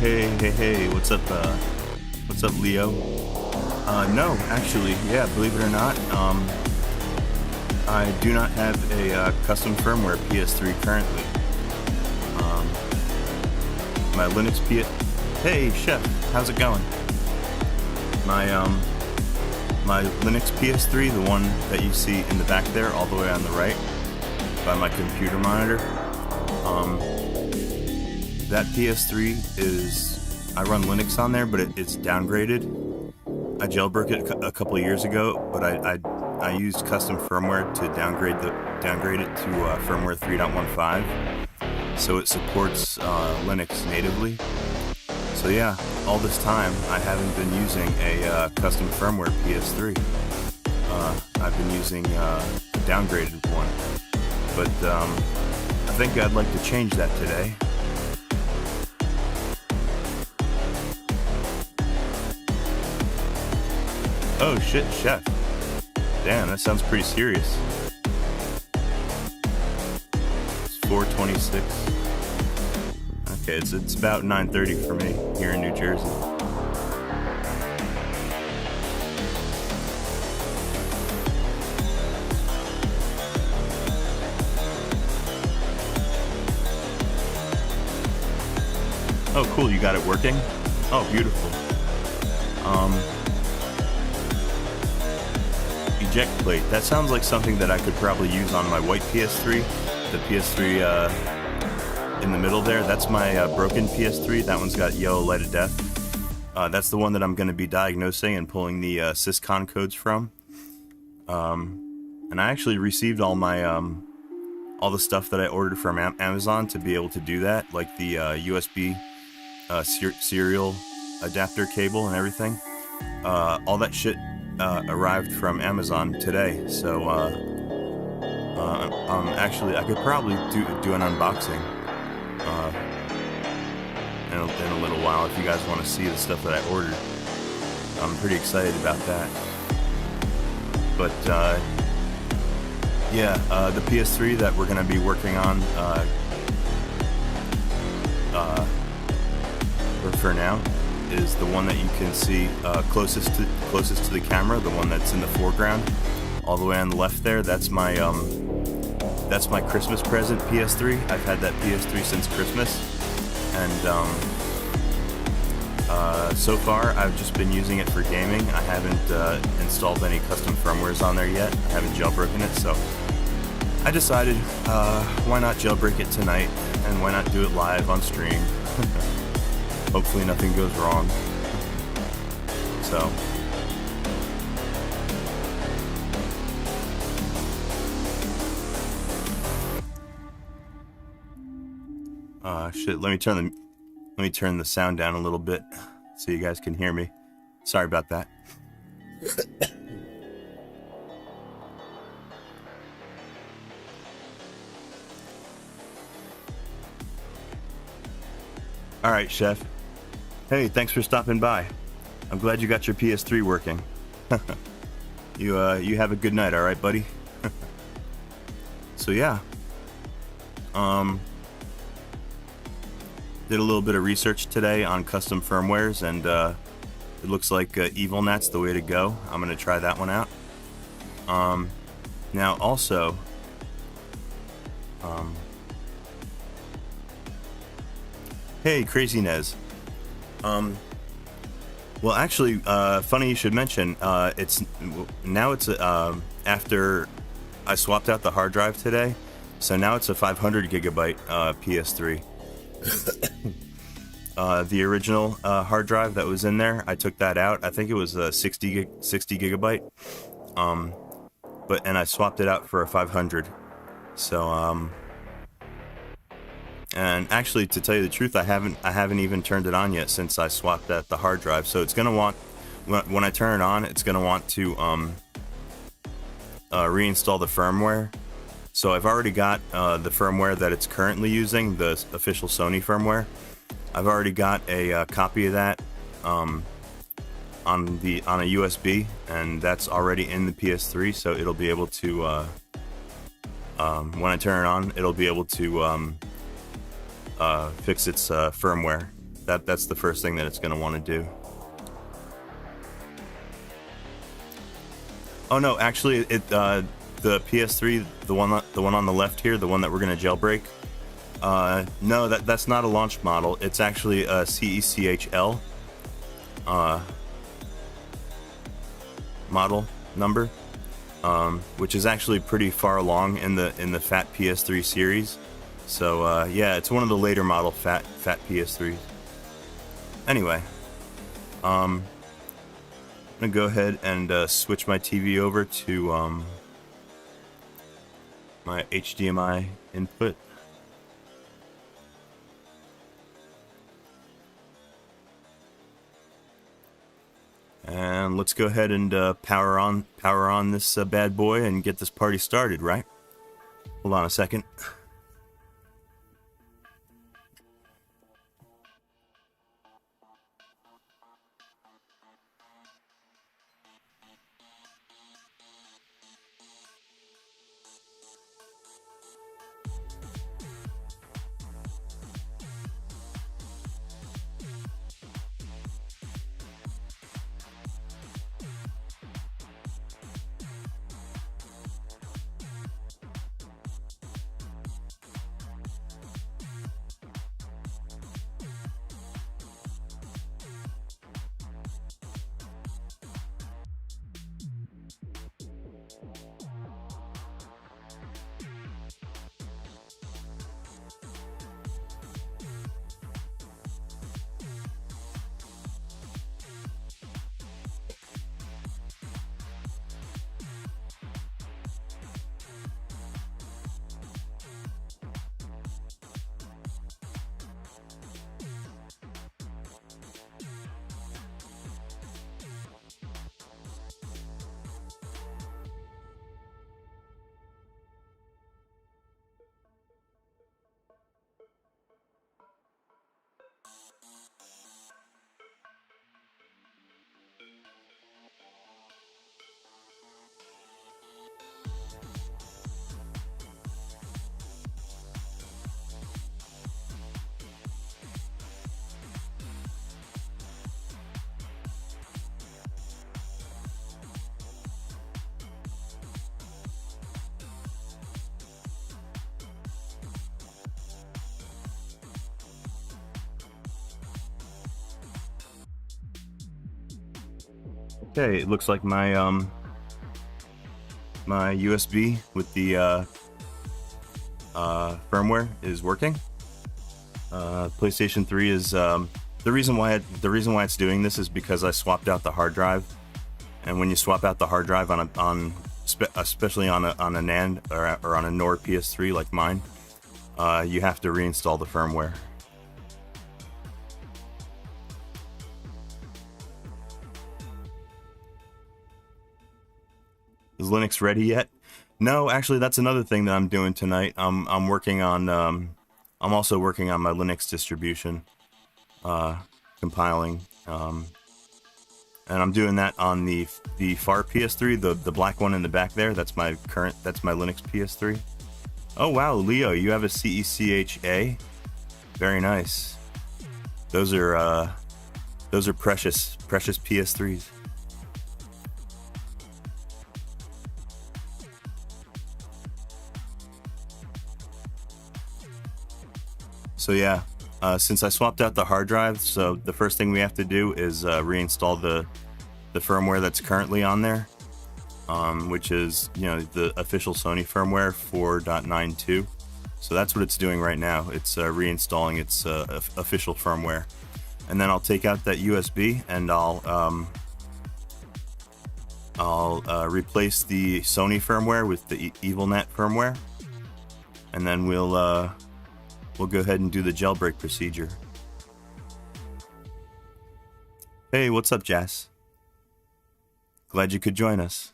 Hey, what's up, Leo? No, actually, yeah, believe it or not, I do not have a custom firmware PS3 currently. My Linux Hey, Chef, how's it going? My Linux PS3, the one that you see in the back there, all the way on the right, by my computer monitor, that PS3 is, I run Linux on there, but it's downgraded. I jailbroke it a couple of years ago, but I used custom firmware to downgrade it to firmware 3.15, so it supports Linux natively. So yeah, all this time I haven't been using a custom firmware PS3. I've been using a downgraded one, but I think I'd like to change that today. Oh shit, Chef. Damn, that sounds pretty serious. It's 4:26. Okay, it's about 9:30 for me here in New Jersey. Oh, cool, you got it working? Oh, beautiful. Eject plate. That sounds like something that I could probably use on my white PS3. The PS3 in the middle there, that's my broken PS3. That one's got yellow light of death. That's the one that I'm going to be diagnosing and pulling the syscon codes from. And I actually received all my all the stuff that I ordered from Amazon to be able to do that, like the USB serial adapter cable and everything. All that shit arrived from Amazon today, so actually I could probably do an unboxing in a little while if you guys want to see the stuff that I ordered. I'm pretty excited about that. But yeah, the PS3 that we're going to be working on for now is the one that you can see closest to the camera, the one that's in the foreground, all the way on the left there. That's my Christmas present PS3. I've had that PS3 since Christmas, and so far I've just been using it for gaming. I haven't installed any custom firmwares on there yet. I haven't jailbroken it, so I decided why not jailbreak it tonight, and why not do it live on stream. Hopefully nothing goes wrong. So shit, let me turn the sound down a little bit so you guys can hear me. Sorry about that. All right, Chef. Hey, thanks for stopping by. I'm glad you got your PS3 working. You have a good night, all right, buddy? So yeah. Did a little bit of research today on custom firmwares, and it looks like Evilnat's the way to go. I'm gonna try that one out. Now also, hey, Crazy Nez. Well, actually, funny you should mention. It's after I swapped out the hard drive today, so now it's a 500 gigabyte PS3. The original hard drive that was in there, I took that out. I think it was a 60 gigabyte. And I swapped it out for a 500. So and actually, to tell you the truth, I haven't even turned it on yet since I swapped out the hard drive. So it's gonna want, when I turn it on, it's gonna want to reinstall the firmware. So I've already got the firmware that it's currently using, the official Sony firmware. I've already got a copy of that on a USB, and that's already in the PS3. So it'll be able to when I turn it on, it'll be able to fix its firmware. that's the first thing that it's going to want to do. Oh no, actually, the PS3, the one on the left here, the one that we're going to jailbreak. No, that's not a launch model. It's actually a CECHL model number, which is actually pretty far along in the fat PS3 series. So yeah, it's one of the later model fat PS3s. Anyway, I'm gonna go ahead and switch my TV over to my HDMI input. And let's go ahead and power on this bad boy and get this party started, right? Hold on a second. Okay, it looks like my my USB with the firmware is working. PlayStation 3 is the reason why it's doing this is because I swapped out the hard drive, and when you swap out the hard drive especially on a NAND or on a NOR PS3 like mine, you have to reinstall the firmware. Is Linux ready yet? No, actually, that's another thing that I'm doing tonight. I'm working on I'm also working on my Linux distribution, compiling, and I'm doing that on the FAR PS3, the black one in the back there. That's my Linux PS3. Oh wow, Leo, you have a CECHA. Very nice. Those are precious PS3s. So yeah, since I swapped out the hard drive, so the first thing we have to do is reinstall the firmware that's currently on there, which is, you know, the official Sony firmware 4.92. So that's what it's doing right now. It's reinstalling its official firmware, and then I'll take out that USB and I'll replace the Sony firmware with the Evilnat firmware, and then we'll go ahead and do the jailbreak procedure. Hey, what's up, Jess? Glad you could join us.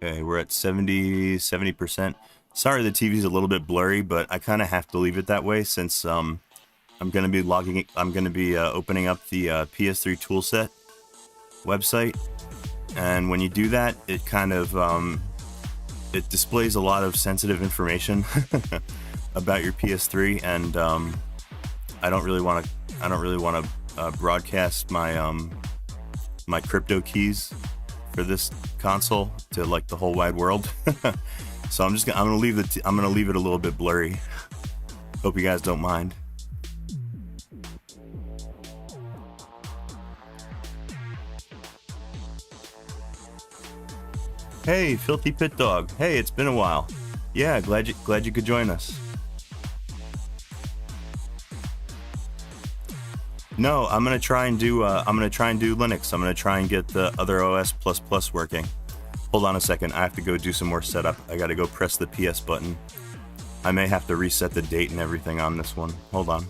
Okay, we're at 70%. Sorry the TV's a little bit blurry, but I kind of have to leave it that way since I'm I'm gonna be logging. I'm gonna be opening up the PS3 toolset website, and when you do that, it kind of it displays a lot of sensitive information about your PS3, and I don't really want to broadcast my my crypto keys for this console to like the whole wide world. So I'm gonna leave it a little bit blurry. Hope you guys don't mind. Hey, Filthy Pit Dog. Hey, it's been a while. Yeah, glad you could join us. No, I'm gonna try and do Linux. I'm gonna try and get the other OS working. Hold on a second. I have to go do some more setup. I gotta go press the PS button. I may have to reset the date and everything on this one. Hold on.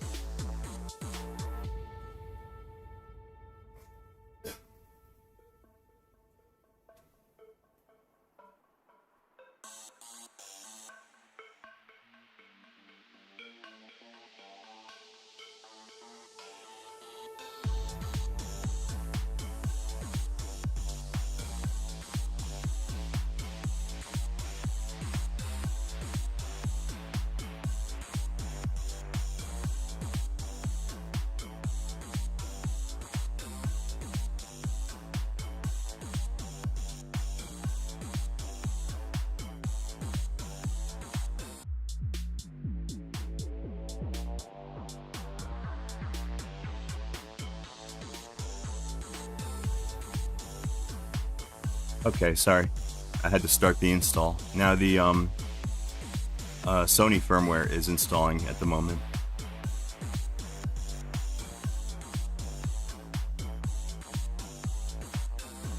Okay, sorry. I had to start the install. Now the Sony firmware is installing at the moment.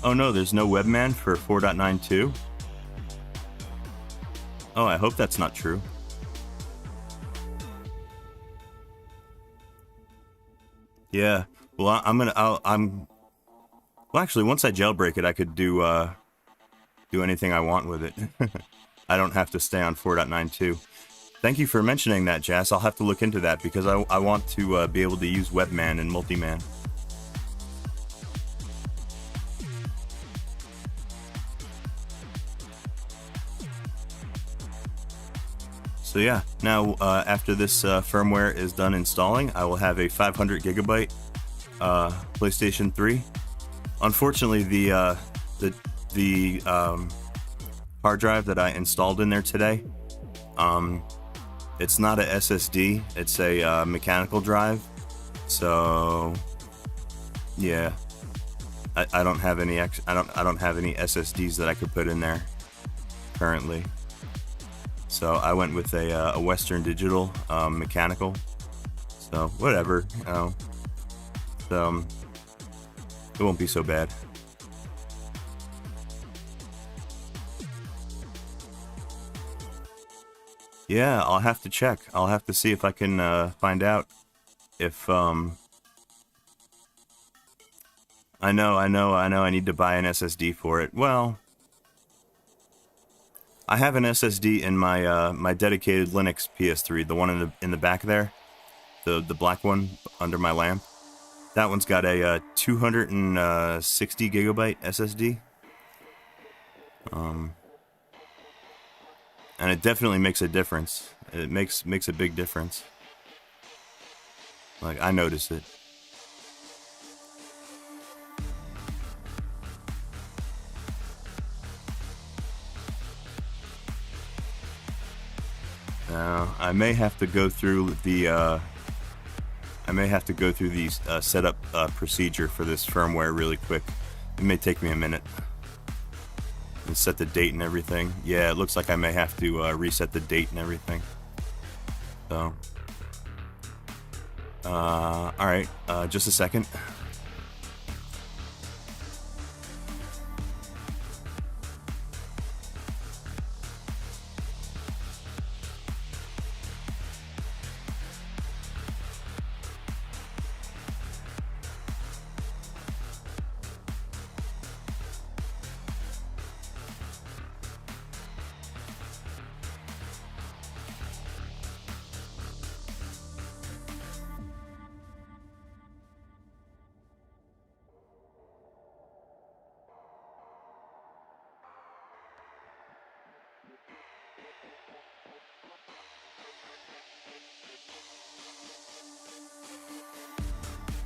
Oh no, there's no webman for 4.92? Oh, I hope that's not true. Yeah. Well, well, actually, once I jailbreak it, I could do anything I want with it. I don't have to stay on 4.92. Thank you for mentioning that, Jas. I'll have to look into that because I want to be able to use Webman and Multiman. So yeah, now after this firmware is done installing, I will have a 500 gigabyte PlayStation 3. Unfortunately, the hard drive that I installed in there today, it's not a SSD, it's a mechanical drive. So yeah, I don't have any I don't have any SSDs that I could put in there currently. So I went with a Western Digital mechanical. So whatever, you know. It won't be so bad. Yeah, I'll have to check. I'll have to see if I can find out if I know I need to buy an SSD for it. Well, I have an SSD in my my dedicated Linux PS3, the one in the back there, the black one under my lamp. That one's got a 260 gigabyte SSD. And it definitely makes a difference. It makes a big difference. Like, I noticed it. Now, I may have to go through the setup procedure for this firmware really quick. It may take me a minute. And set the date and everything. Yeah, it looks like I may have to reset the date and everything. So, alright, just a second.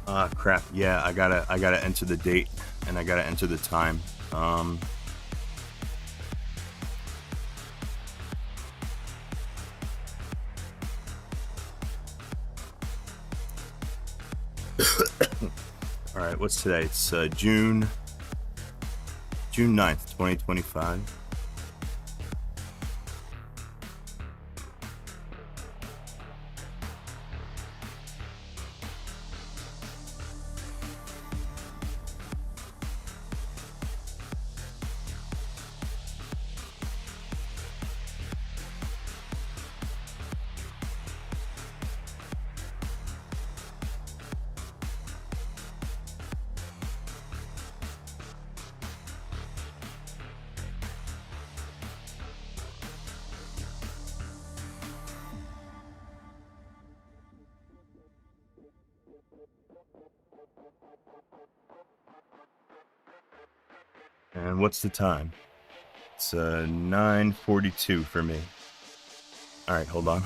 Ah, crap. Yeah, I gotta enter the date and I gotta enter the time. All right, what's today? It's June 9th, 2025. And what's the time? It's 9:42 for me. All right, hold on.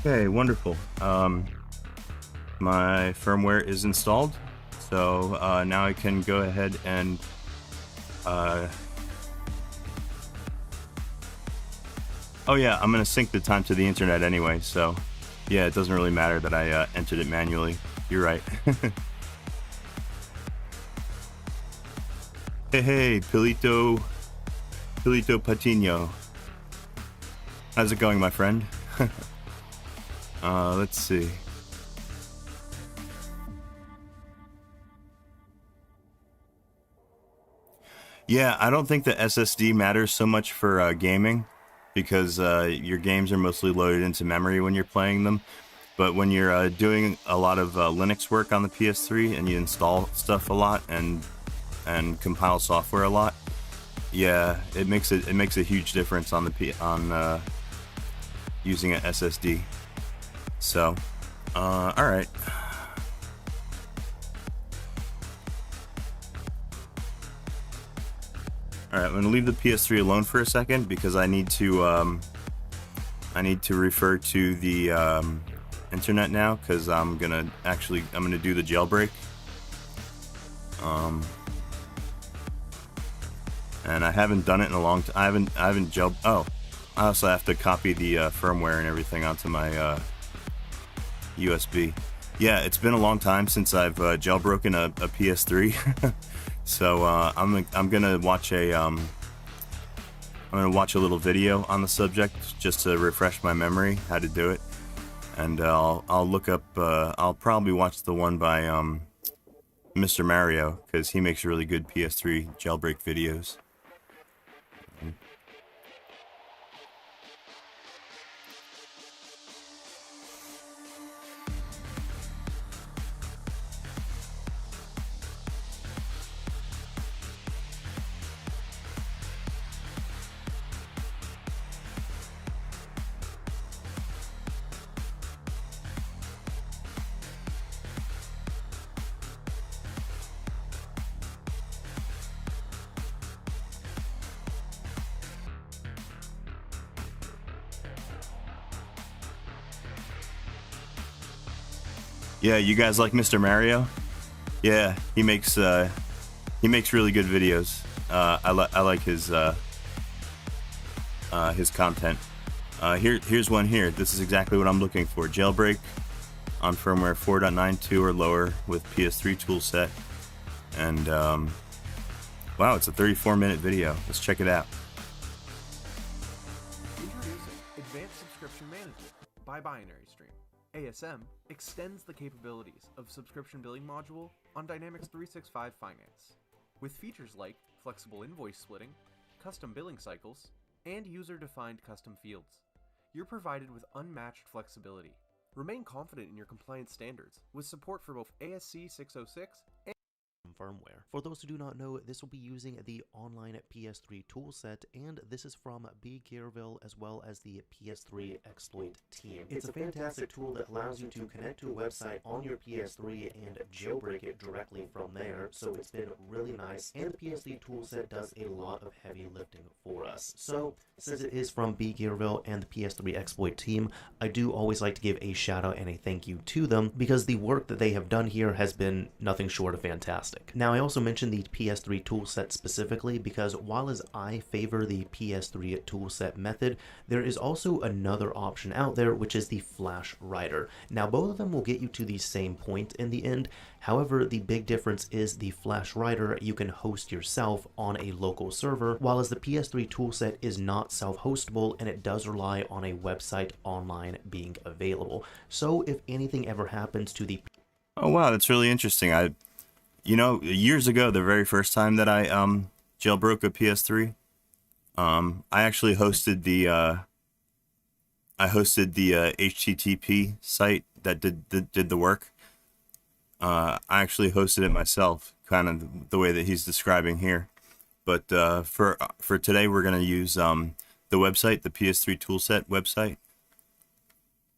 Okay, wonderful. My firmware is installed, so now I can go ahead and oh yeah, I'm gonna sync the time to the internet anyway, so yeah, it doesn't really matter that I entered it manually. You're right. Hey, Pilito Patino. How's it going, my friend? Let's see. Yeah, I don't think the SSD matters so much for gaming because your games are mostly loaded into memory when you're playing them. But when you're doing a lot of Linux work on the PS3 and you install stuff a lot and compile software a lot, yeah, it makes a huge difference on the using an SSD. So, all right. All right, I'm gonna leave the PS3 alone for a second because I need to refer to the internet now because I'm gonna do the jailbreak. And I haven't done it in a long time. I haven't jail. Oh, I also have to copy the firmware and everything onto my USB. Yeah, it's been a long time since I've jailbroken a PS3. So I'm gonna watch a little video on the subject just to refresh my memory how to do it, and I'll look up. I'll probably watch the one by Mr. Mario because he makes really good PS3 jailbreak videos. Yeah, you guys like Mr. Mario? Yeah, he makes really good videos. I like his content. Here's one here. This is exactly what I'm looking for. Jailbreak on firmware 4.92 or lower with PS3 toolset. And wow, it's a 34-minute video. Let's check it out. Introducing Advanced Subscription Management by Binary Stream. ASM extends the capabilities of subscription billing module on Dynamics 365 Finance, with features like flexible invoice splitting, custom billing cycles, and user-defined custom fields. You're provided with unmatched flexibility. Remain confident in your compliance standards with support for both ASC 606 and firmware. For those who do not know, this will be using the online PS3 toolset, and this is from B. Gearville as well as the PS3 exploit team. It's a fantastic tool that allows you to connect to a website on your PS3 and jailbreak it directly from there, so it's been really nice, and the PS3 toolset does a lot of heavy lifting for us. So, since it is from B. Gearville and the PS3 exploit team, I do always like to give a shout out and a thank you to them, because the work that they have done here has been nothing short of fantastic. Now, I also mentioned the PS3 toolset specifically because while as I favor the PS3 toolset method, there is also another option out there, which is the Flash Writer. Now, both of them will get you to the same point in the end. However, the big difference is the Flash Writer you can host yourself on a local server, while as the PS3 toolset is not self-hostable and it does rely on a website online being available. So if anything ever happens to the... Oh wow, that's really interesting. You know, years ago, the very first time that I jailbroke a PS3, I actually hosted the HTTP site that did the work. I actually hosted it myself, kind of the way that he's describing here. But for today, we're gonna use the website, the PS3 Toolset website.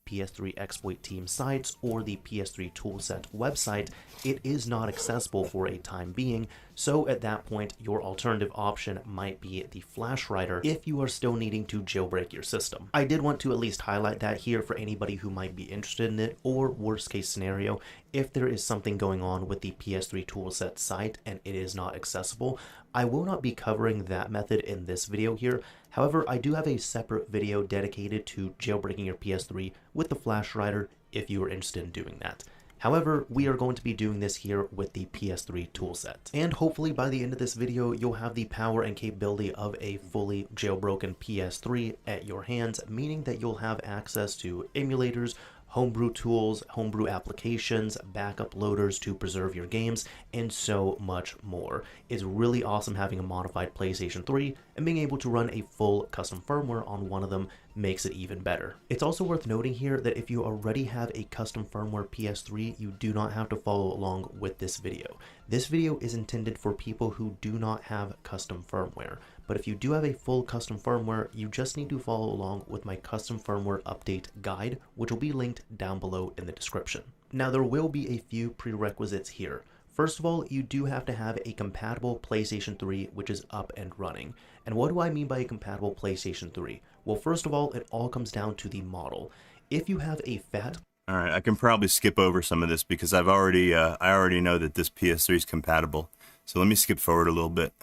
PS3 exploit team sites or the PS3 toolset website, it is not accessible for a time being, so at that point your alternative option might be the Flash Writer if you are still needing to jailbreak your system. I did want to at least highlight that here for anybody who might be interested in it, or worst case scenario, if there is something going on with the PS3 toolset site and it is not accessible. I will not be covering that method in this video here. However, I do have a separate video dedicated to jailbreaking your PS3 with the Flash Writer if you are interested in doing that. However, we are going to be doing this here with the PS3 toolset. And hopefully by the end of this video, you'll have the power and capability of a fully jailbroken PS3 at your hands, meaning that you'll have access to emulators, homebrew tools, homebrew applications, backup loaders to preserve your games, and so much more. It's really awesome having a modified PlayStation 3, and being able to run a full custom firmware on one of them makes it even better. It's also worth noting here that if you already have a custom firmware PS3, you do not have to follow along with this video. This video is intended for people who do not have custom firmware. But if you do have a full custom firmware, you just need to follow along with my custom firmware update guide, which will be linked down below in the description. Now, there will be a few prerequisites here. First of all, you do have to have a compatible PlayStation 3, which is up and running. And what do I mean by a compatible PlayStation 3? Well, first of all, it all comes down to the model. If you have a fat... All right, I can probably skip over some of this because I already know that this PS3 is compatible. So let me skip forward a little bit.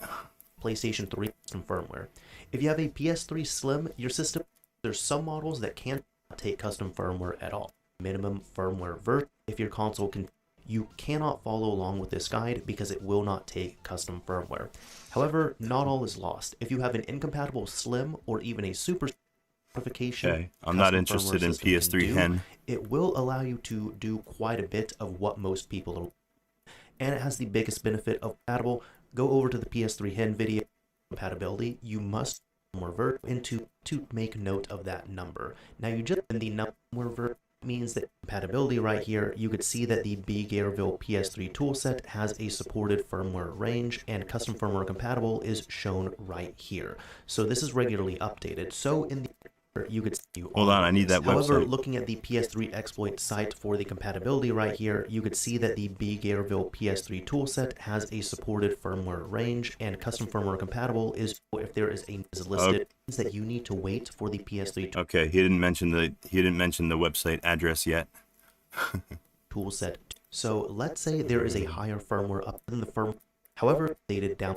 PlayStation 3 custom firmware. If you have a PS3 Slim, your system, there's some models that can't take custom firmware at all. Minimum firmware version. If your console can, you cannot follow along with this guide because it will not take custom firmware. However, not all is lost. If you have an incompatible Slim or even a Super modification, okay, I'm not interested in PS3 Hen. It will allow you to do quite a bit of what most people are, and it has the biggest benefit of compatible. Go over to the PS3 Hen video compatibility. You must revert into to make note of that number. Now, you just the number revert means that compatibility right here, you could see that the B. Gearville PS3 toolset has a supported firmware range, and custom firmware compatible is shown right here. So this is regularly updated. So in the you could see hold on, I need that however, website. looking at the PS3 exploit site for the compatibility right here, you could see that the B. Gearville PS3 toolset has a supported firmware range, and custom firmware compatible is if there is a listed that you need to wait for the PS3 okay, he didn't mention the website address yet. toolset. So let's say there is a higher firmware up than the firmware. However, stated down,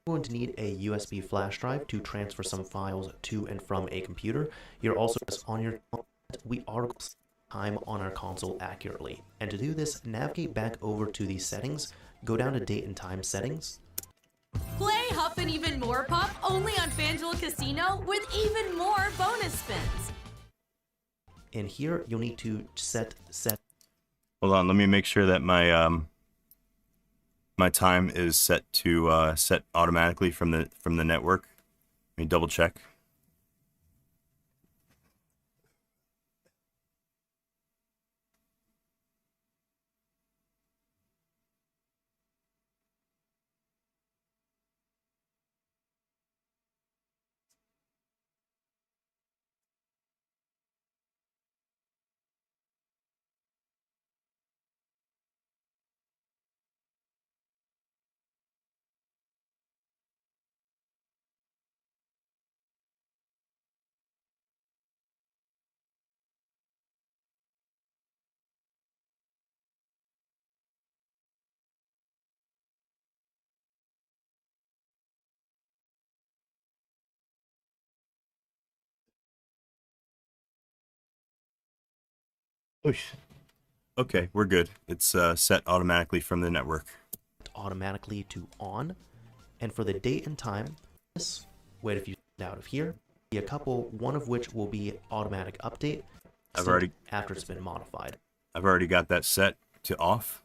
you're going to need a USB flash drive to transfer some files to and from a computer. You're also on your we are time on our console accurately. And to do this, navigate back over to the settings, go down to date and time settings. Play Huff and Even More Puff only on FanDuel Casino with even more bonus spins. In here, you'll need to set. Hold on, let me make sure that my my time is set to set automatically from the network. Let me double check. Okay, we're good. It's set automatically from the network. Automatically to on. And for the date and time, wait if you get out of here, be a couple, one of which will be automatic update after it's been modified. I've already got that set to off.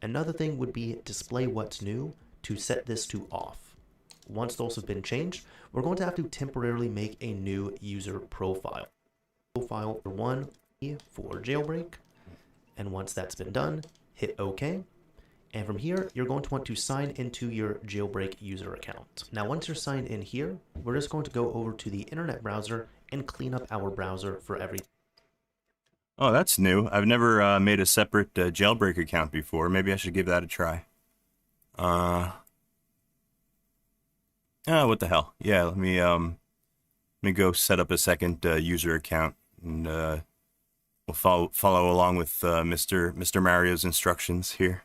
Another thing would be display what's new to set this to off. Once those have been changed, we're going to have to temporarily make a new user profile. Profile for one for jailbreak. And once that's been done, hit OK. And from here, you're going to want to sign into your jailbreak user account. Now, once you're signed in here, we're just going to go over to the internet browser and clean up our browser for everything. Oh, that's new. I've never made a separate jailbreak account before. Maybe I should give that a try. Oh, what the hell? Yeah, let me go set up a second user account, and we'll follow along with Mr. Mario's instructions here.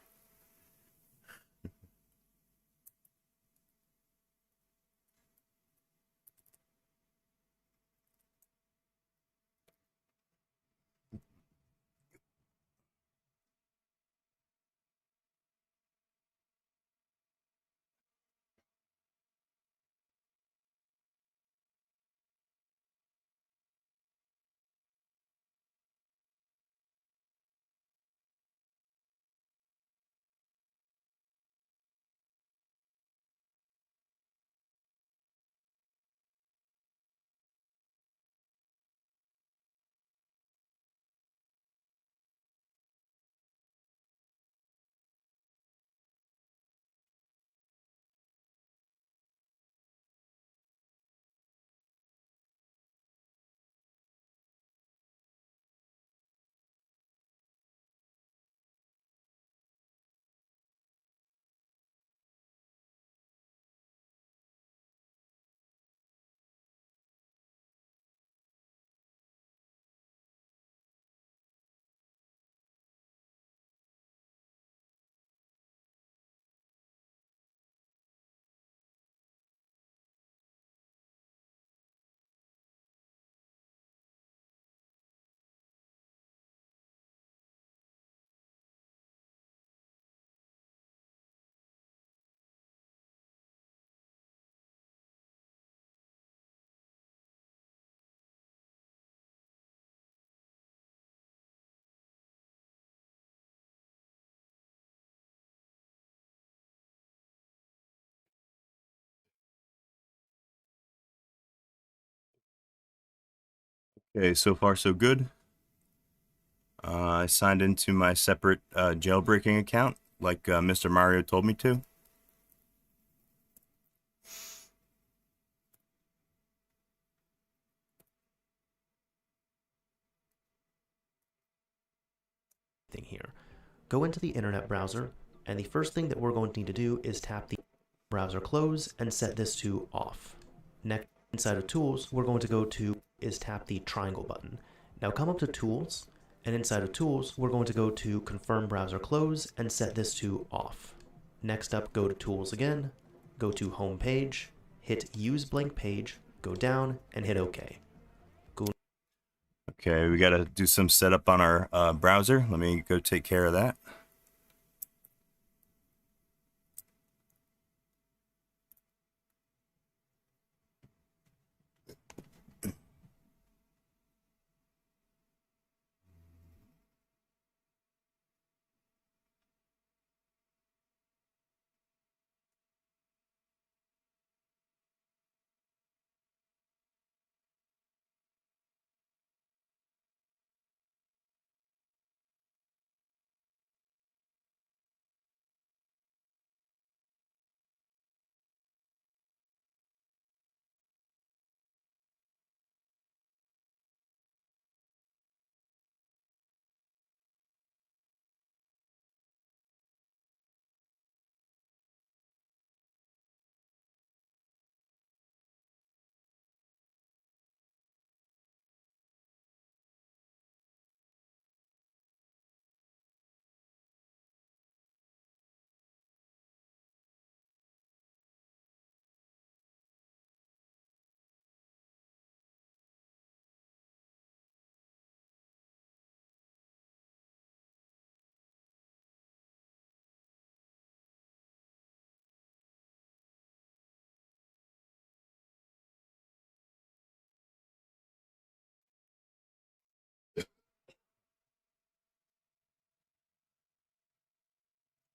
Okay, so far so good. I signed into my separate jailbreaking account, like Mr. Mario told me to. Thing here. Go into the internet browser, and the first thing that we're going to need to do is tap the browser close and set this to off. Next, inside of tools, we're going to go to is tap the triangle button. Now come up to tools And inside of Tools, we're going to go to Confirm Browser Close and set this to Off. Next up, go to Tools again, go to Home Page, hit Use Blank Page, go down, and hit OK. Okay, we got to do some setup on our browser. Let me go take care of that.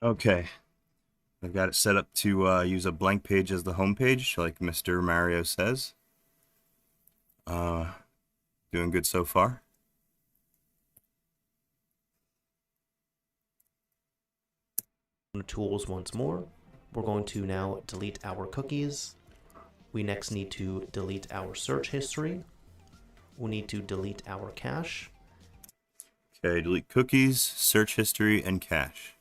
Okay, I've got it set up to use a blank page as the home page, like Mr. Mario says. Doing good so far. Tools once more. We're going to now delete our cookies. We next need to delete our search history. We need to delete our cache. Okay, delete cookies, search history, and cache.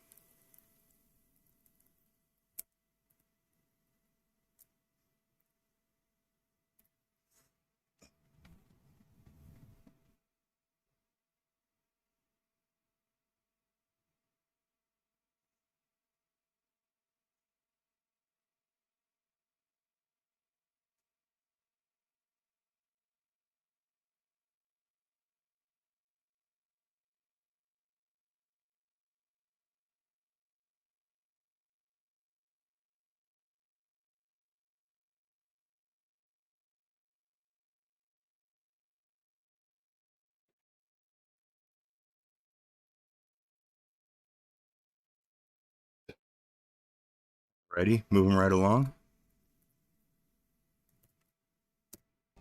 Ready? Moving right along.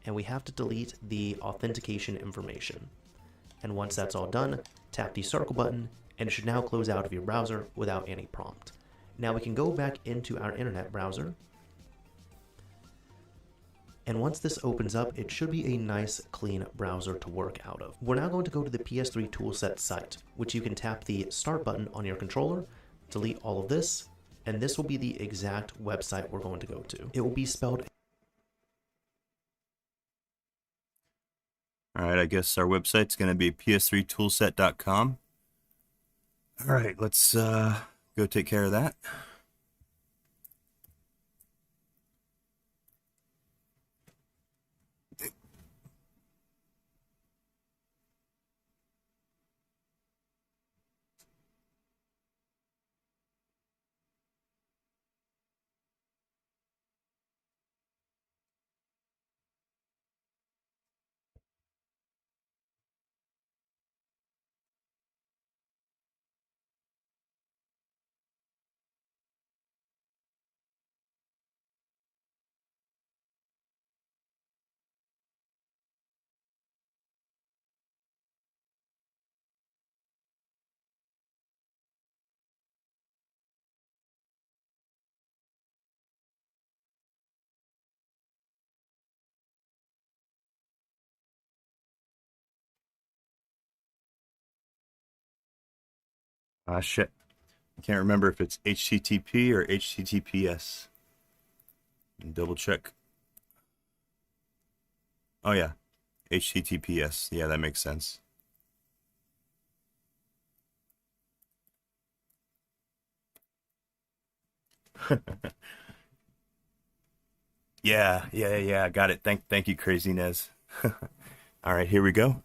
And we have to delete the authentication information. And once that's all done, tap the circle button, and it should now close out of your browser without any prompt. Now we can go back into our internet browser. And once this opens up, it should be a nice, clean browser to work out of. We're now going to go to the PS3 Toolset site, which you can tap the Start button on your controller, delete all of this, and this will be the exact website we're going to go to. It will be spelled. All right, I guess our website's going to be ps3toolset.com. All right, let's go take care of that. Shit. I can't remember if it's HTTP or HTTPS. Double check. Oh yeah, HTTPS. Yeah, that makes sense. Yeah. Got it. Thank you, Crazy Nez. All right, here we go.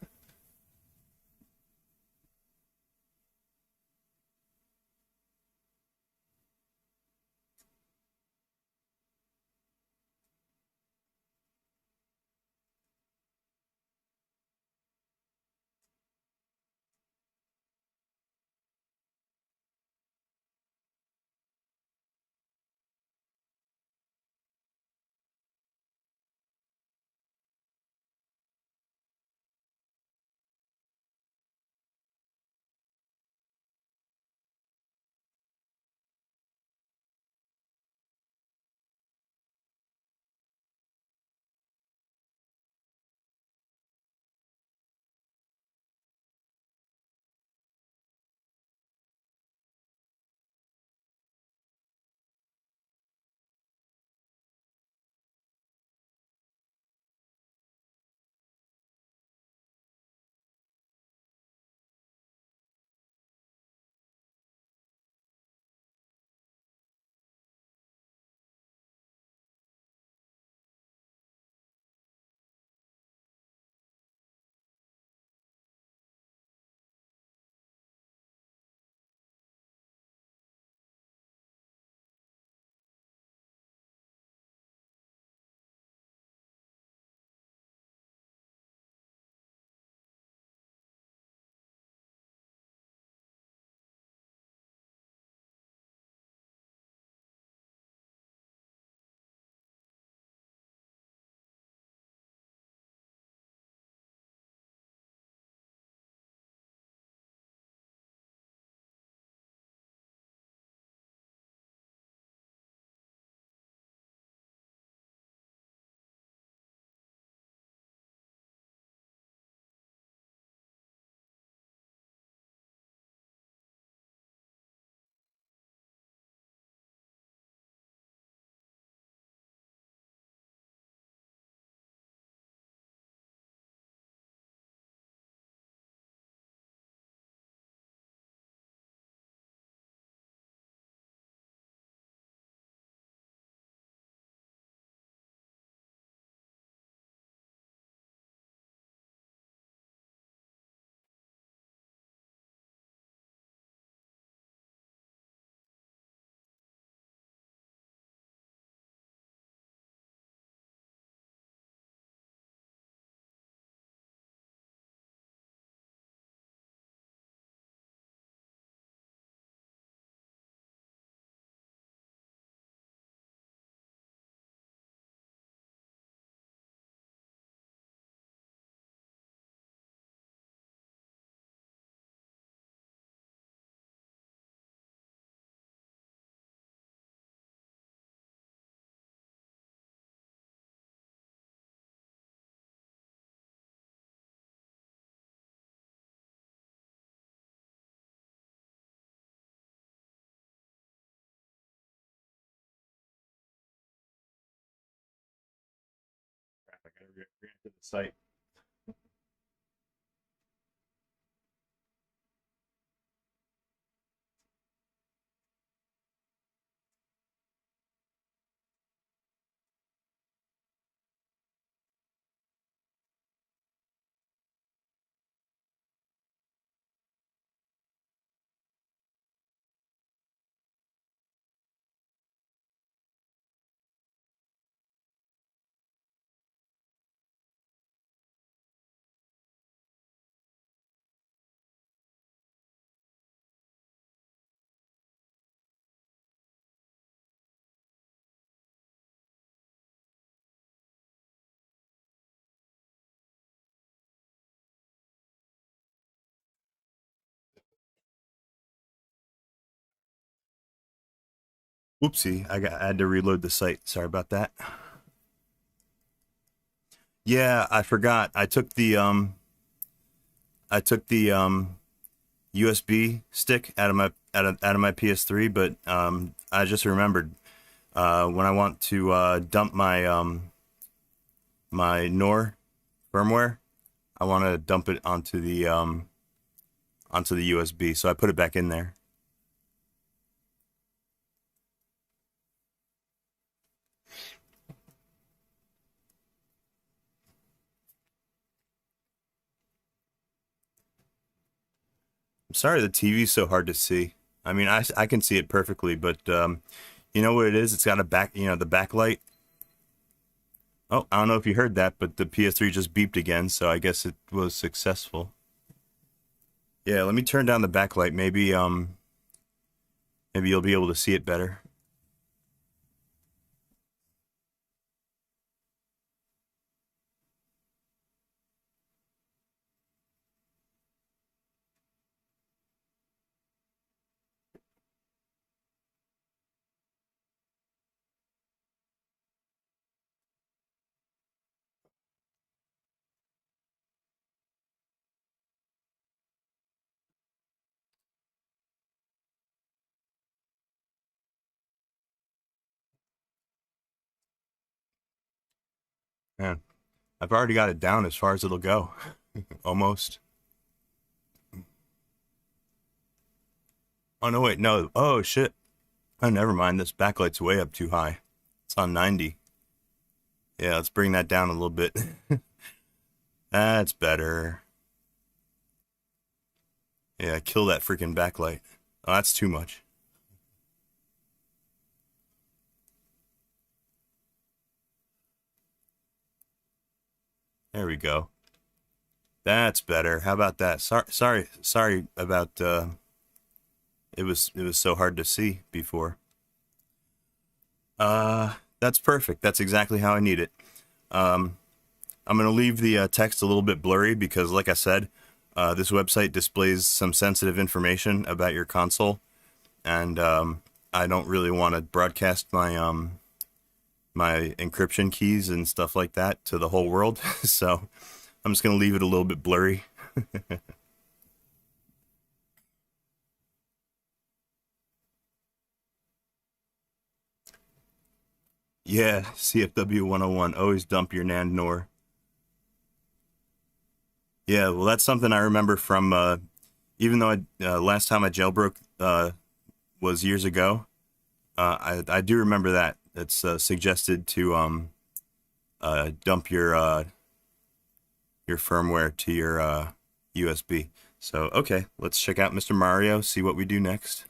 I gotta react to the site. Whoopsie, I had to reload the site. Sorry about that. Yeah, I forgot. I took the USB stick out of my PS3, but I just remembered when I want to dump my NOR firmware, I want to dump it onto the USB, so I put it back in there. sorry the TV's so hard to see. I mean, I can see it perfectly, but you know what it is? It's got a the backlight. Oh, I don't know if you heard that, but the PS3 just beeped again, so I guess it was successful. Yeah, let me turn down the backlight. Maybe you'll be able to see it better. Man, I've already got it down as far as it'll go. Almost. Oh, no, wait, no. Oh, shit. Oh, never mind. This backlight's way up too high. It's on 90. Yeah, let's bring that down a little bit. That's better. Yeah, kill that freaking backlight. Oh, that's too much. There we go. That's better. How about that? Sorry about it was so hard to see before. That's perfect. That's exactly how I need it. I'm gonna leave the text a little bit blurry because, like I said, this website displays some sensitive information about your console, and I don't really want to broadcast my my encryption keys and stuff like that to the whole world. So I'm just gonna leave it a little bit blurry. Yeah, CFW 101. Always dump your NAND NOR. Yeah, well, that's something I remember from, even though last time I jailbroke was years ago, I do remember that. It's suggested to dump your firmware to your USB. So, okay, let's check out Mr. Mario, see what we do next.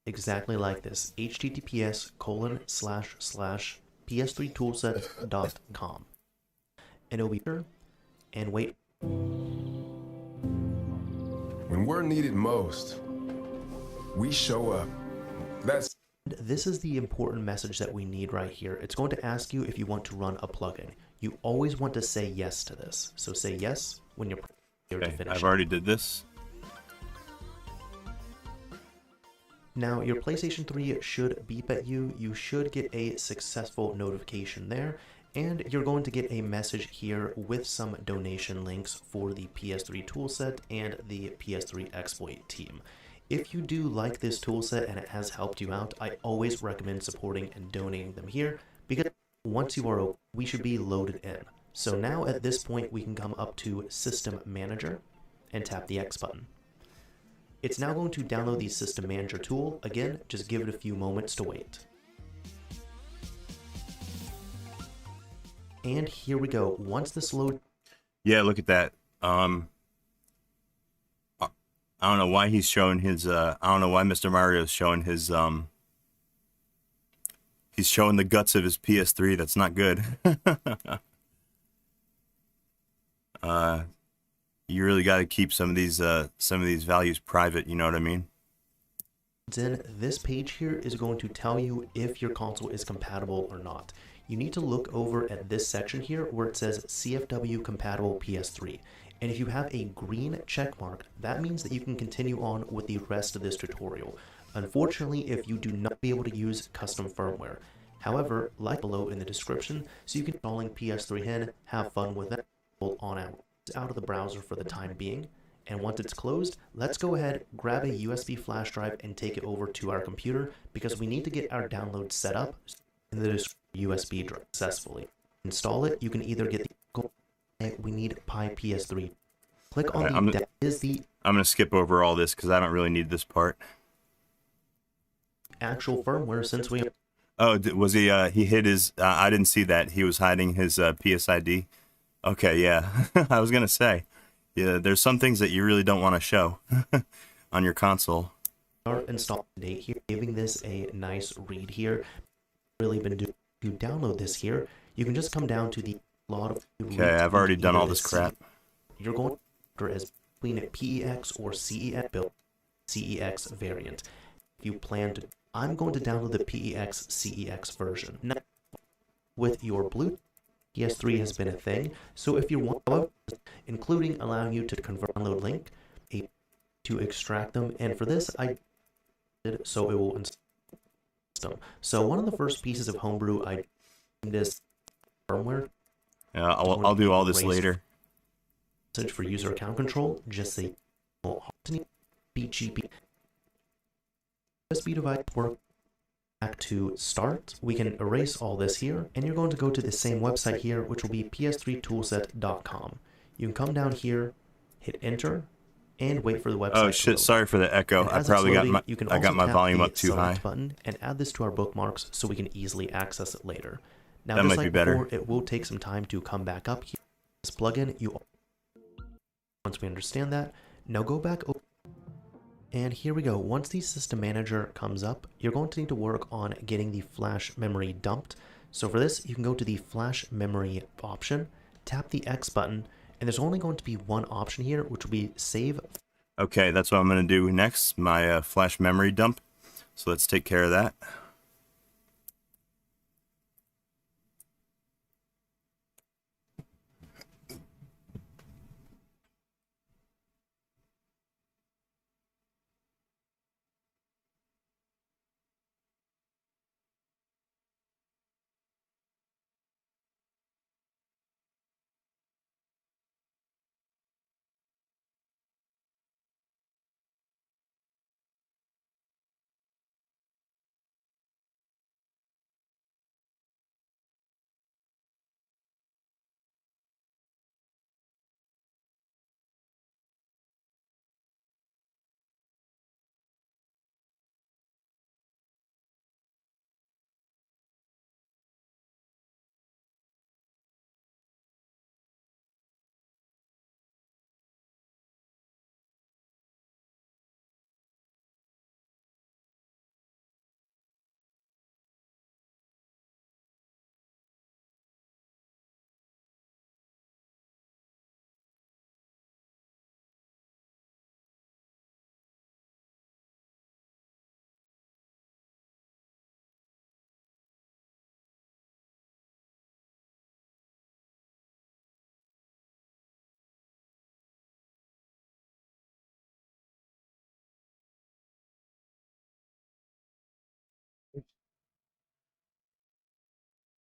Exactly like this. https://ps3toolset.com. And it'll be here and wait. When we're needed most, we show up. This is the important message that we need right here. It's going to ask you if you want to run a plugin. You always want to say yes to this. So say yes when you're here to finish. I've already did this. Now your PlayStation 3 should beep at you. You should get a successful notification there, and you're going to get a message here with some donation links for the PS3 toolset and the PS3 exploit team. If you do like this toolset and it has helped you out, I always recommend supporting and donating them here, because once you are open, we should be loaded in. So now at this point we can come up to System Manager and tap the X button. It's now going to download the System Manager tool. Again, just give it a few moments to wait. And here we go. Once this loads... Yeah, look at that. I don't know why he's showing his, I don't know why Mr. Mario's showing his, he's showing the guts of his PS3. That's not good. You really got to keep some of these values private, you know what I mean? Then this page here is going to tell you if your console is compatible or not. You need to look over at this section here where it says CFW compatible PS3. And if you have a green check mark, that means that you can continue on with the rest of this tutorial. Unfortunately, if you do not be able to use custom firmware. However, like below in the description, so you can installing PS3 in, have fun with that, on out of the browser for the time being. And once it's closed, let's go ahead, grab a USB flash drive and take it over to our computer, because we need to get our download set up in the USB drive successfully. Install it. You can either get the we need Pi PS3. Click on I'm gonna skip over all this because I don't really need this part. Actual firmware, since we... Oh, was he hid his... I didn't see that. He was hiding his PSID. Okay, yeah. I was gonna say, yeah, there's some things that you really don't want to show on your console. Start install date here, giving this a nice read here. Really been doing. If you download this here, you can just come down to the lot of. Okay, I've already done all this crap. You're going to as between PEX or CEX build, CEX variant. If you plan to, I'm going to download the PEX CEX version. Now, with your Bluetooth, PS3 has been a thing, so if you want, including allowing you to convert download link, to extract them, and for this I did so it will install. So one of the first pieces of homebrew I did is firmware. Yeah, I'll do all this later. For user account control, just say BGP USB device work. Back to start, we can erase all this here, and you're going to go to the same website here, which will be ps3toolset.com. You can come down here, hit enter, and wait for the website. Oh shit! Sorry for the echo. I probably got my volume up too high. Button and add this to our bookmarks so we can easily access it later. Now, that just might like be better. before, it will take some time to come back up here. This plugin, once we understand that, now go back over. And here we go. Once the system manager comes up, you're going to need to work on getting the flash memory dumped. So for this, you can go to the flash memory option, tap the X button, and there's only going to be one option here, which will be save. Okay, that's what I'm going to do next, my flash memory dump. So let's take care of that.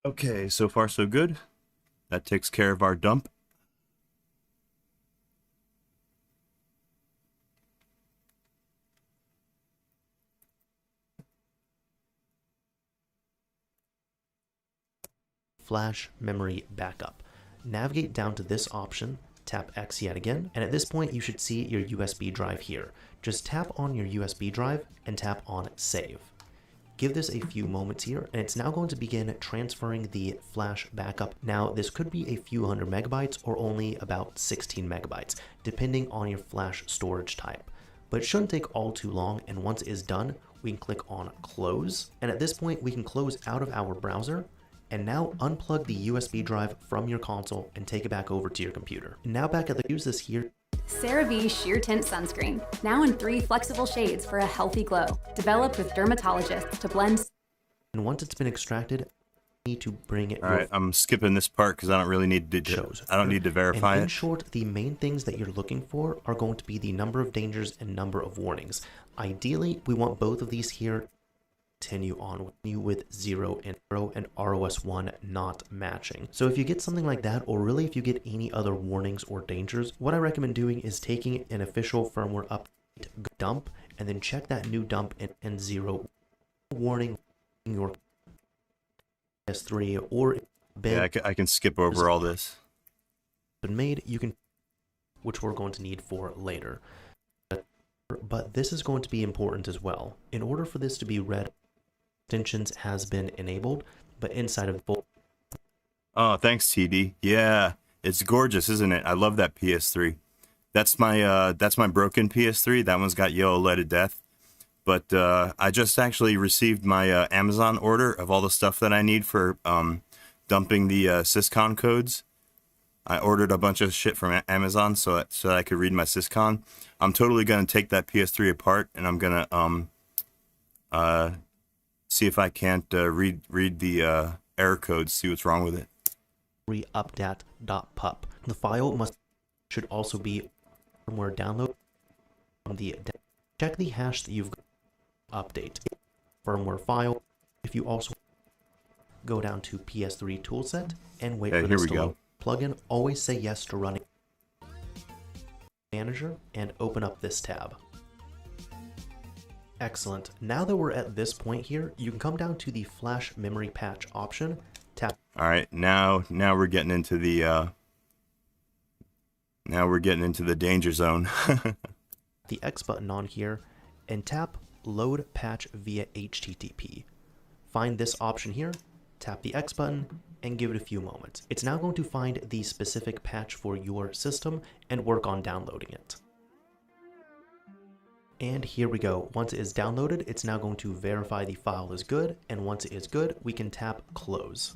Okay, so far so good. That takes care of our dump. Flash memory backup. Navigate down to this option, tap X yet again, and at this point you should see your USB drive here. Just tap on your USB drive and tap on save. Give this a few moments here, and it's now going to begin transferring the flash backup. Now, this could be a few hundred megabytes or only about 16 megabytes, depending on your flash storage type. But it shouldn't take all too long, and once it is done, we can click on close. And at this point, we can close out of our browser, and now unplug the USB drive from your console and take it back over to your computer. And now back at the use this here. CeraVe Sheer Tint Sunscreen, now in 3 flexible shades for a healthy glow. Developed with dermatologists to blend. And once it's been extracted, you need to bring it. All right, I'm skipping this part because I don't really need to. I don't need to verify and it. in short, the main things that you're looking for are going to be the number of dangers and number of warnings. Ideally, we want both of these here. Continue on with 0 and ROS1 not matching. So if you get something like that, or really if you get any other warnings or dangers, what I recommend doing is taking an official firmware update dump and then check that new dump and 0 warning in your PS3 or yeah, I can skip over all this. Been made, you can, which we're going to need for later. But this is going to be important as well. In order for this to be read, extensions has been enabled, but inside of both. Oh, thanks, TD. Yeah, It's gorgeous, isn't it? I love that PS3. That's my broken PS3. That one's got yellow leaded death. But I just actually received my Amazon order of all the stuff that I need for dumping the Syscon codes. I ordered a bunch of shit from Amazon so that I could read my Syscon. I'm totally gonna take that PS3 apart, and I'm gonna see if I can't read the error codes, see what's wrong with it. updat.pup. The file should also be firmware download from the check the hash that you've got. Update firmware file. If you also go down to PS3 toolset and wait for this to load. Plugin, always say yes to running manager and open up this tab. Excellent. Now that we're at this point here, you can come down to the flash memory patch option. Tap. All right, now we're getting into the danger zone. The X button on here and tap load patch via HTTP. Find this option here, tap the X button, and give it a few moments. It's now going to find the specific patch for your system and work on downloading it. And here we go. Once it is downloaded, it's now going to verify the file is good, and once it is good, we can tap close.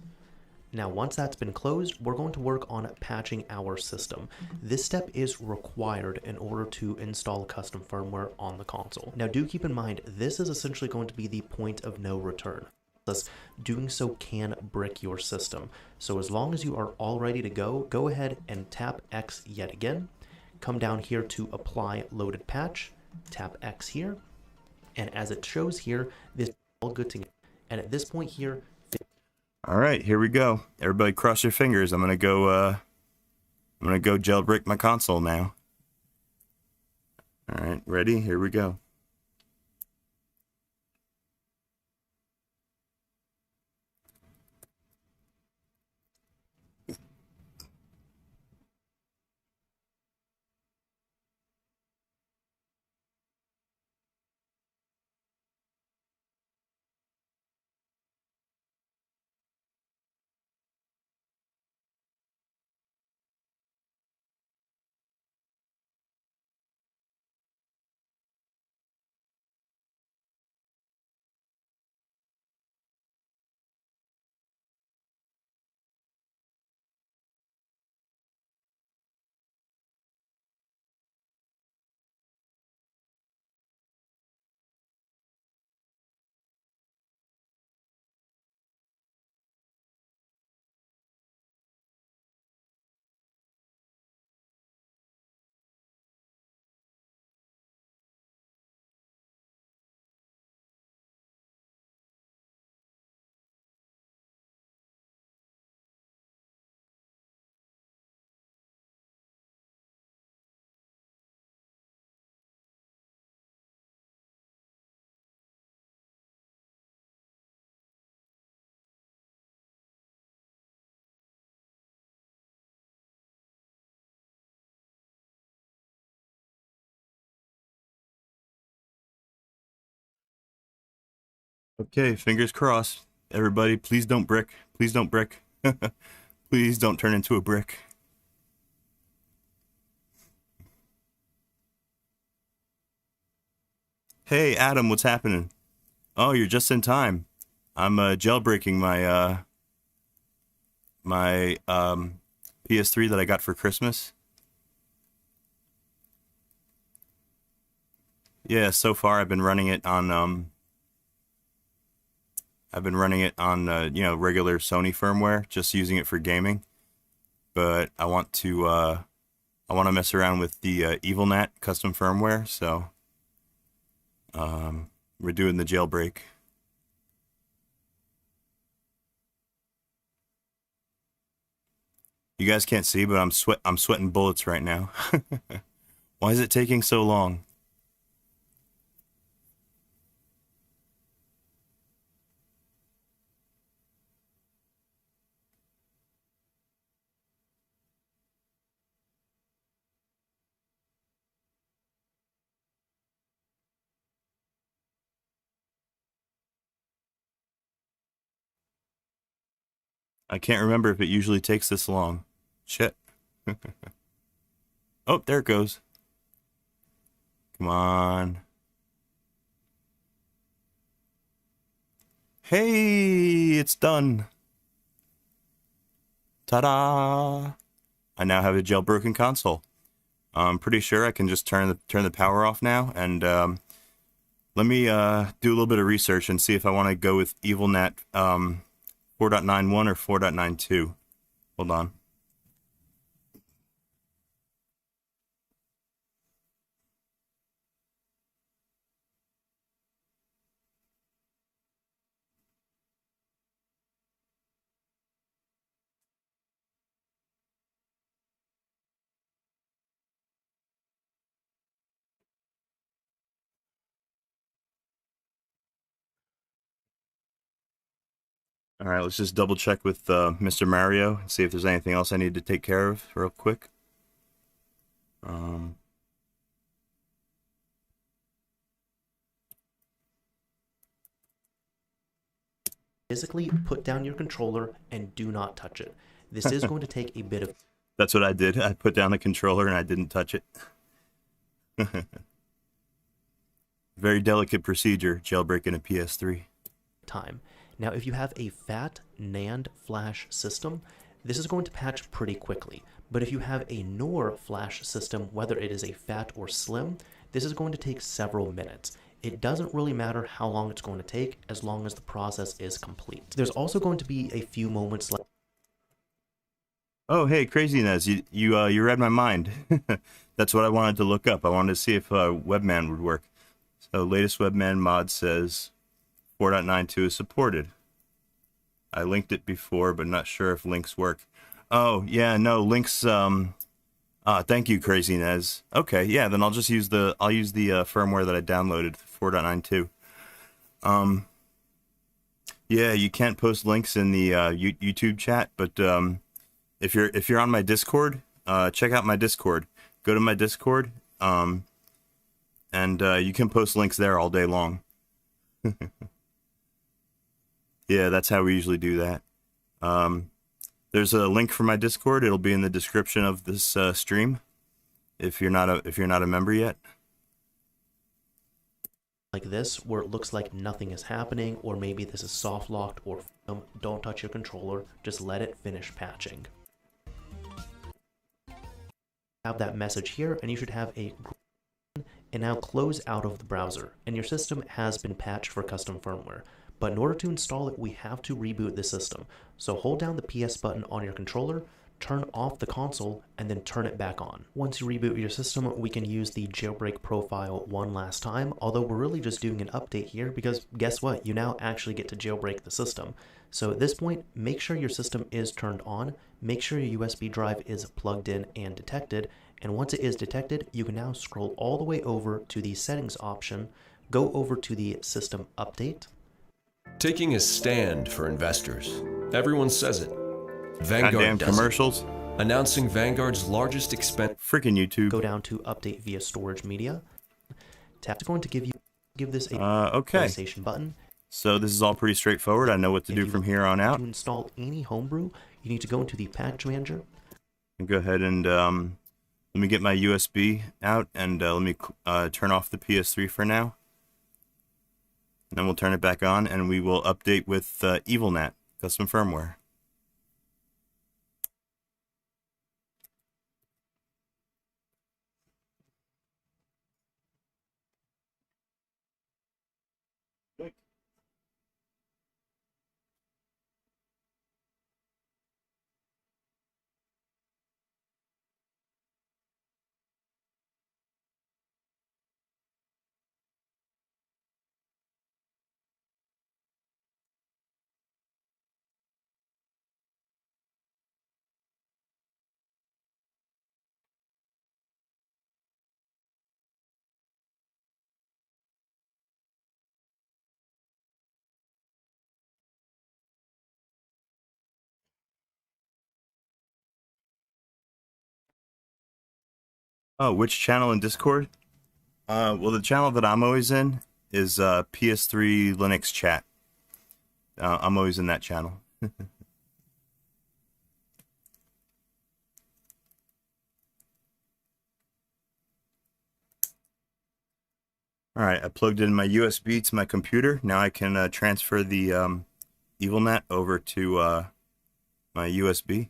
Now, once that's been closed, we're going to work on patching our system. This step is required in order to install custom firmware on the console. Now, do keep in mind, this is essentially going to be the point of no return. Thus, doing so can brick your system. So as long as you are all ready to go ahead and tap X yet again. Come down here to apply loaded patch, tap X here, and as it shows here, this is all good to go. And at this point here, all right, here we go. Everybody cross your fingers. I'm gonna go jailbreak my console now. All right, ready? Here we go. Okay, fingers crossed. Everybody, please don't brick. Please don't brick. Please don't turn into a brick. Hey, Adam, what's happening? Oh, you're just in time. I'm jailbreaking my PS3 that I got for Christmas. Yeah, so far I've been running it on regular Sony firmware, just using it for gaming. But I want to mess around with the Evilnat custom firmware, so we're doing the jailbreak. You guys can't see, but I'm sweating bullets right now. Why is it taking so long? I can't remember if it usually takes this long. Shit. Oh, there it goes. Come on. Hey, it's done. Ta-da! I now have a jailbroken console. I'm pretty sure I can just turn the power off now, and let me do a little bit of research and see if I want to go with Evilnat 4.91 or 4.92. Hold on. All right, let's just double check with Mr. Mario and see if there's anything else I need to take care of real quick. Physically put down your controller and do not touch it. This is going to take a bit of That's what I did. I put down the controller and I didn't touch it. Very delicate procedure, jailbreaking a PS3. time. Now, if you have a fat NAND flash system, this is going to patch pretty quickly. But if you have a NOR flash system, whether it is a fat or slim, this is going to take several minutes. It doesn't really matter how long it's going to take as long as the process is complete. There's also going to be a few moments like... Oh, hey, Craziness, you read my mind. That's what I wanted to look up. I wanted to see if Webman would work. So, latest Webman mod says 4.92 is supported. I linked it before, but not sure if links work. Oh, yeah, no, links, thank you, Craziness. Okay, yeah, then I'll just use the, firmware that I downloaded, 4.92. Yeah, you can't post links in the, YouTube chat, but, if you're on my Discord, check out my Discord. Go to my Discord, and you can post links there all day long. Yeah, that's how we usually do that. There's a link for my Discord. It'll be in the description of this stream. If you're not a member yet. Like this, where it looks like nothing is happening, or maybe this is soft locked, or don't touch your controller. Just let it finish patching. Have that message here, and you should have a and now close out of the browser, and your system has been patched for custom firmware. But in order to install it, we have to reboot the system. So hold down the PS button on your controller, turn off the console, and then turn it back on. Once you reboot your system, we can use the jailbreak profile one last time, although we're really just doing an update here because guess what? You now actually get to jailbreak the system. So at this point, make sure your system is turned on, make sure your USB drive is plugged in and detected, and once it is detected, you can now scroll all the way over to the settings option, go over to the system update. Taking a stand for investors. Everyone says it. Vanguard Goddamn does commercials. it. Announcing Vanguard's largest expense. Freaking YouTube. Go down to update via storage media. Tap is going to give this a okay. PlayStation button. So this is all pretty straightforward. I know what to do from here on out. To install any homebrew, you need to go into the package manager. And go ahead and let me get my USB out and let me turn off the PS3 for now. And then we'll turn it back on and we will update with Evilnat, custom firmware. Oh, which channel in Discord? Well, the channel that I'm always in is PS3 Linux chat. I'm always in that channel. All right, I plugged in my USB to my computer. Now I can transfer the Evilnat over to my USB.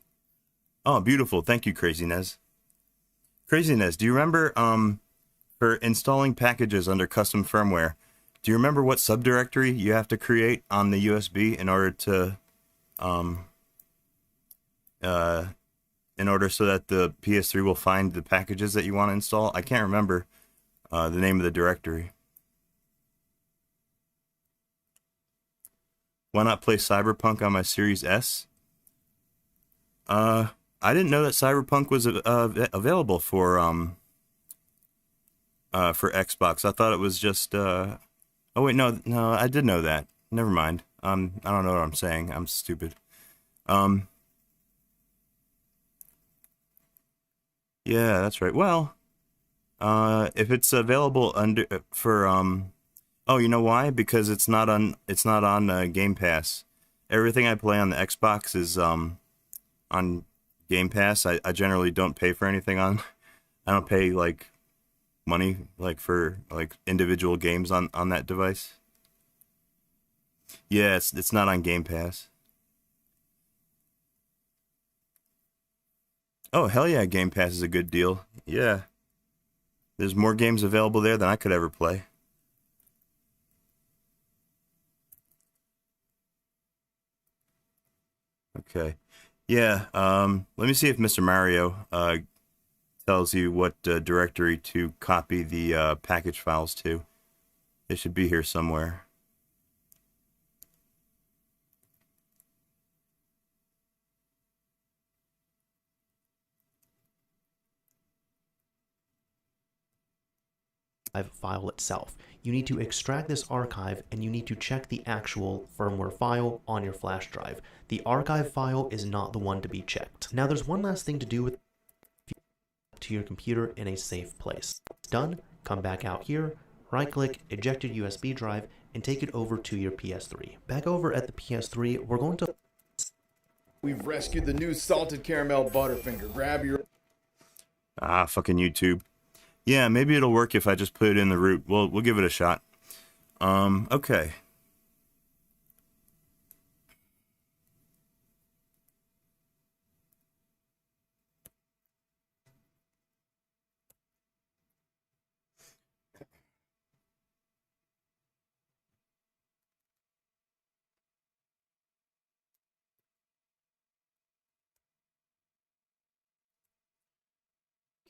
Oh, beautiful. Thank you, Crazy Nez. Crazy Nez, do you remember for installing packages under custom firmware, do you remember what subdirectory you have to create on the USB in order to in order so that the PS3 will find the packages that you want to install? I can't remember the name of the directory. Why not play Cyberpunk on my Series S? I didn't know that Cyberpunk was available for Xbox. I thought it was just oh wait, no, I did know that. Never mind. I don't know what I'm saying. I'm stupid. Yeah, that's right. Well, if it's available under for oh, you know why? Because it's not on Game Pass. Everything I play on the Xbox is on Game Pass. I generally don't pay for anything on. I don't pay like money like for like individual games on that device. Yeah, it's not on Game Pass. Oh, hell yeah, Game Pass is a good deal. Yeah. There's more games available there than I could ever play. Okay. Yeah, let me see if Mr. Mario tells you what directory to copy the package files to. They should be here somewhere. File itself. You need to extract this archive and you need to check the actual firmware file on your flash drive. The archive file is not the one to be checked. Now there's one last thing to do with to your computer in a safe place. It's done, come back out here, right click, eject your USB drive, and take it over to your PS3. Back over at the PS3, we're going to... We've rescued the new salted caramel Butterfinger. Grab your... Ah, fucking YouTube. Yeah, maybe it'll work if I just put it in the root. We'll give it a shot. Okay.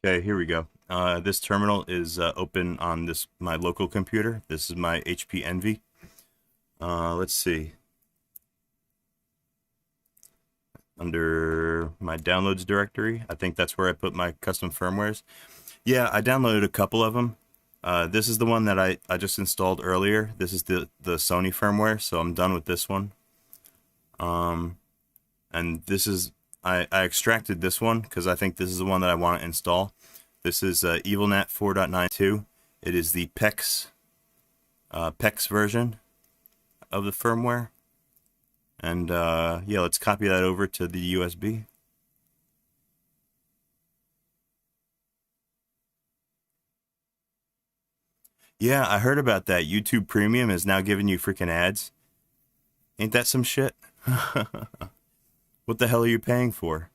Okay, here we go. This terminal is open on my local computer. This is my HP Envy. Let's see. Under my downloads directory, I think that's where I put my custom firmwares. Yeah, I downloaded a couple of them. This is the one that I just installed earlier. This is the Sony firmware, so I'm done with this one. And this is I extracted this one because I think this is the one that I want to install. This is Evilnat 4.92. It is the PEX version of the firmware. And yeah, let's copy that over to the USB. Yeah, I heard about that. YouTube Premium is now giving you freaking ads. Ain't that some shit? What the hell are you paying for?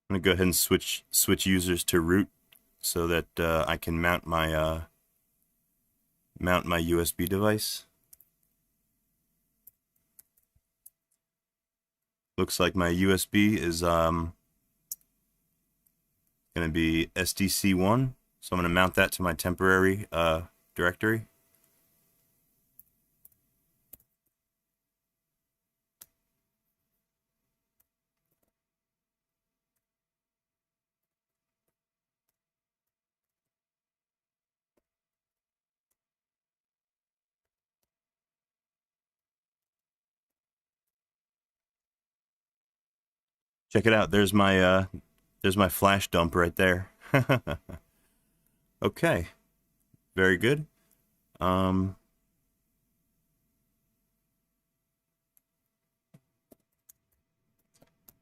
I'm gonna go ahead and switch users to root so that I can mount my USB device. Looks like my USB is gonna be SDC1, so I'm gonna mount that to my temporary directory. Check it out. There's my flash dump right there. Okay. Very good.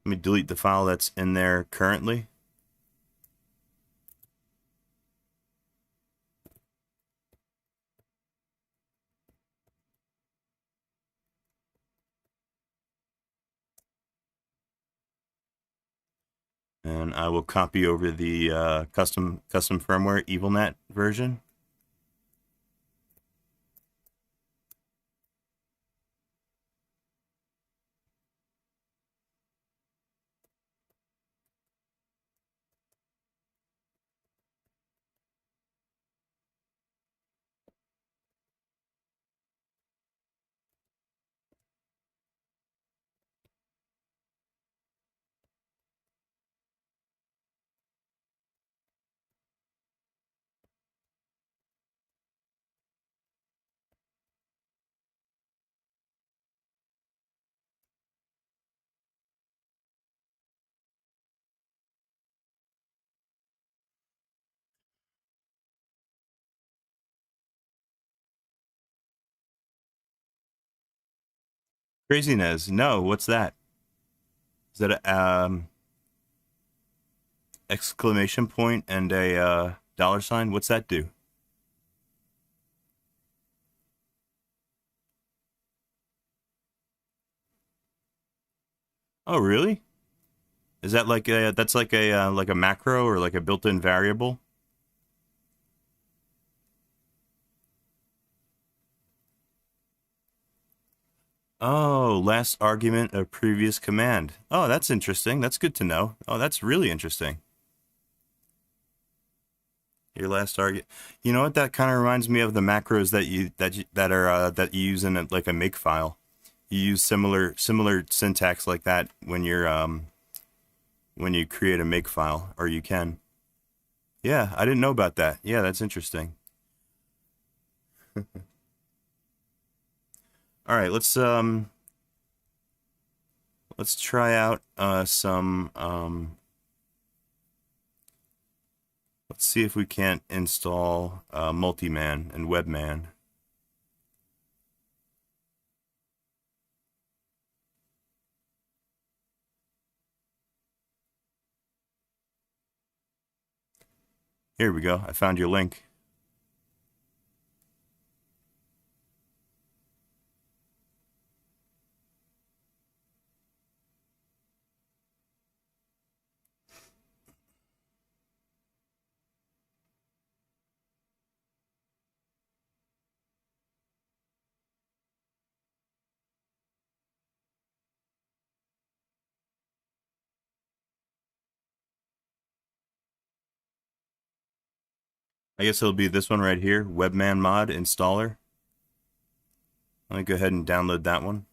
Let me delete the file that's in there currently. And I will copy over the custom firmware Evilnat version. Craziness. No, what's that? Is that a exclamation point and a dollar sign? What's that do? Oh, really? Is that like a like a macro or like a built-in variable? Oh, last argument of previous command. Oh, that's interesting. That's good to know. Oh, that's really interesting. Your last argument. You know what? That kind of reminds me of the macros that you use in like a make file. You use similar syntax like that when you create a make file, or you can. Yeah, I didn't know about that. Yeah, that's interesting. All right, let's try out some let's see if we can't install Multiman and Webman. Here we go. I found your link. I guess it'll be this one right here, Webman mod installer. Let me go ahead and download that one.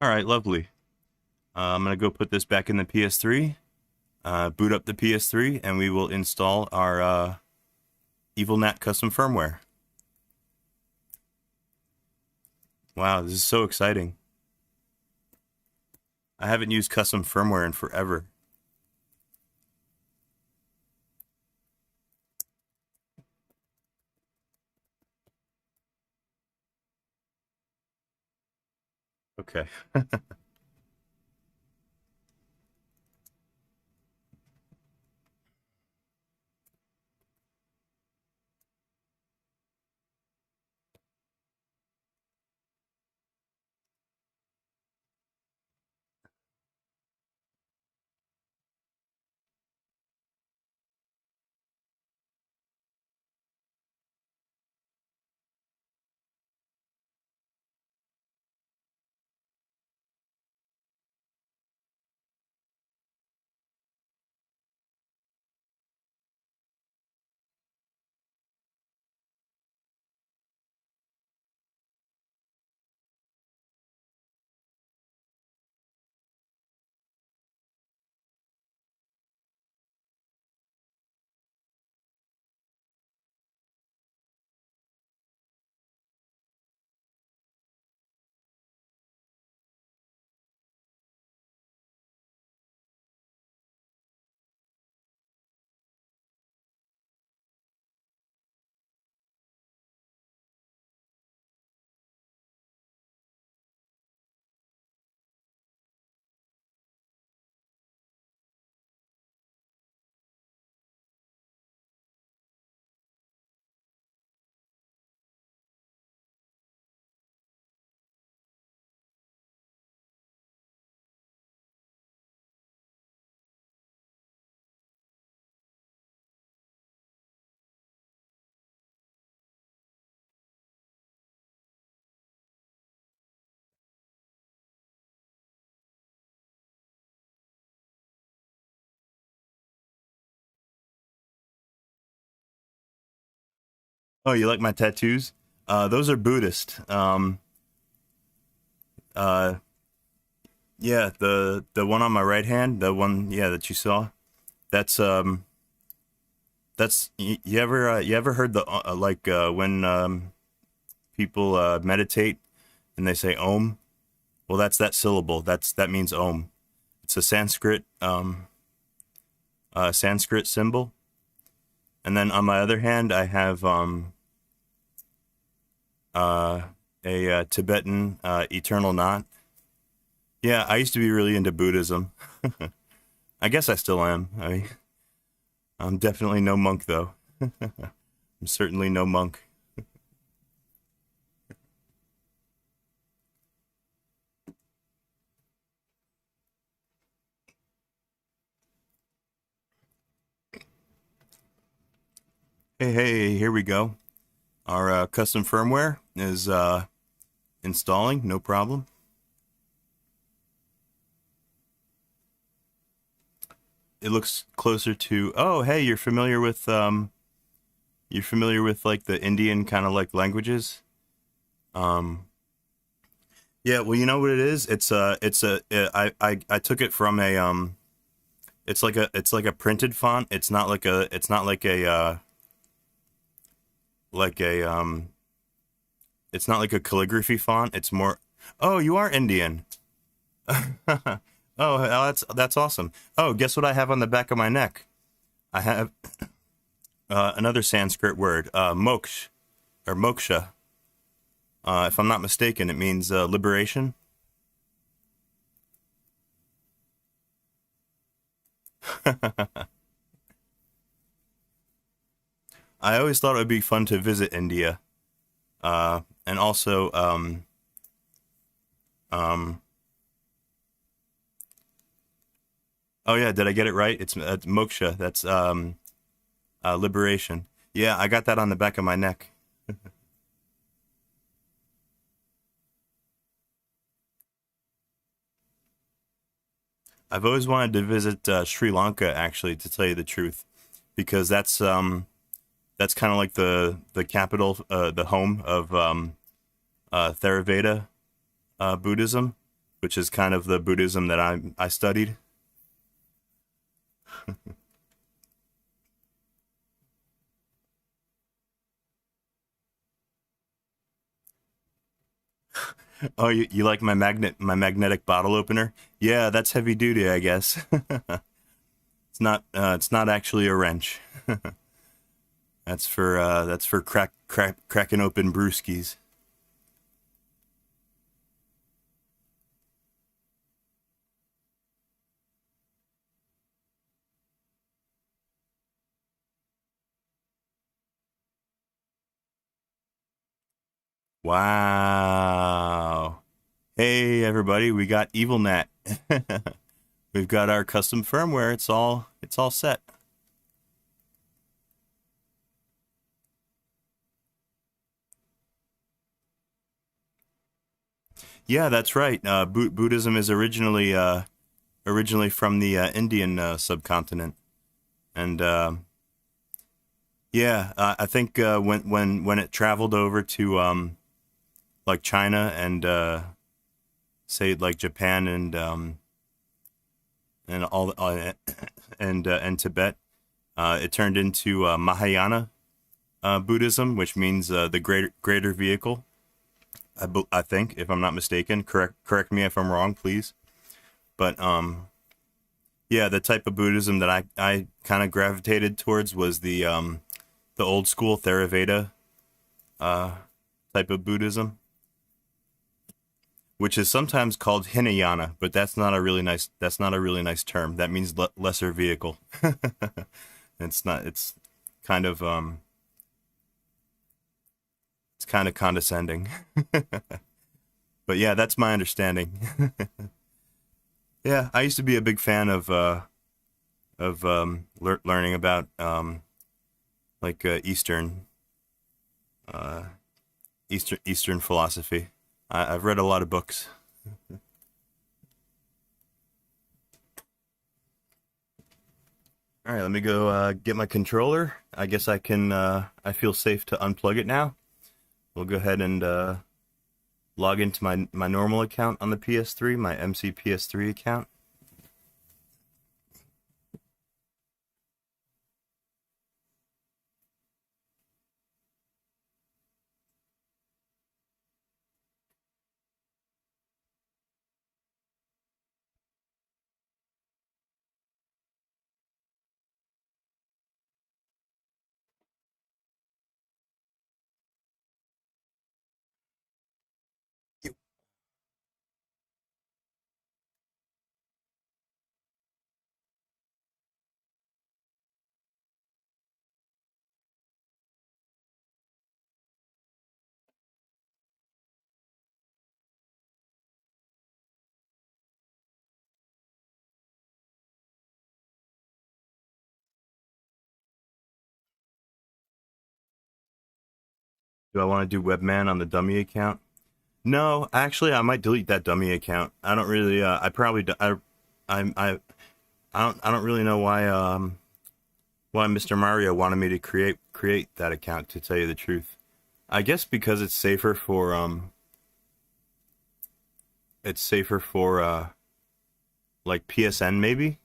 All right, lovely. I'm gonna go put this back in the PS3, boot up the PS3, and we will install our Evilnat custom firmware. Wow, this is so exciting. I haven't used custom firmware in forever. Okay. Oh, you like my tattoos? Those are Buddhist. Yeah, the one on my right hand, the one, yeah, that you saw. That's you ever heard the when people meditate and they say Om? Well, that's that syllable. That means Om. It's a Sanskrit symbol. And then on my other hand, I have a Tibetan eternal knot. Yeah, I used to be really into Buddhism. I guess I still am. I'm definitely no monk, though. I'm certainly no monk. Hey, here we go. Our custom firmware is installing, no problem. It looks closer to, oh, hey, you're familiar with like the Indian kind of like languages? Yeah, well, you know what it is? I took it from a it's like a printed font. It's not like a it's not like a calligraphy font. It's more, oh, you are Indian. Oh, that's awesome. Oh, guess what I have on the back of my neck? I have another Sanskrit word, moksha, or moksha. If I'm not mistaken, it means liberation. I always thought it would be fun to visit India, and also oh yeah, did I get it right? It's moksha. That's liberation. Yeah, I got that on the back of my neck. I've always wanted to visit Sri Lanka, actually, to tell you the truth, because that's kind of like the capital, the home of Theravada Buddhism, which is kind of the Buddhism that I studied. Oh, you like my magnetic bottle opener? Yeah, that's heavy duty, I guess. It's not actually a wrench. That's for cracking open brewskis. Wow. Hey everybody, we got Evilnat. We've got our custom firmware. It's all set. Yeah, that's right. Buddhism is originally from the Indian subcontinent, and yeah, I think when it traveled over to like China and say like Japan and all and Tibet, it turned into Mahayana Buddhism, which means the greater vehicle. I think, if I'm not mistaken. Correct me if I'm wrong, please. But yeah, the type of Buddhism that I kind of gravitated towards was the old school Theravada type of Buddhism, which is sometimes called Hinayana, but that's not a really nice term. That means lesser vehicle. It's not. It's kind of condescending. But yeah, that's my understanding. Yeah, I used to be a big fan of learning about like Eastern philosophy. I've read a lot of books. All right, let me go get my controller. I guess I can. I feel safe to unplug it now. We'll go ahead and log into my normal account on the PS3, my MC PS3 account. Do I want to do webman on the dummy account? No, actually, I might delete that dummy account. I don't really. I probably. I don't really know why Mr. Mario wanted me to create that account. To tell you the truth, I guess because it's safer for like PSN maybe.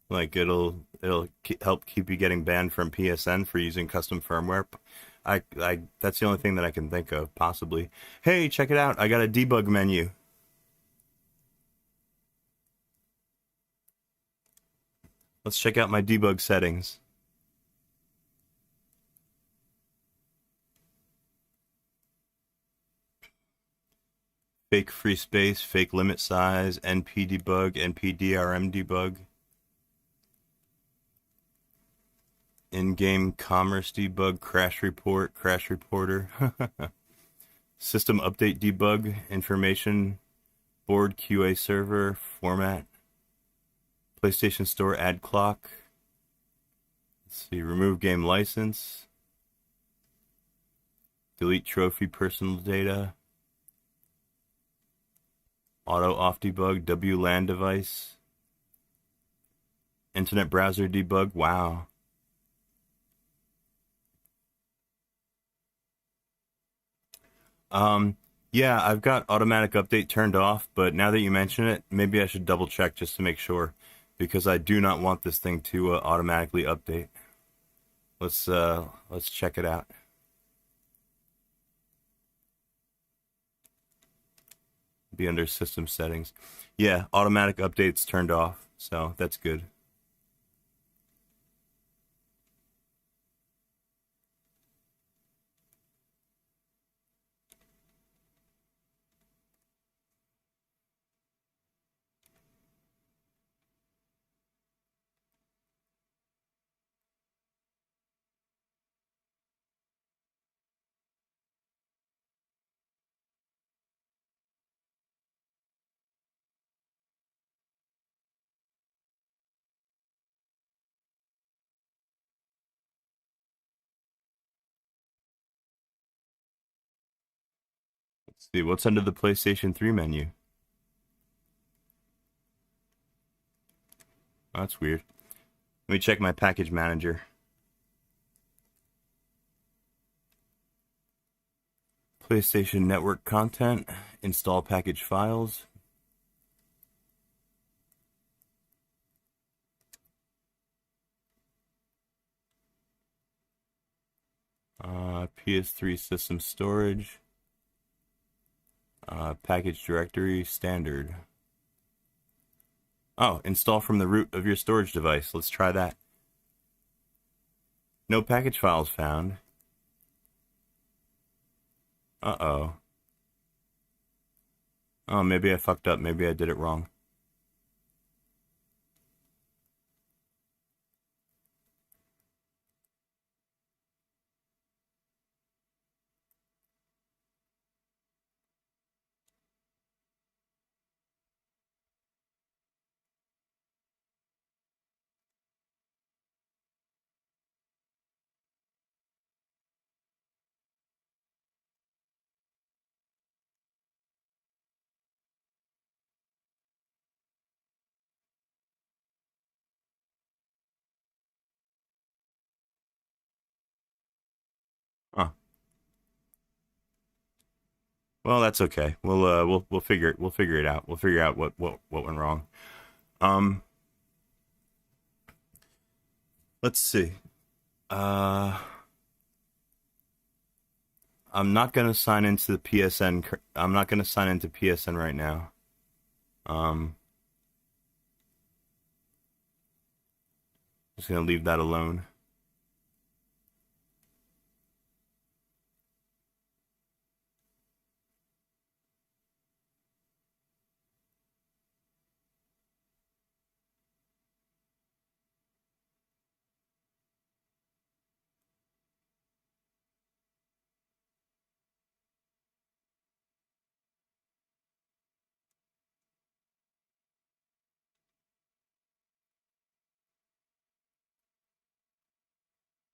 Like it'll help keep you getting banned from PSN for using custom firmware. I that's the only thing that I can think of possibly. Hey, check it out! I got a debug menu. Let's check out my debug settings. Fake free space, fake limit size, NP debug, NP DRM debug. In-game commerce debug, crash report, crash reporter. System update debug, information, board QA server, format. PlayStation Store ad clock. Let's see, remove game license. Delete trophy personal data. Auto off debug, WLAN device. Internet browser debug, wow. Yeah, I've got automatic update turned off, but now that you mention it, maybe I should double check just to make sure, because I do not want this thing to automatically update. Let's check it out. Be under system settings. Yeah, automatic updates turned off, so that's good. Let's see, what's under the PlayStation 3 menu? Oh, that's weird. Let me check my package manager. PlayStation Network content, install package files. PS3 system storage. Package directory, standard. Oh, install from the root of your storage device. Let's try that. No package files found. Uh-oh. Oh, maybe I fucked up. Maybe I did it wrong. Well, that's okay. We'll figure it out. We'll figure out what went wrong. Um, let's see. Uh, I'm not gonna sign into the PSN. I'm not gonna sign into PSN right now. Um, just gonna leave that alone.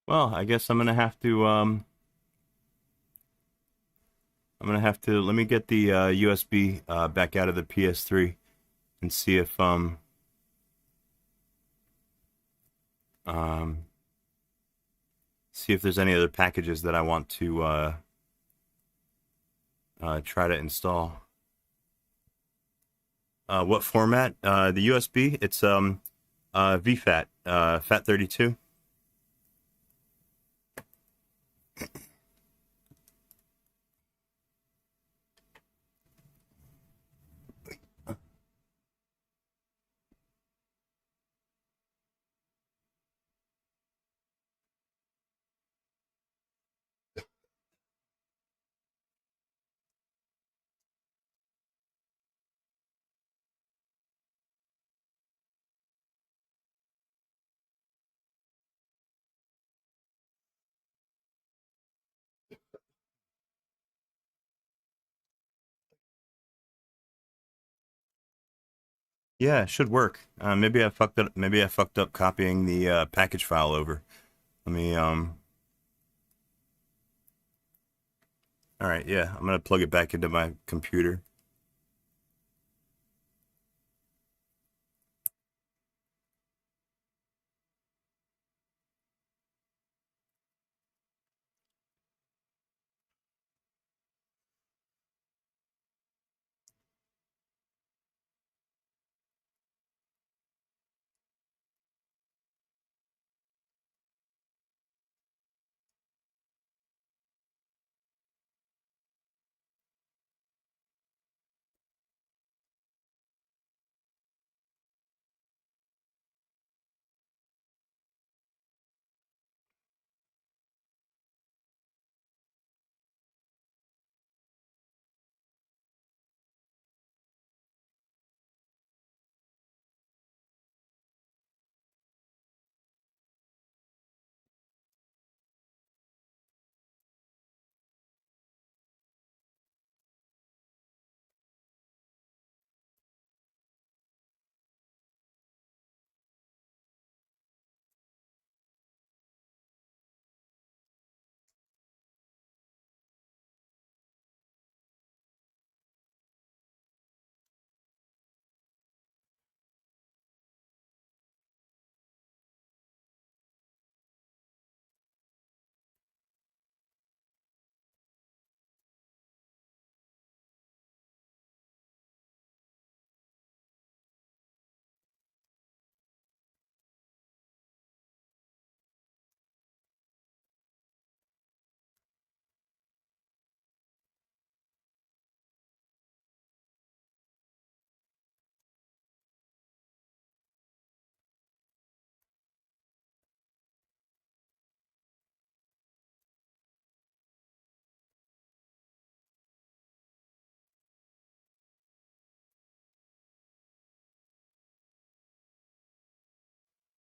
Well, I guess I'm gonna have to. Let me get the USB back out of the PS3 and see if um see if there's any other packages that I want to try to install. What format? The USB? It's VFAT, FAT32. Yeah, it should work. Maybe I fucked up. Maybe I fucked up copying the package file over. Let me. All right. Yeah, I'm gonna plug it back into my computer.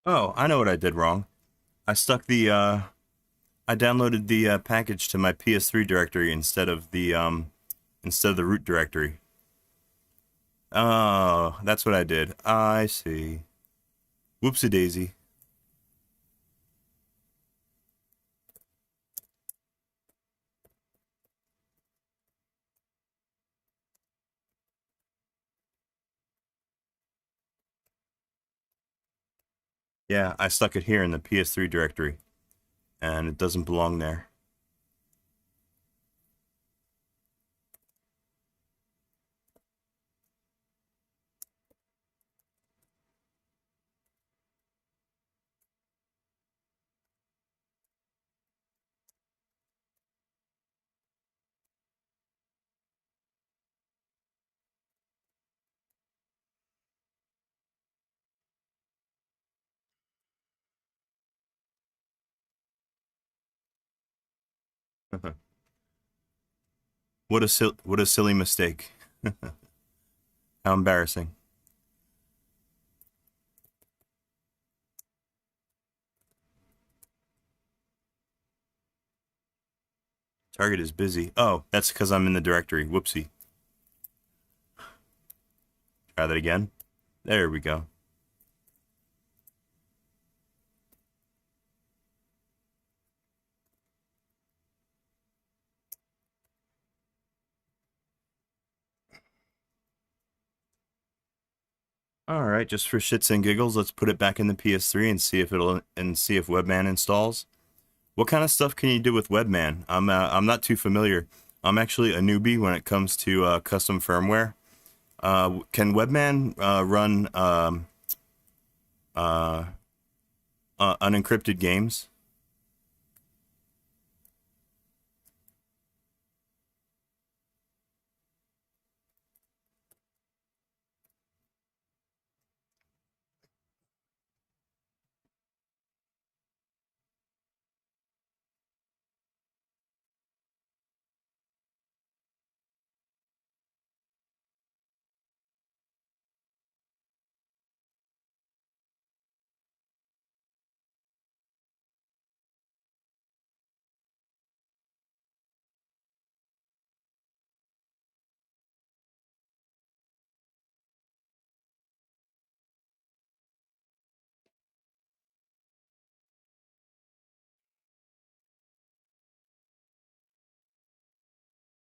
Oh, I know what I did wrong. I stuck the I downloaded the package to my PS3 directory instead of the root directory. Oh, that's what I did. I see. Whoopsie daisy. Yeah, I stuck it here in the PS3 directory, and it doesn't belong there. What a silly mistake. How embarrassing. Target is busy. Oh, that's because I'm in the directory. Whoopsie. Try that again. There we go. All right, just for shits and giggles, let's put it back in the PS3 and see if Webman installs. What kind of stuff can you do with Webman? I'm not too familiar. I'm actually a newbie when it comes to custom firmware. Can Webman run unencrypted games?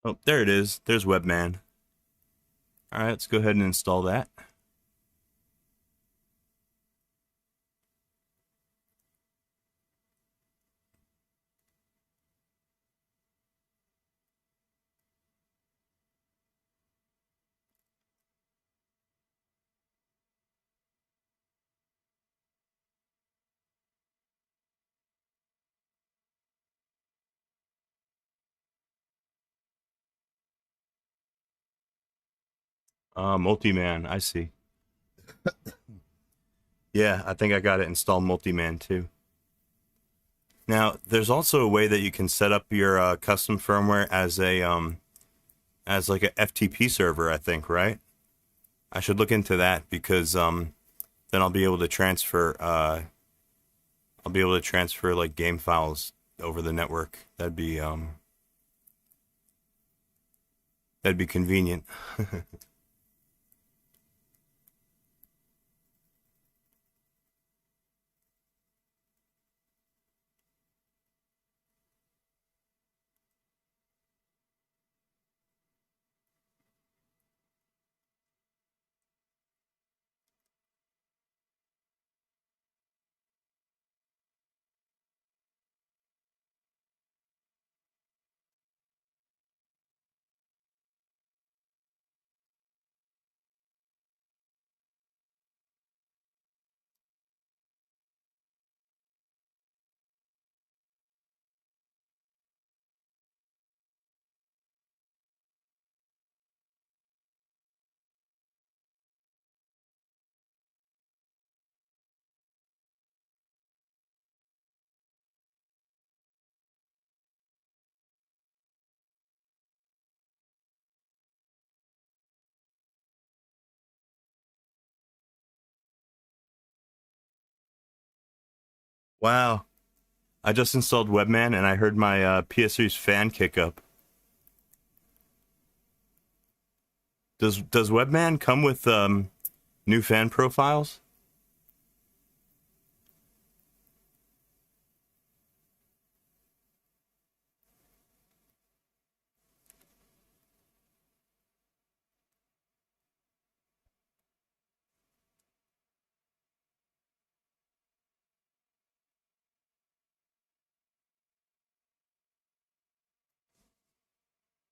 Oh, there it is. There's Webman. All right, let's go ahead and install that. Multiman, I see. Yeah, I think I got it installed Multiman too. Now, there's also a way that you can set up your custom firmware as like a FTP server, I think, right? I should look into that because then I'll be able to transfer like game files over the network. That'd be convenient. Wow. I just installed Webman and I heard my PS3's fan kick up. Does Webman come with new fan profiles?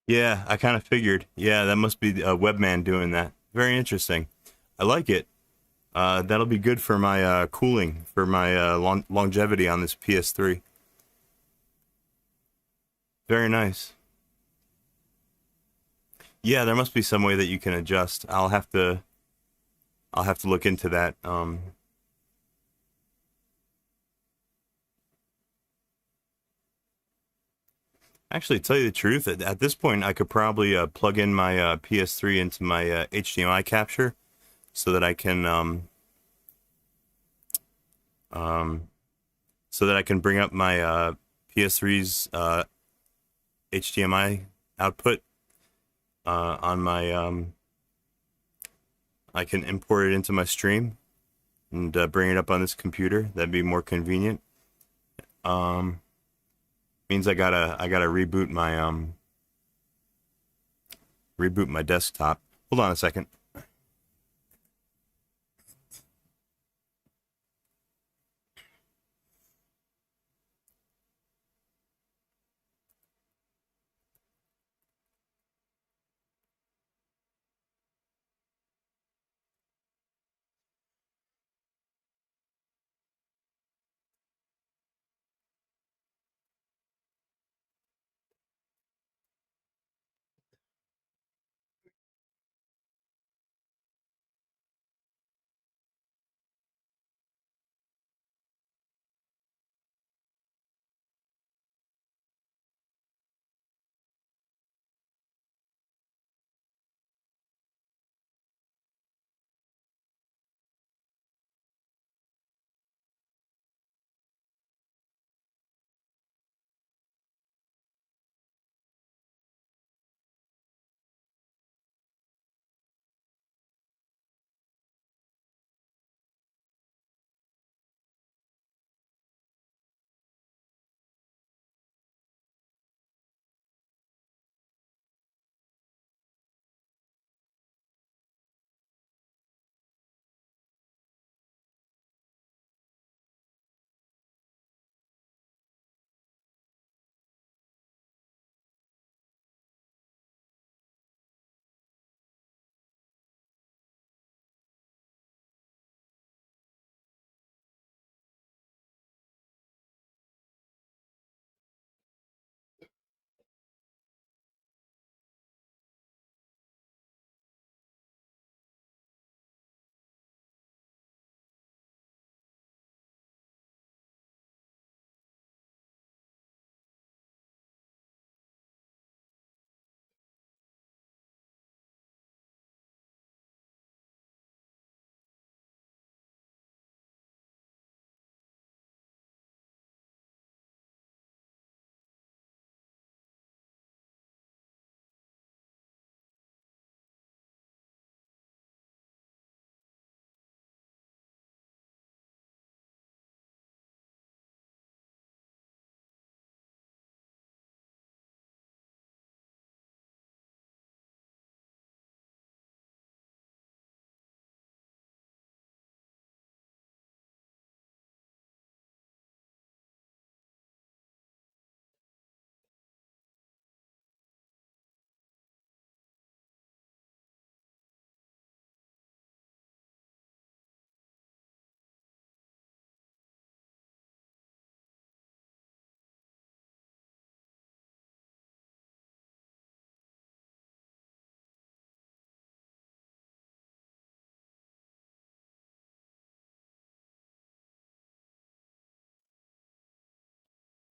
Yeah, I kind of figured. Yeah, that must be Webman doing that. Very interesting. I like it. That'll be good for my cooling, for my longevity on this PS3. Very nice. Yeah, there must be some way that you can adjust. I'll have to look into that. Actually, to tell you the truth, at this point, I could probably plug in my PS3 into my HDMI capture so that I can bring up my PS3's HDMI output on my. I can import it into my stream and bring it up on this computer. That'd be more convenient. Means I gotta reboot my desktop. Hold on a second.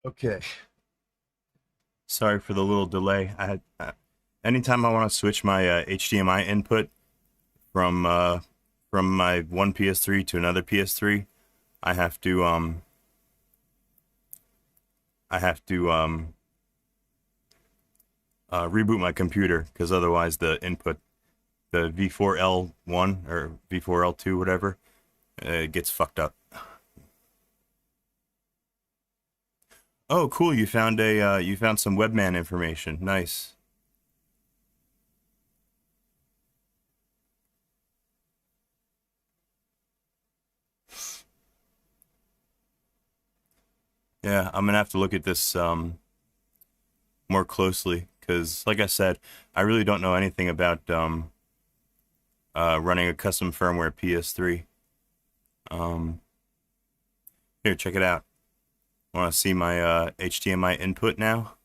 Okay. Sorry for the little delay. I had anytime I want to switch my HDMI input from my one PS3 to another PS3, I have to reboot my computer because otherwise the input, the V4L1 or V4L2, whatever, gets fucked up. Oh, cool! You found some webman information. Nice. Yeah, I'm gonna have to look at this more closely because, like I said, I really don't know anything about running a custom firmware PS3. Here, check it out. Want to see my HDMI input now?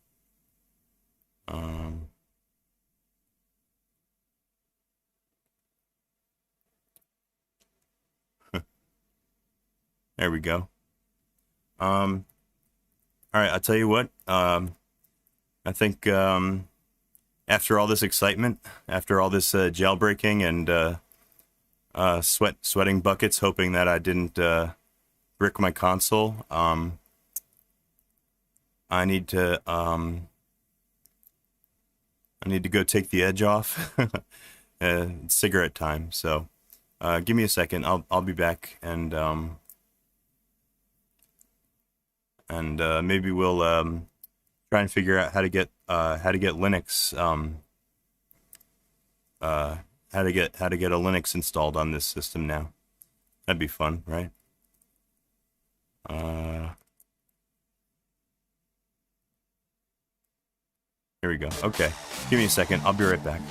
There we go. All right, I'll tell you what. I think after all this excitement, after all this jailbreaking and sweating buckets, hoping that I didn't brick my console, I need to go take the edge off. Cigarette time. So give me a second. I'll be back, and maybe we'll try and figure out how to get Linux how to get a Linux installed on this system now. That'd be fun, right? Here we go. Okay, give me a second. I'll be right back.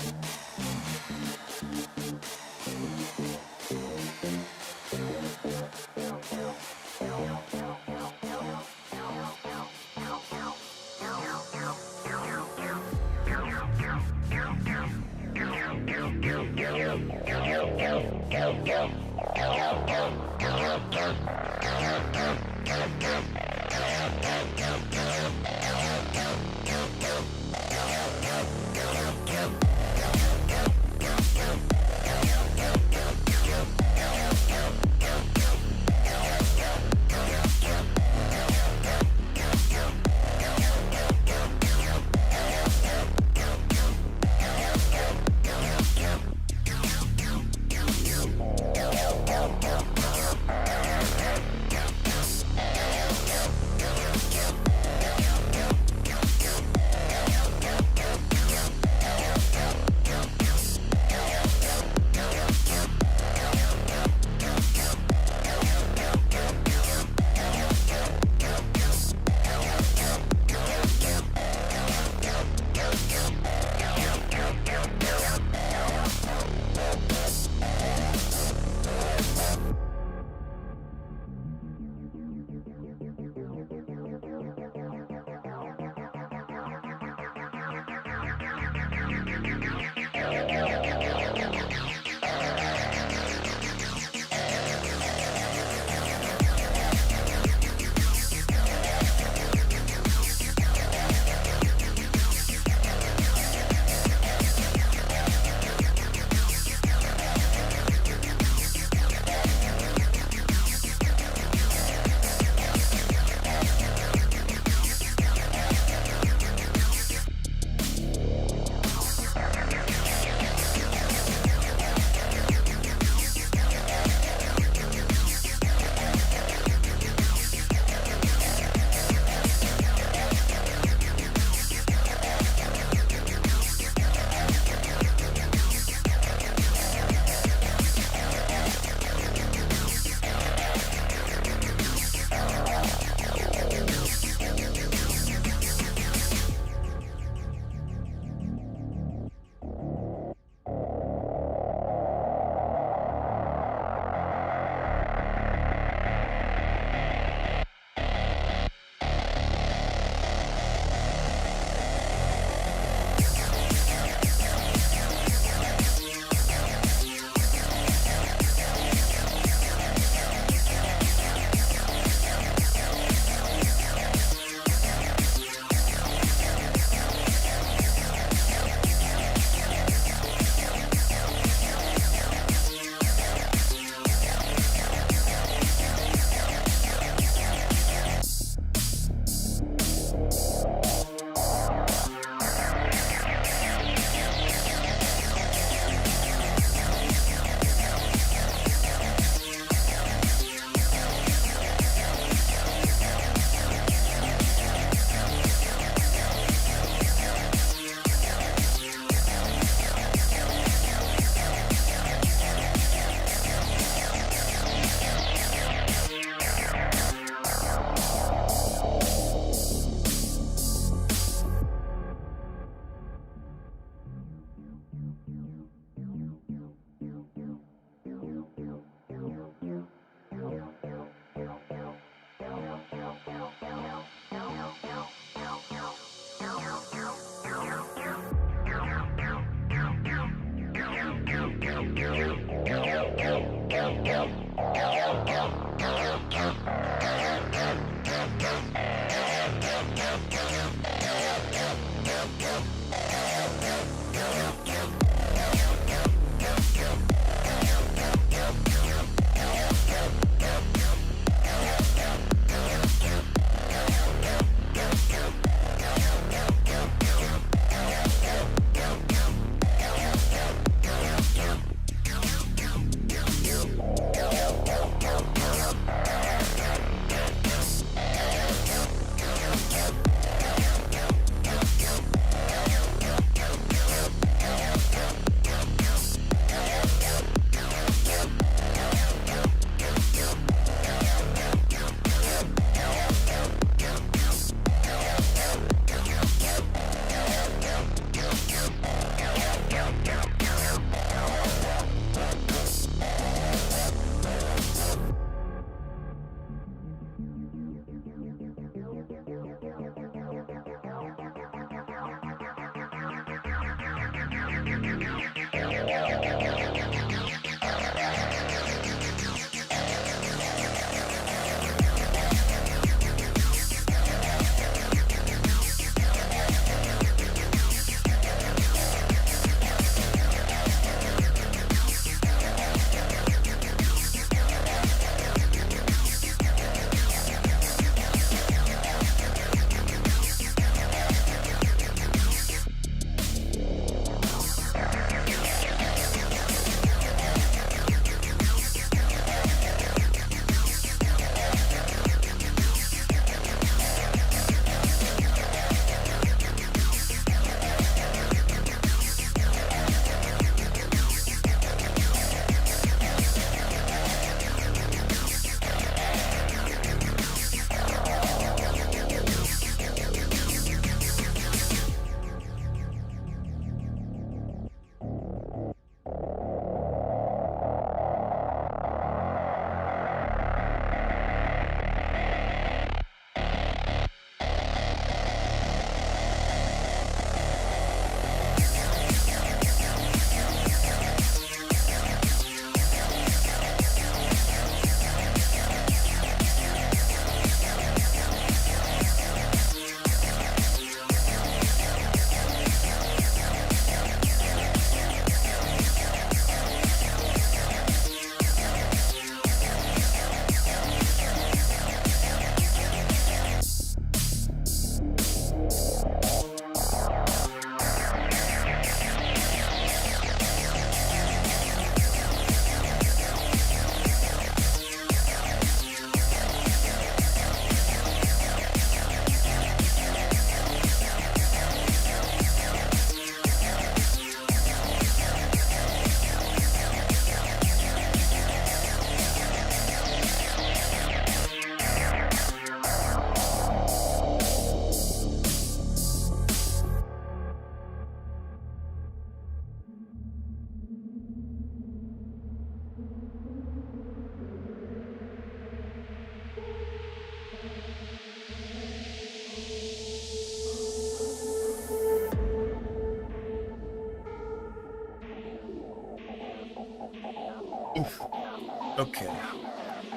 Okay.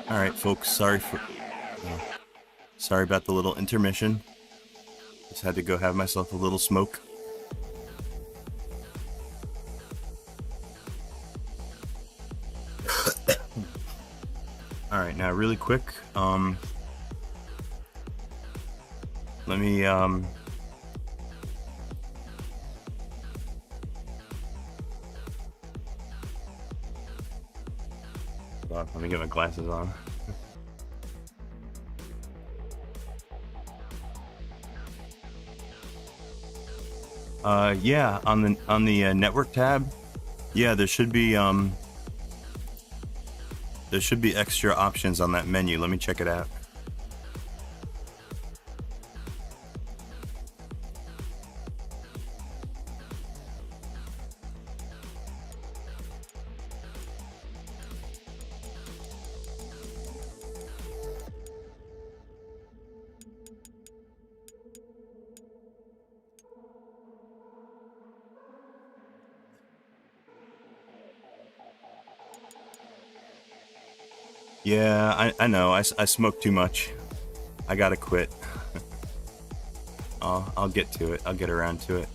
All right, folks. Sorry about the little intermission. Just had to go have myself a little smoke. All right, now really quick. Let me hold on, let me get my glasses on. Yeah, on the network tab, yeah, there should be extra options on that menu. Let me check it out. Yeah, I know. I smoke too much. I gotta quit. I'll get to it. I'll get around to it.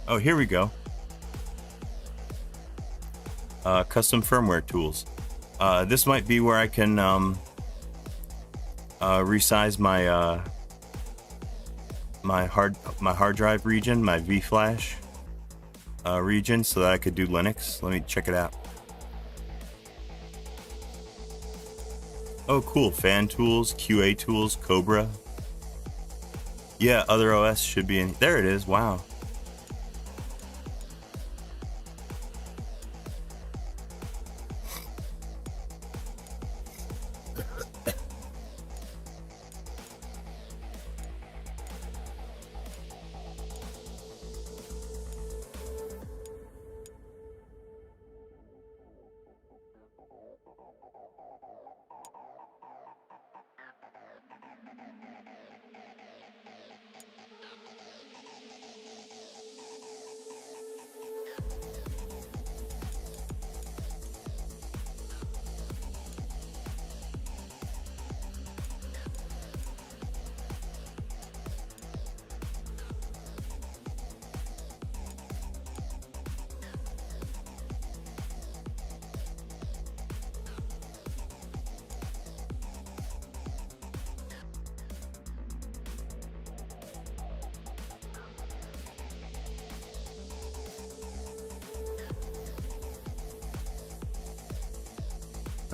Oh, here we go. Custom firmware tools. This might be where I can resize my my hard drive region, my vFlash region, so that I could do Linux. Let me check it out. Oh, cool. Fan tools, QA tools, Cobra. Yeah, other OS should be in. There it is. Wow.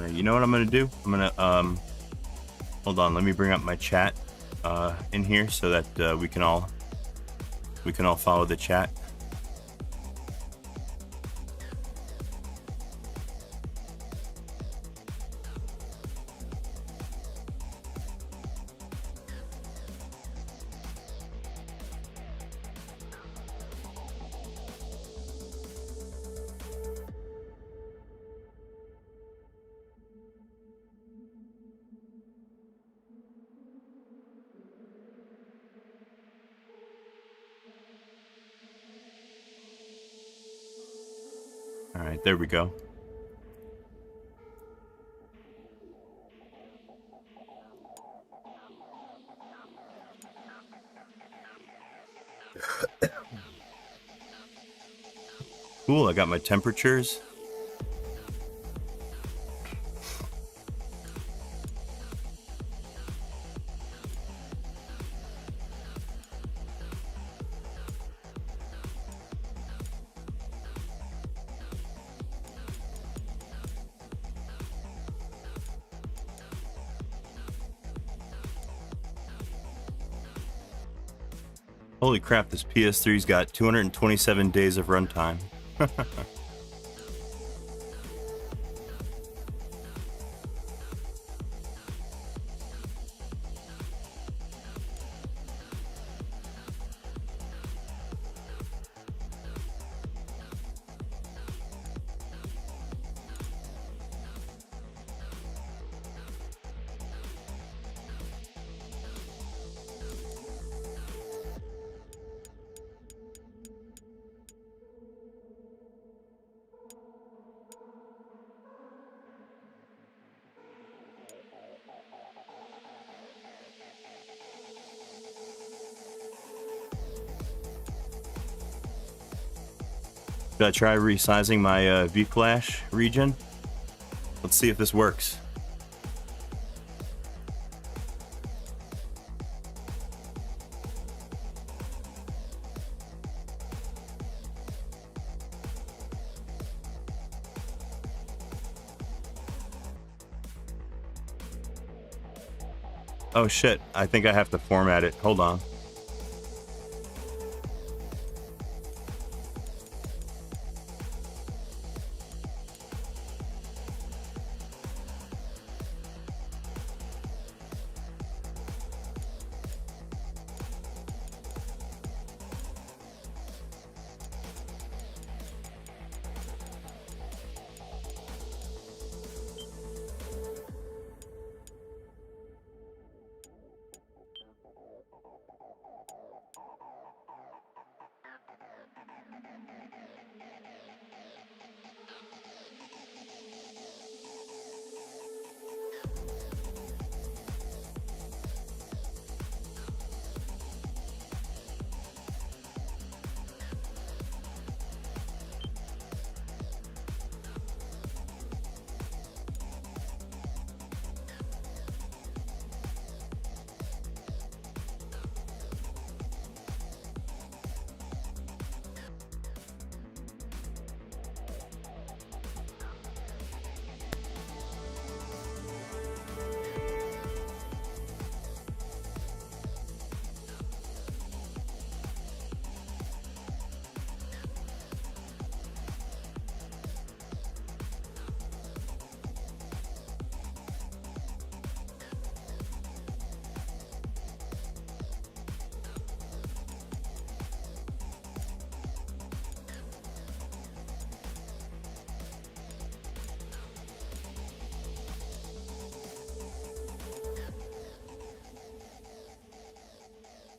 You know what I'm gonna do? I'm gonna hold on. Let me bring up my chat in here so that we can all follow the chat. All right, there we go. Cool, I got my temperatures. Holy crap, this PS3's got 227 days of runtime. Should I try resizing my vFlash region? Let's see if this works. Oh shit, I think I have to format it. Hold on.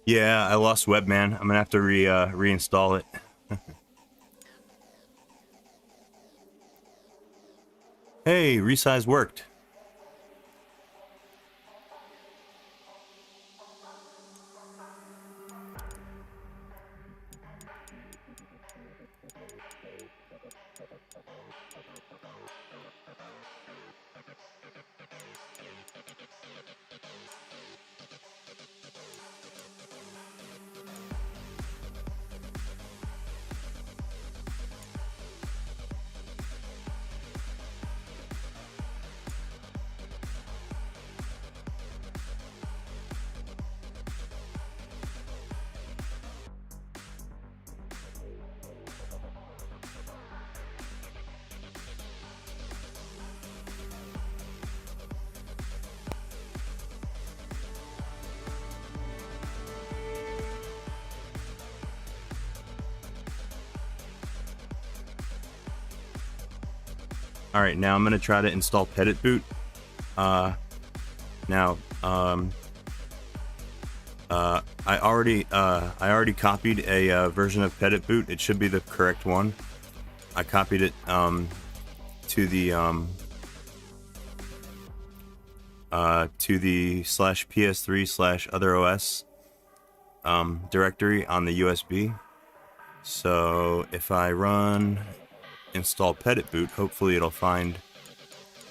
Yeah, I lost Webman. I'm gonna have to reinstall it. Hey, resize worked. All right, now I'm gonna try to install Petit Boot. Now, I already copied a version of Petit Boot. It should be the correct one. I copied it to the /PS3/otherOS directory on the USB. So if I run install Petit Boot, hopefully it'll find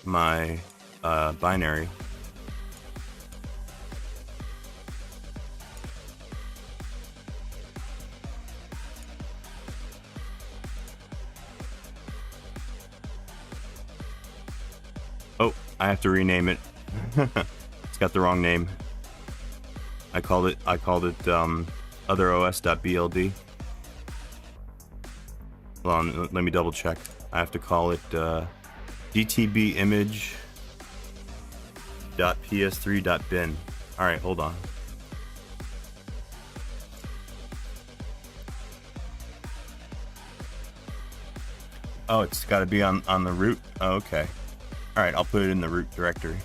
my binary. Oh, I have to rename it. It's got the wrong name. I called it otherOS.bld. Hold on, let me double check. I have to call it dtbimage.ps3.bin. All right, hold on. Oh, it's got to be on the root. Oh, okay. All right, I'll put it in the root directory.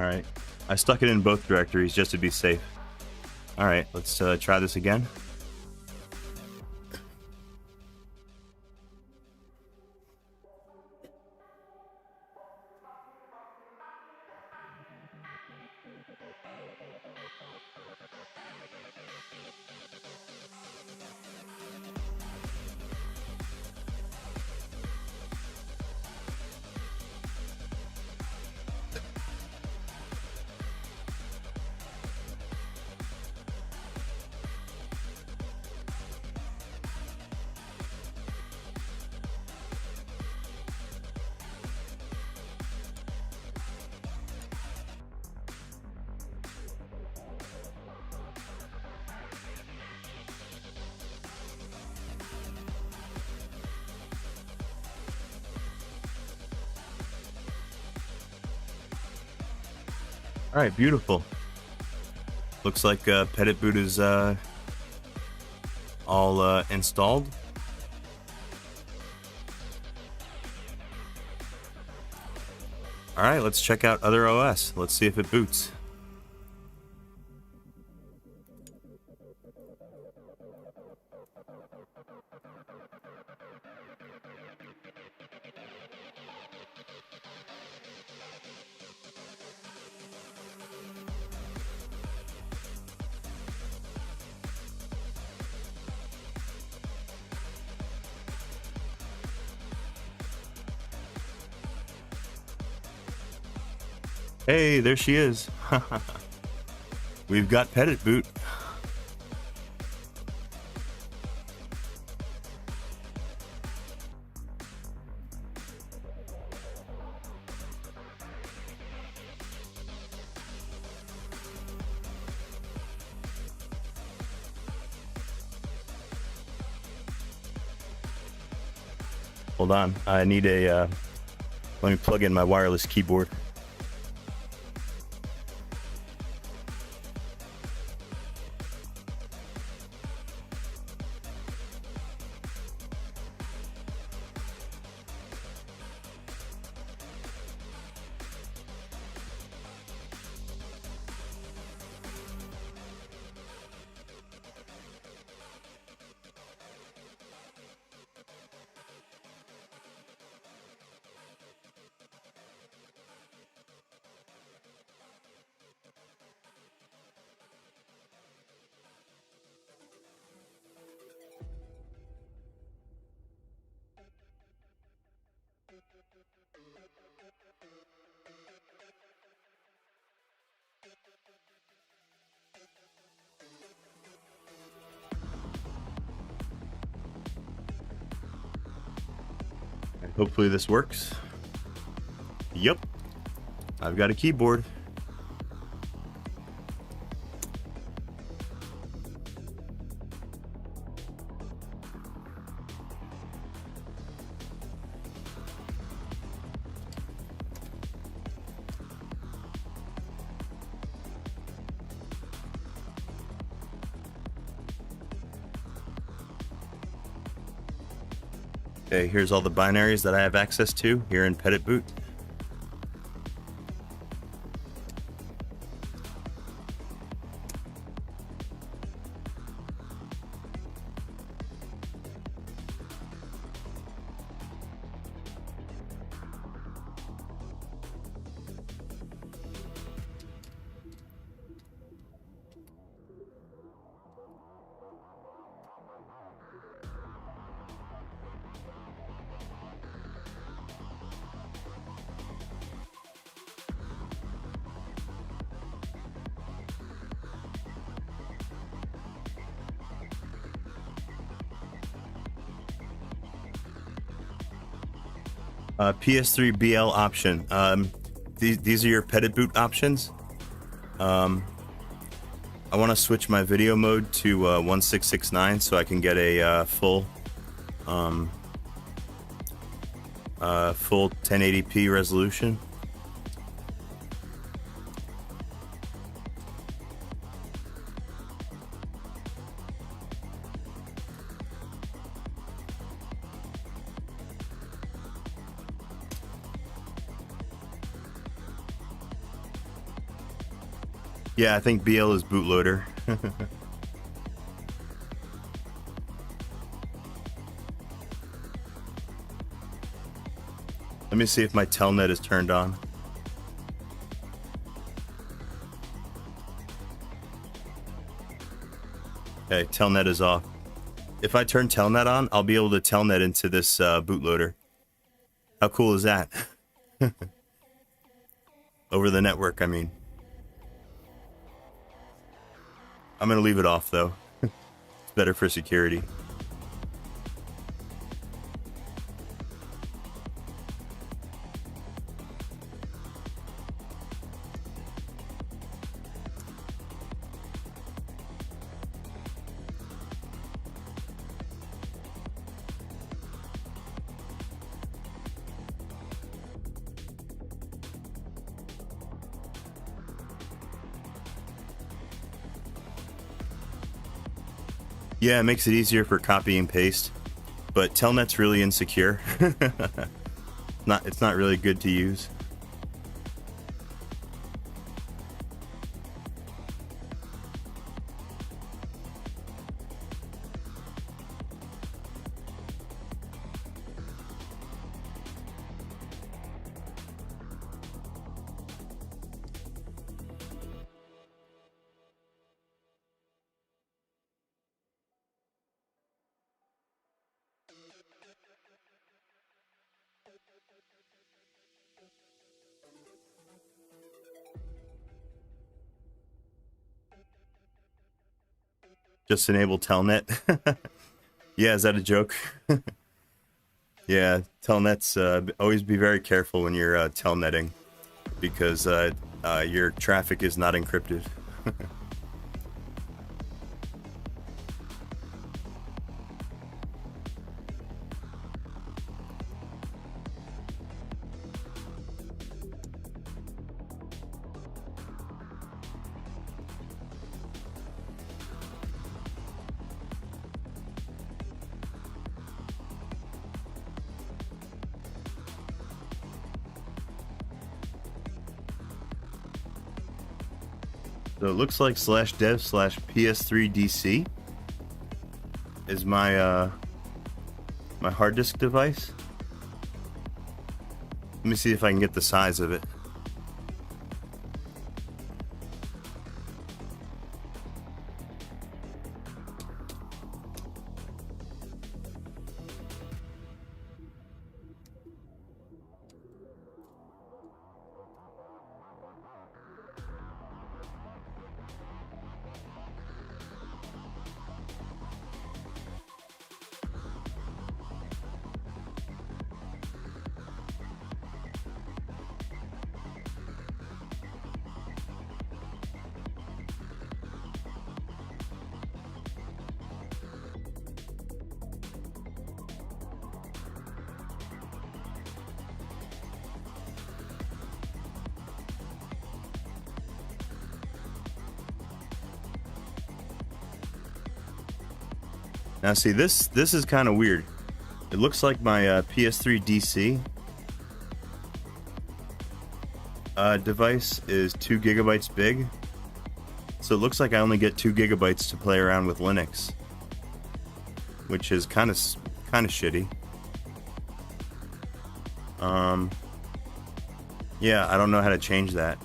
Alright. I stuck it in both directories just to be safe. Alright, let's try this again. Alright, beautiful. Looks like Petit Boot is all installed. Alright, let's check out other OS. Let's see if it boots. Hey, there she is. We've got Petit Boot. Hold on, I need a, let me plug in my wireless keyboard. Hopefully this works. Yep, I've got a keyboard. Okay, here's all the binaries that I have access to here in Petit Boot. PS3 BL option. These are your Petit Boot options. I want to switch my video mode to 1669 so I can get a full 1080p resolution. Yeah, I think BL is bootloader. Let me see if my telnet is turned on. Okay, telnet is off. If I turn telnet on, I'll be able to telnet into this bootloader. How cool is that? Over the network, I mean. I'm gonna leave it off though. It's better for security. Yeah, it makes it easier for copy and paste, but telnet's really insecure. It's not really good to use. Just enable telnet. Yeah, is that a joke? Yeah, telnets, always be very careful when you're telnetting, because your traffic is not encrypted. So it looks like /dev/PS3DC is my my hard disk device. Let me see if I can get the size of it. Now see, this is kind of weird. It looks like my PS3 DC device is 2 gigabytes big. So it looks like I only get 2 gigabytes to play around with Linux, which is kind of shitty. Yeah, I don't know how to change that.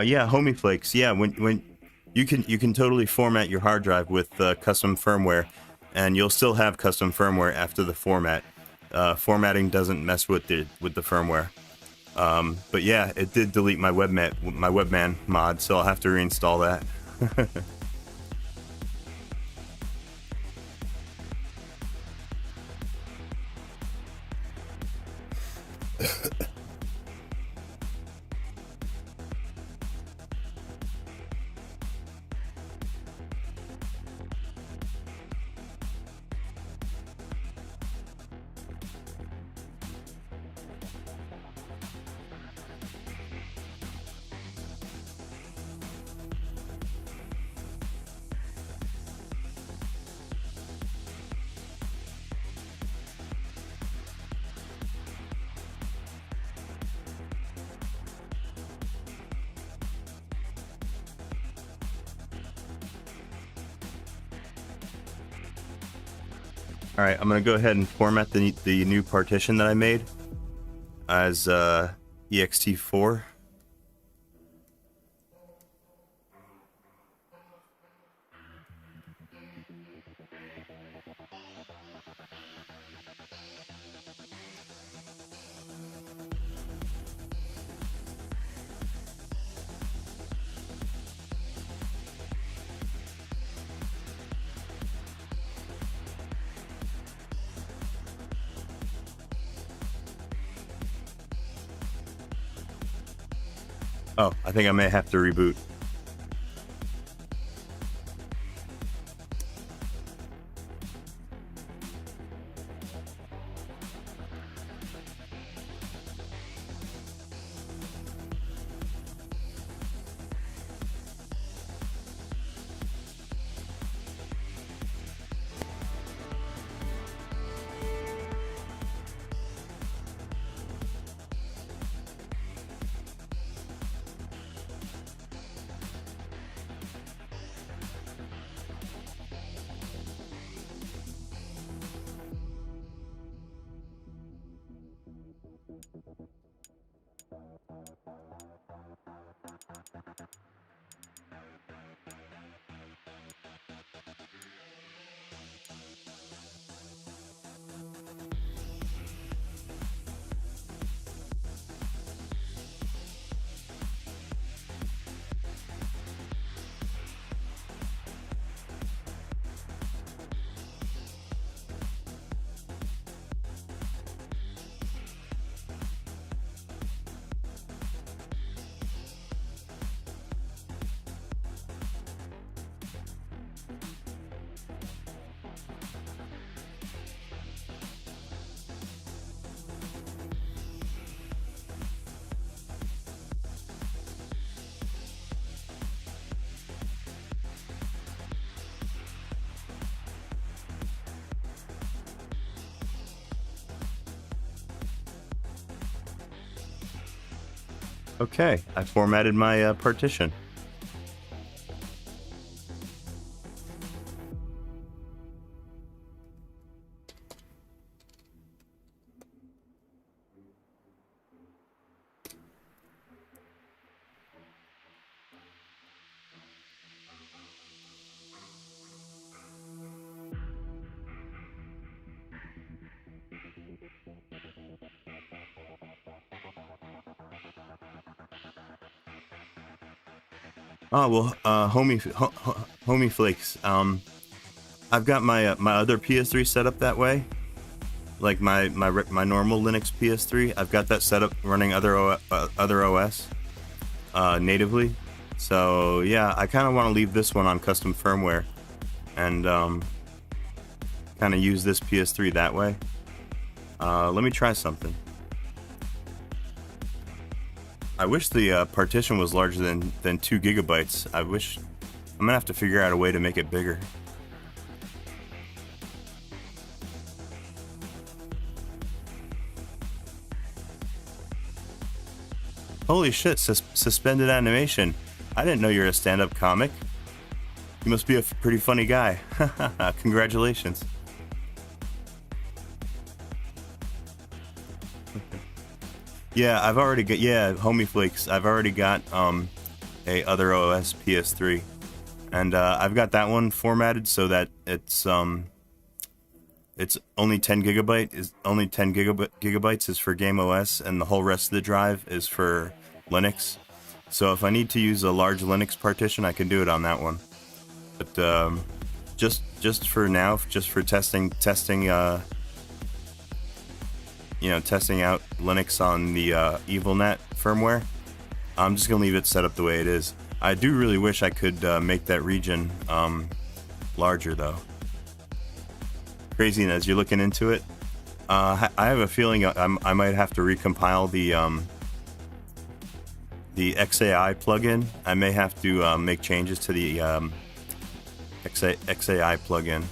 Yeah, Homie Flakes. Yeah, when you can totally format your hard drive with custom firmware, and you'll still have custom firmware after the format. Formatting doesn't mess with the firmware. But yeah, it did delete my webman mod, so I'll have to reinstall that. All right, I'm gonna go ahead and format the new partition that I made as ext4. Oh, I think I may have to reboot. Okay, I formatted my partition. Oh well, homie flakes. I've got my my other PS3 set up that way, like my normal Linux PS3. I've got that set up running other OS natively. So yeah, I kind of want to leave this one on custom firmware, and kind of use this PS3 that way. Let me try something. I wish the partition was larger than 2 gigabytes. I'm gonna have to figure out a way to make it bigger. Holy shit, suspended animation. I didn't know you're a stand-up comic. You must be a pretty funny guy. Congratulations. Yeah, I've already got, yeah, homie flakes. I've already got a other OS PS3, and I've got that one formatted so that it's only 10 gigabytes is for Game OS, and the whole rest of the drive is for Linux. So if I need to use a large Linux partition, I can do it on that one. But just for now, just for testing testing out Linux on the Evilnat firmware, I'm just gonna leave it set up the way it is. I do really wish I could make that region larger though. Crazy, and as you're looking into it, I have a feeling I might have to recompile the XAI plugin. I may have to make changes to the XAI plugin,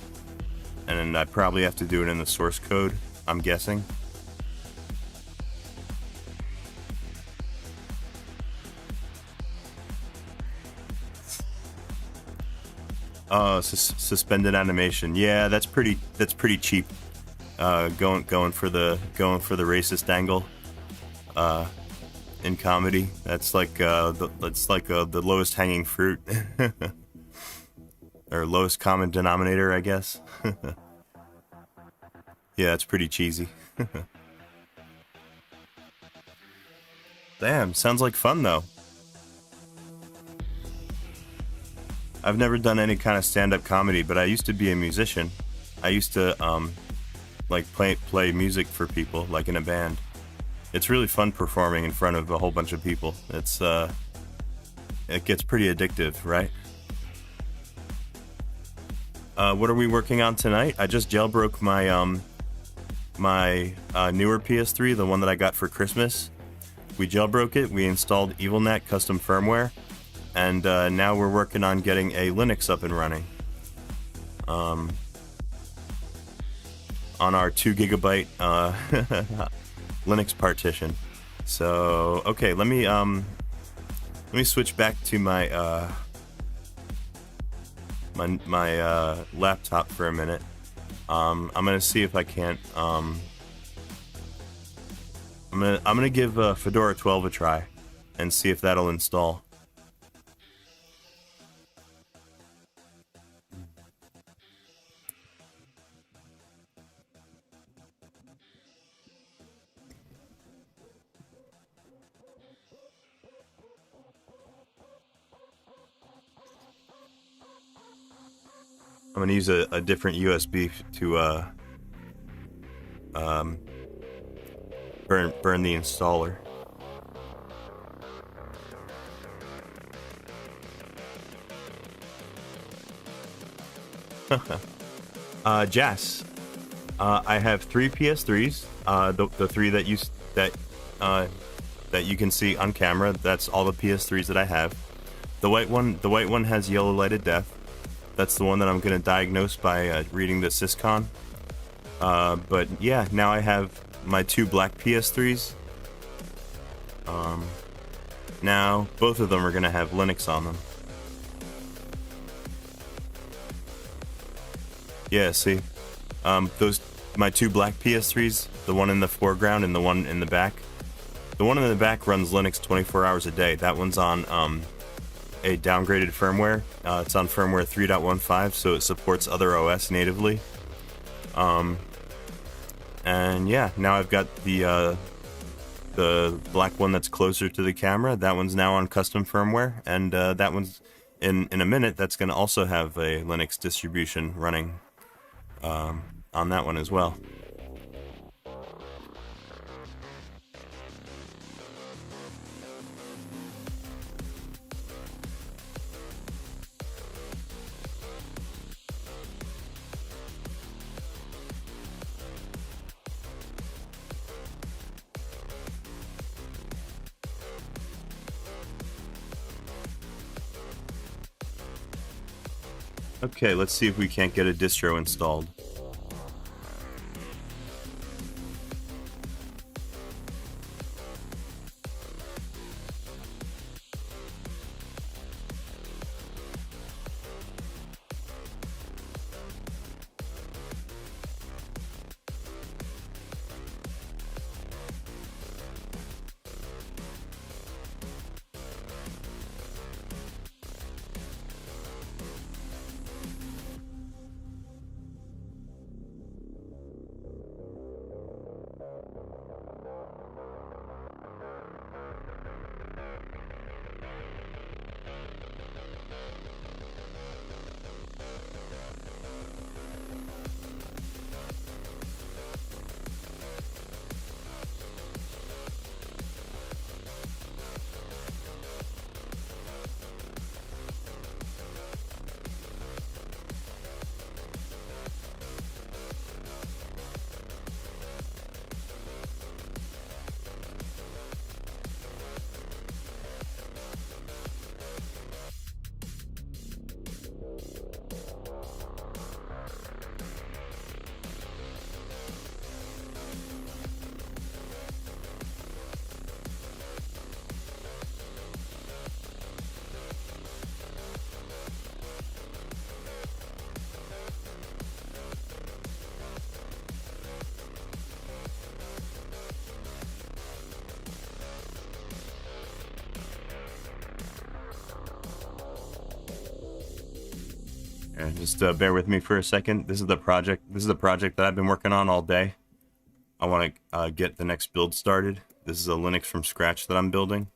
and I probably have to do it in the source code, I'm guessing. Oh, suspended animation. Yeah, that's pretty cheap. Going for the racist angle. In comedy, that's like the lowest hanging fruit, or lowest common denominator, I guess. Yeah, it's pretty cheesy. Damn, sounds like fun though. I've never done any kind of stand-up comedy, but I used to be a musician. I used to like play music for people, like in a band. It's really fun performing in front of a whole bunch of people. It gets pretty addictive, right? What are we working on tonight? I just jailbroke my newer PS3, the one that I got for Christmas. We jailbroke it. We installed Evilnat custom firmware, and now we're working on getting a Linux up and running. On our 2 gigabyte Linux partition. So okay, let me switch back to my my laptop for a minute. I'm gonna see if I can't. I'm gonna give Fedora 12 a try and see if that'll install. I'm gonna use a different USB to burn the installer. Jess, I have 3 PS3s. The 3 that you can see on camera. That's all the PS3s that I have. The white one has yellow lighted death. That's the one that I'm going to diagnose by reading the syscon. But yeah, now I have my 2 black PS3s. Now both of them are going to have Linux on them. Yeah, see, my 2 black PS3s, the one in the foreground and the one in the back. The one in the back runs Linux 24 hours a day. That one's on a downgraded firmware. It's on firmware 3.15, so it supports other OS natively. And yeah, now I've got the black one that's closer to the camera. That one's now on custom firmware, and that one's in a minute. That's going to also have a Linux distribution running on that one as well. Okay, let's see if we can't get a distro installed. Okay, just bear with me for a second. This is the project. This is the project that I've been working on all day. I want to get the next build started. This is a Linux from scratch that I'm building.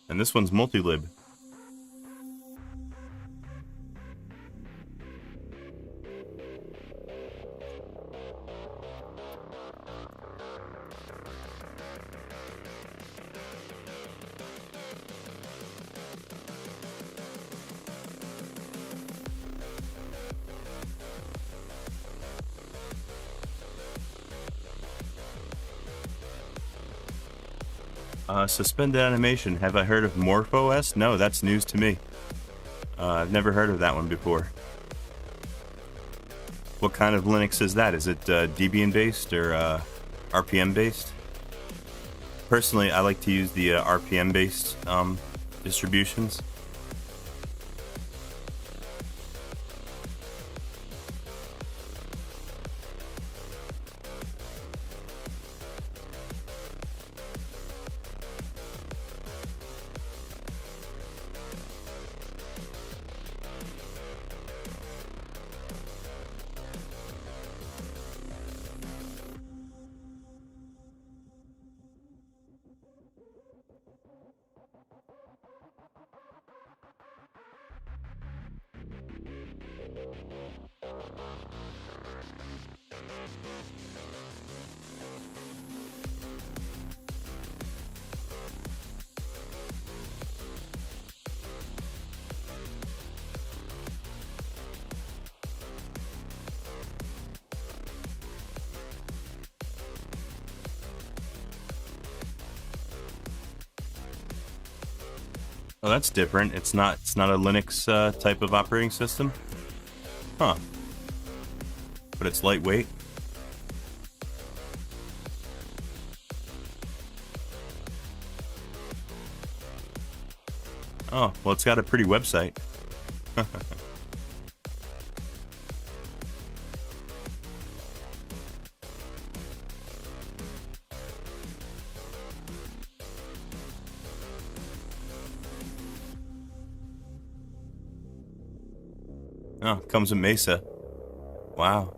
And this one's multi-lib. Suspended animation. Have I heard of MorphOS? No, that's news to me. I've never heard of that one before. What kind of Linux is that? Is it Debian based or RPM based? Personally, I like to use the RPM based distributions. Oh, that's different. It's not a Linux type of operating system. Huh. But it's lightweight. Oh, well, it's got a pretty website. Oh, comes with Mesa. Wow.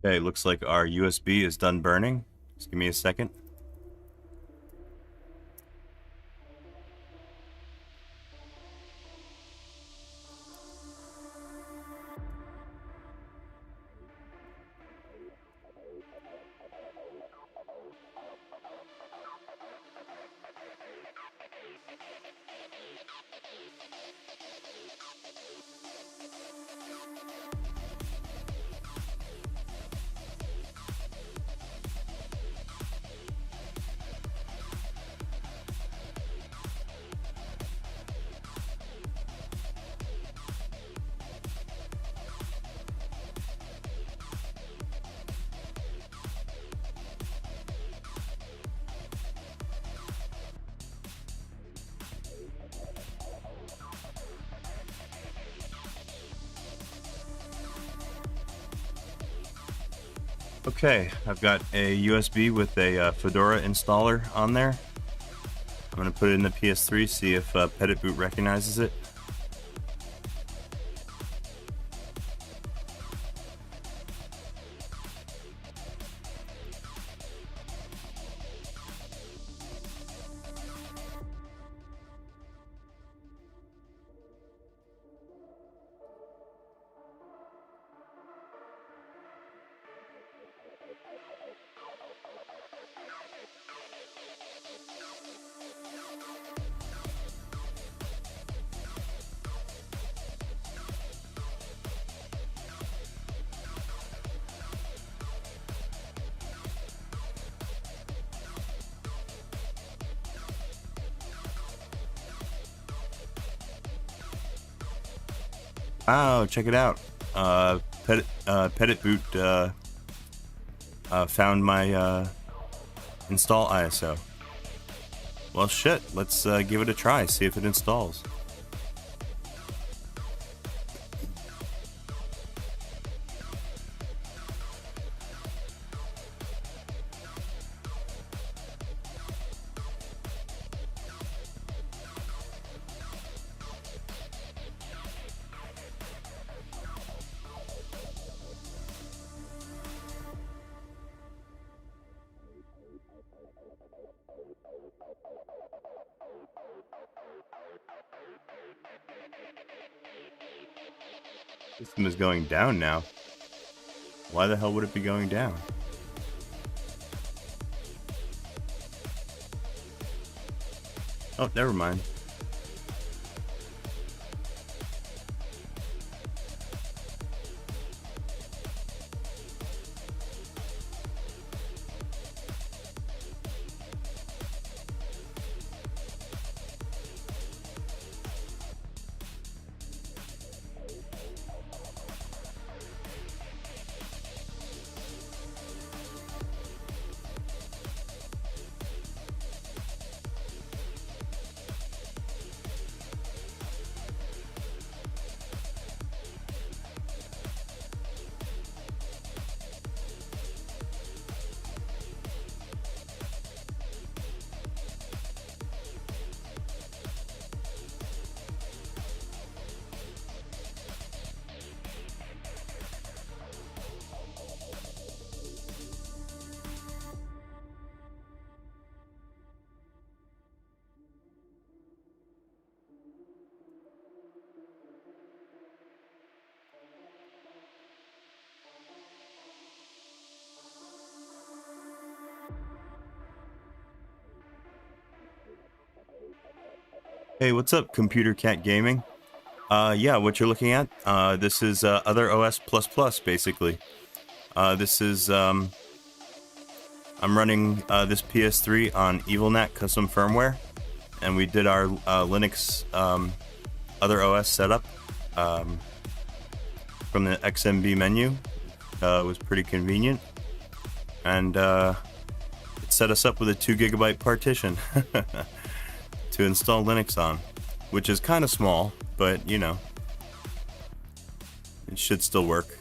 Okay, looks like our USB is done burning. Just give me a second. Okay, I've got a USB with a Fedora installer on there. I'm going to put it in the PS3, see if Petit Boot recognizes it. Oh, check it out. Petit Boot found my install ISO. Well, shit. Let's give it a try. See if it installs. System is going down now. Why the hell would it be going down? Oh, never mind. Hey, what's up, Computer Cat Gaming? Yeah, what you're looking at, this is Other OS++, basically. This is, I'm running this PS3 on Evilnat custom firmware, and we did our Linux Other OS setup from the XMB menu. It was pretty convenient, and it set us up with a 2 GB partition to install Linux on, which is kind of small, but you know, it should still work.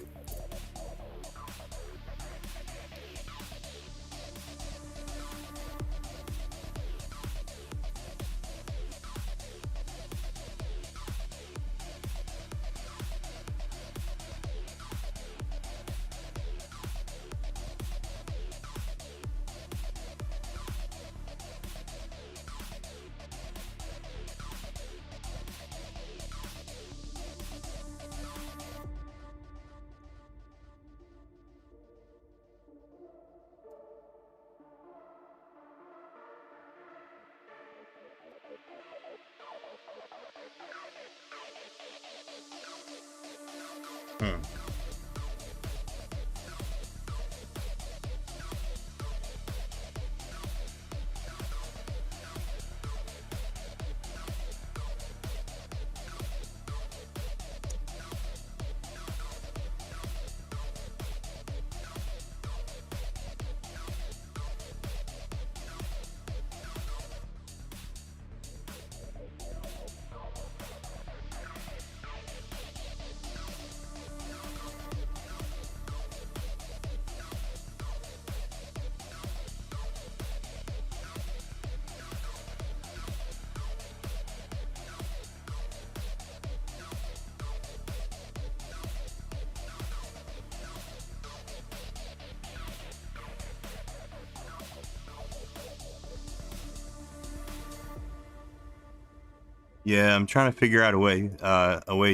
Yeah, I'm trying to figure out a way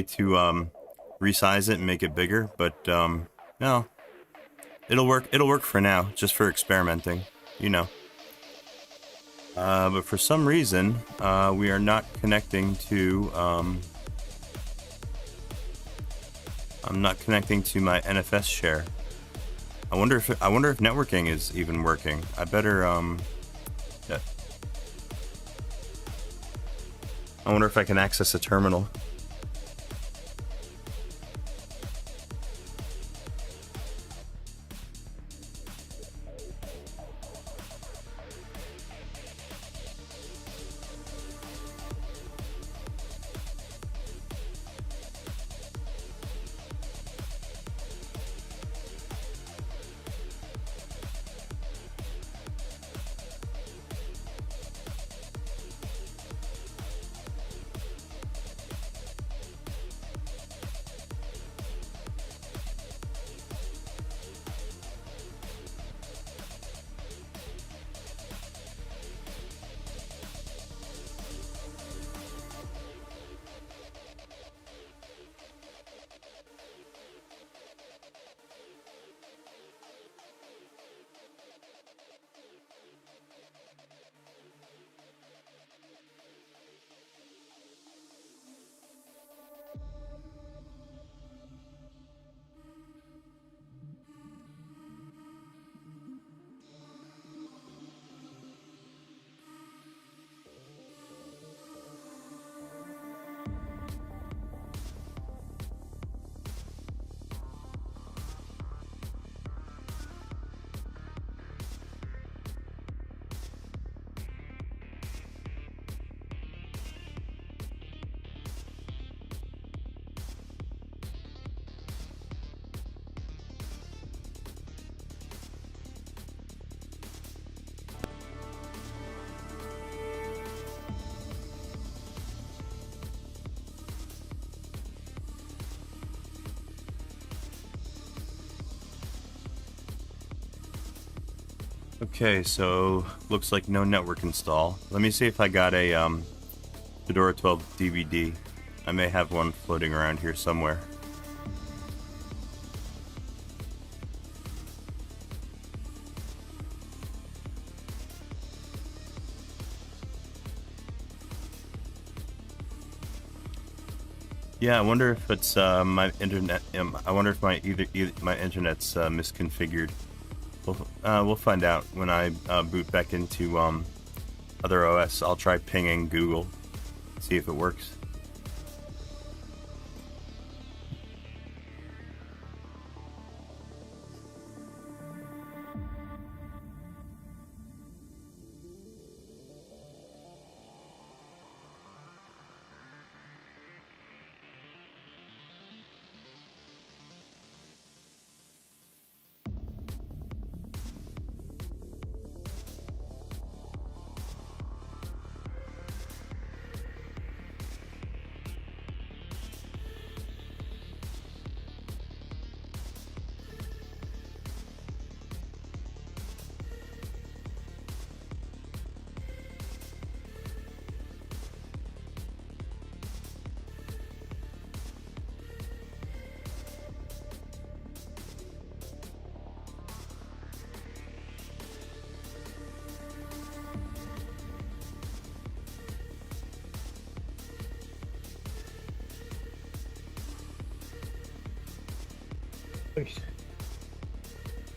to resize it and make it bigger, but no, it'll work. It'll work for now, just for experimenting, you know. But for some reason, we are not connecting to. I'm not connecting to my NFS share. I wonder if networking is even working. I better I wonder if I can access a terminal. Okay, so looks like no network install. Let me see if I got a Fedora 12 DVD. I may have one floating around here somewhere. Yeah, I wonder if it's my internet. I wonder if my my internet's misconfigured. We'll find out when I boot back into other OS. I'll try pinging Google, see if it works.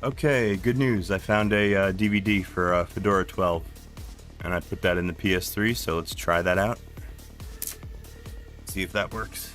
Okay, good news. I found a DVD for Fedora 12, and I put that in the PS3, so let's try that out. See if that works.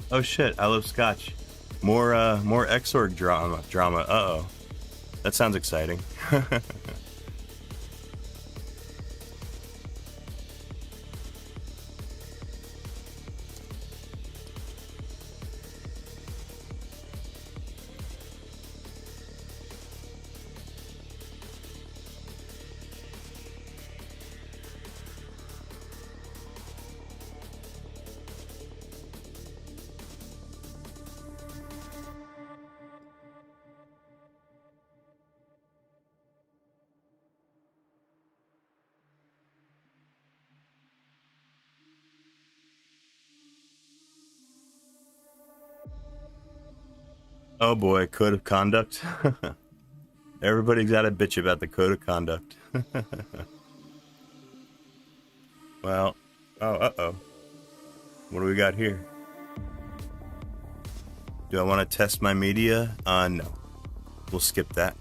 Oh shit, I love Scotch. More Xorg drama. Uh-oh. That sounds exciting. Oh boy, code of conduct. Everybody's got a bitch about the code of conduct. Well, uh-oh. What do we got here? Do I want to test my media? No. We'll skip that.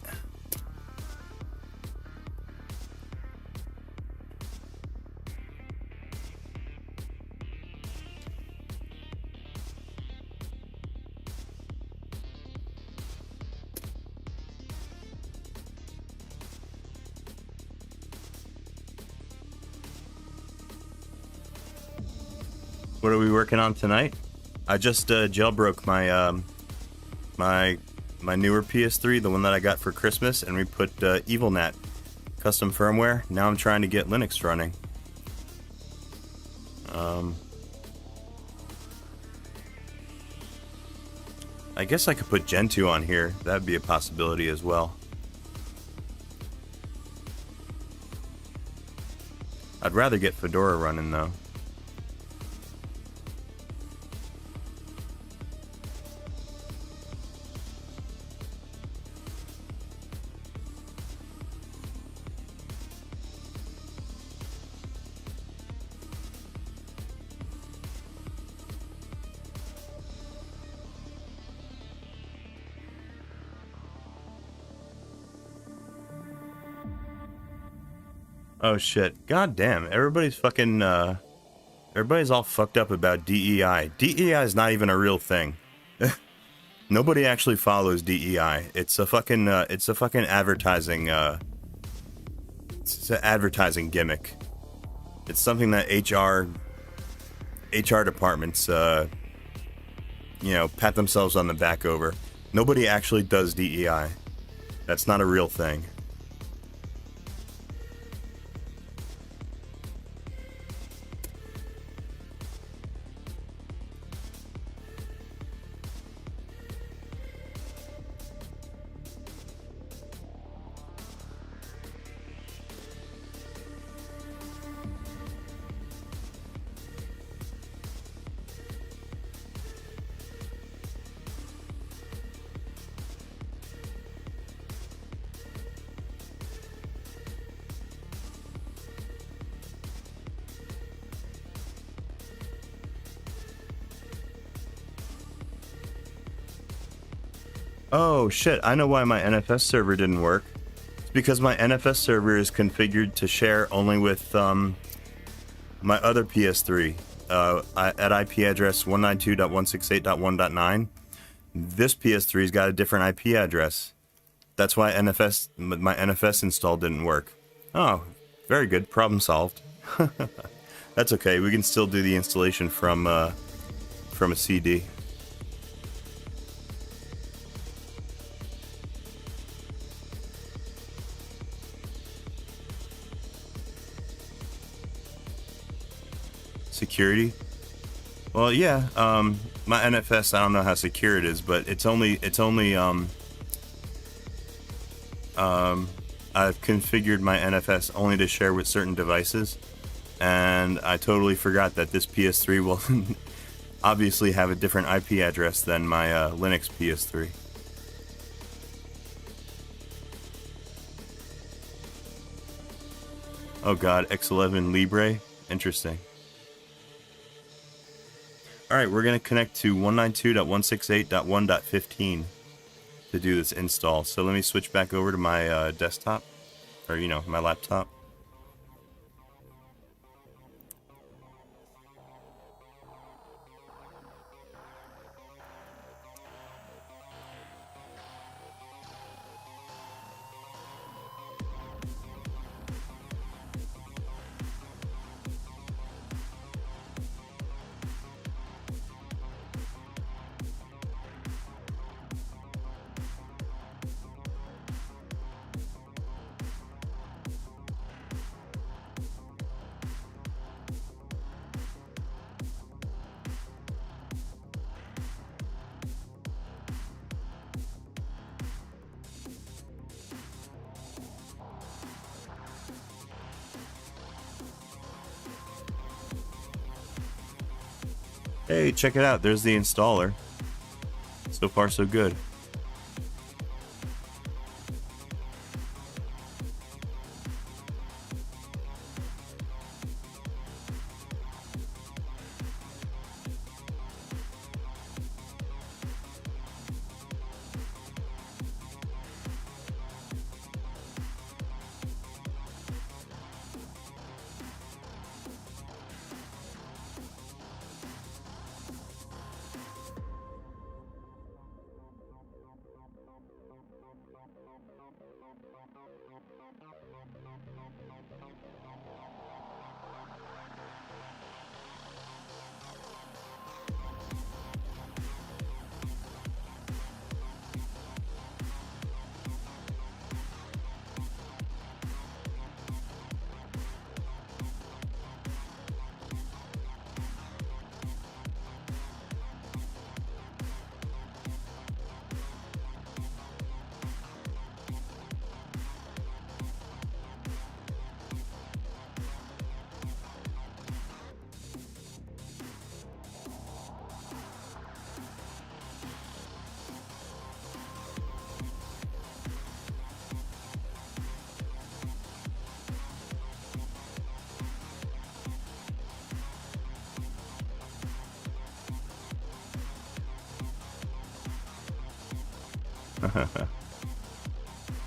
What are we working on tonight? I just jailbroke my my newer PS3, the one that I got for Christmas, and we put Evilnat custom firmware. Now I'm trying to get Linux running. I guess I could put GENTOO on here. That'd be a possibility as well. I'd rather get Fedora running though. Oh shit. God damn. Everybody's all fucked up about DEI. DEI is not even a real thing. Nobody actually follows DEI. It's a fucking advertising it's an advertising gimmick. It's something that HR departments pat themselves on the back over. Nobody actually does DEI. That's not a real thing. Oh shit, I know why my NFS server didn't work. It's because my NFS server is configured to share only with my other PS3 at IP address 192.168.1.9. This PS3's got a different IP address. That's why my NFS install didn't work. Oh, very good. Problem solved. That's okay. We can still do the installation from a CD. Security? Well, yeah. My NFS, I don't know how secure it is, but it's only I've configured my NFS only to share with certain devices, and I totally forgot that this PS3 will obviously have a different IP address than my Linux PS3. Oh god, X11 Libre? Interesting. Alright, we're going to connect to 192.168.1.15 to do this install. So let me switch back over to my desktop, or my laptop. Hey, check it out. There's the installer. So far, so good.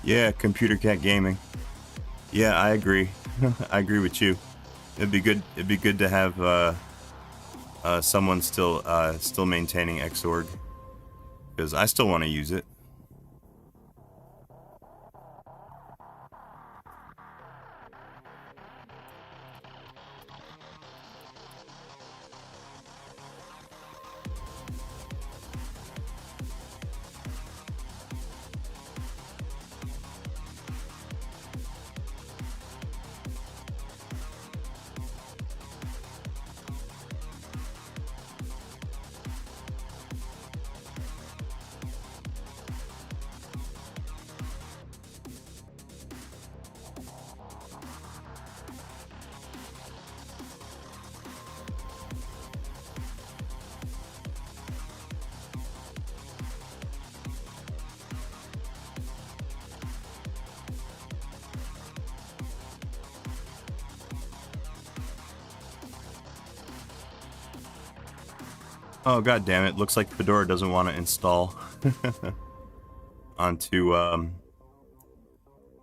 Yeah, Computer Cat Gaming. Yeah, I agree. I agree with you. It'd be good. It'd be good to have someone still maintaining Xorg. because I still want to use it. Oh god damn it! Looks like Fedora doesn't want to install onto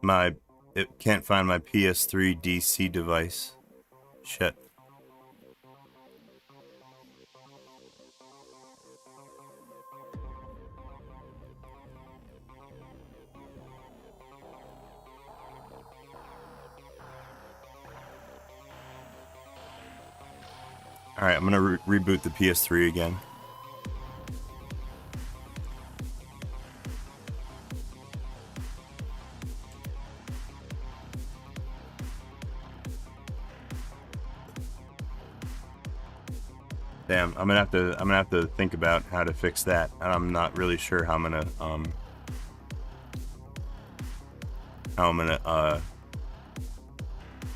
my. It can't find my PS3 DC device. Shit. Alright, I'm gonna reboot the PS3 again. Damn, I'm gonna have to think about how to fix that, and I'm not really sure how I'm gonna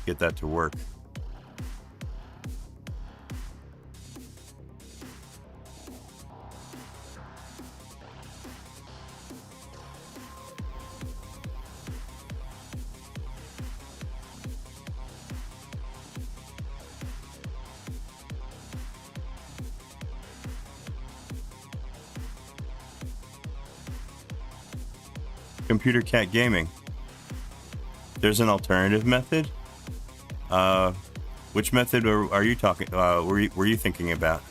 get that to work. Computer Cat Gaming. There's an alternative method. Which method are you talking? Were you thinking about?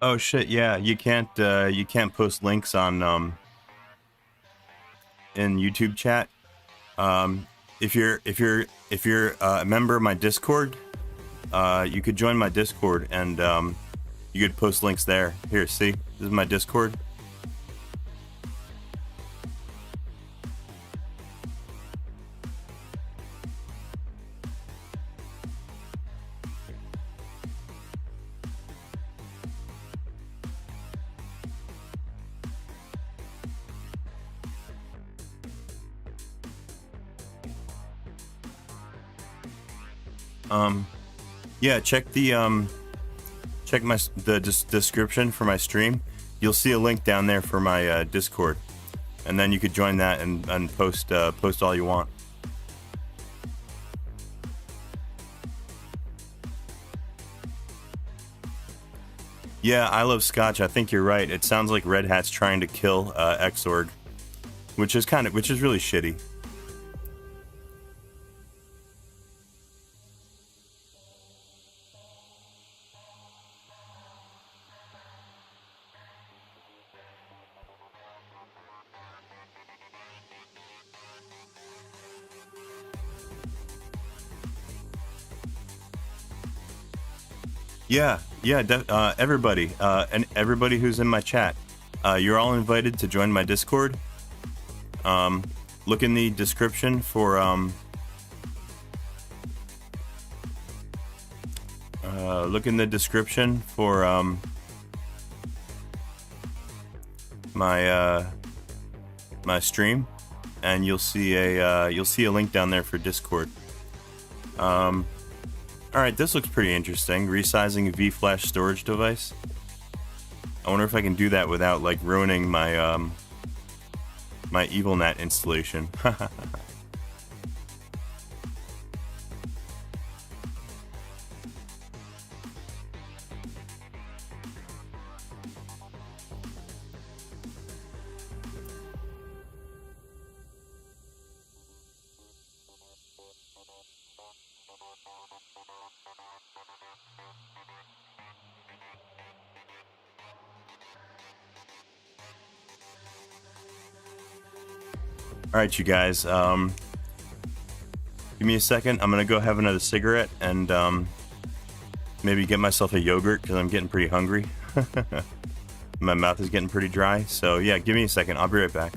Oh shit! Yeah, you can't post links on in YouTube chat. If you're a member of my Discord, you could join my Discord and you could post links there. Here, see, this is my Discord. Yeah, check the description for my stream. You'll see a link down there for my Discord, and then you could join that and post all you want. Yeah, I love Scotch. I think you're right. It sounds like Red Hat's trying to kill Xorg, which is really shitty. Yeah, everybody, and everybody who's in my chat, you're all invited to join my Discord. Look in the description for my stream, and you'll see a link down there for Discord. Alright, this looks pretty interesting. Resizing a V-Flash storage device. I wonder if I can do that without, like, ruining my, my Evilnat installation. Alright, you guys, give me a second. I'm gonna go have another cigarette and maybe get myself a yogurt because I'm getting pretty hungry. My mouth is getting pretty dry. So yeah, give me a second. I'll be right back.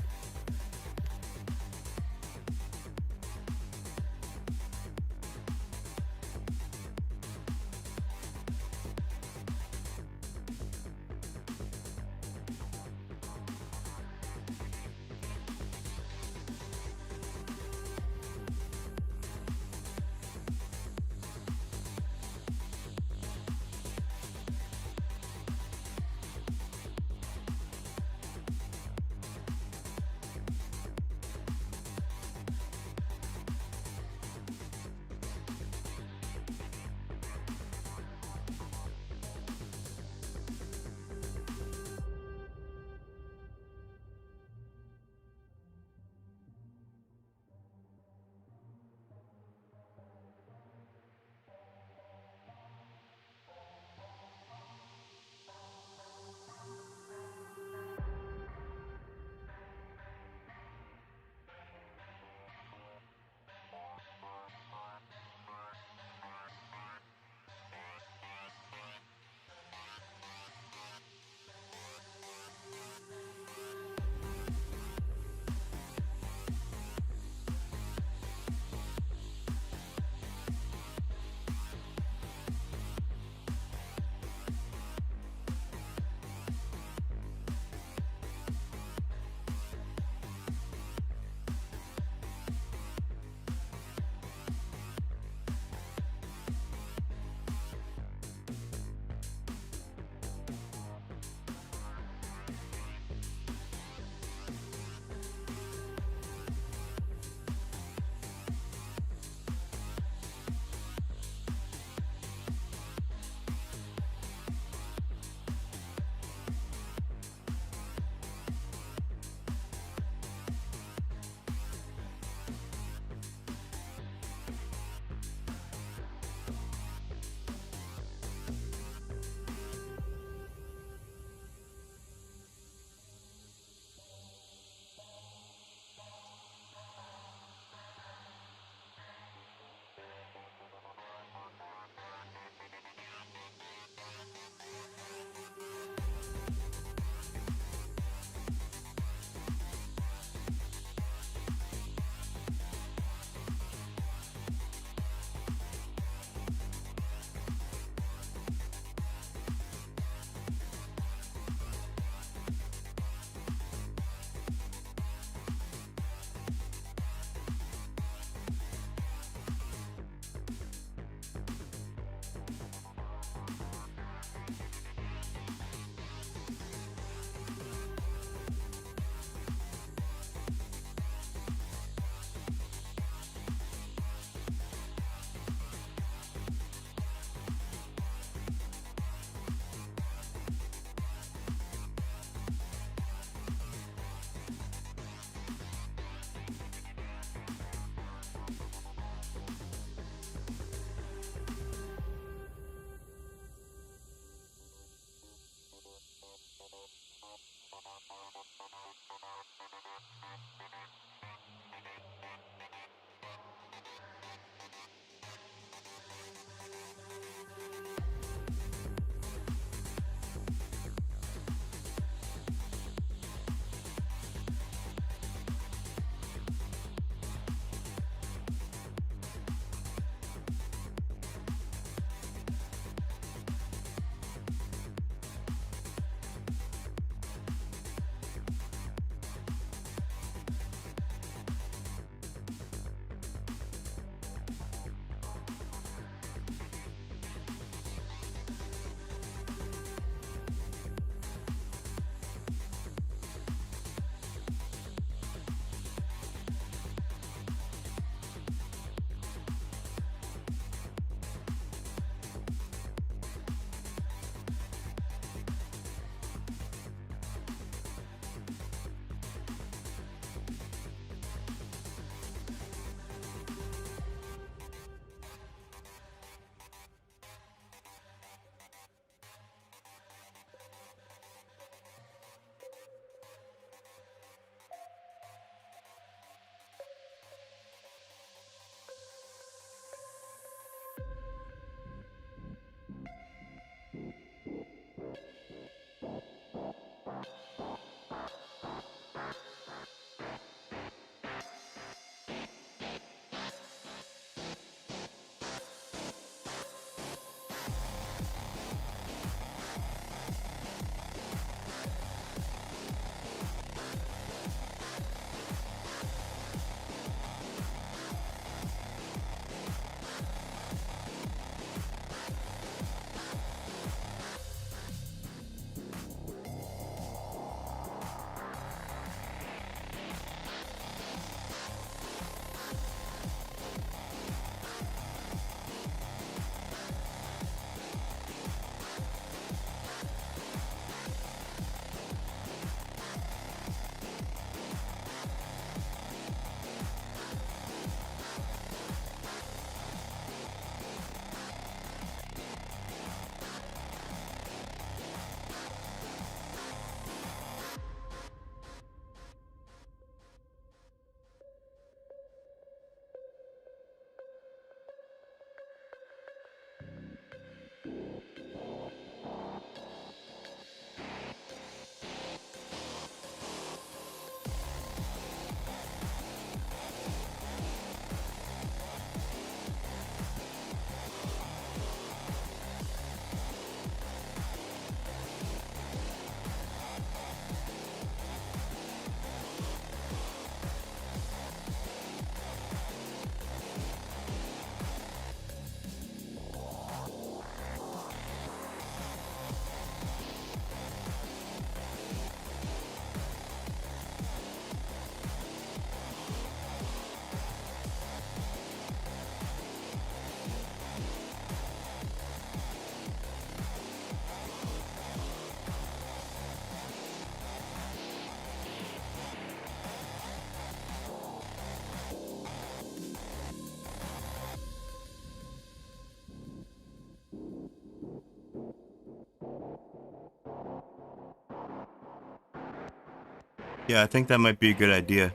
Yeah, I think that might be a good idea.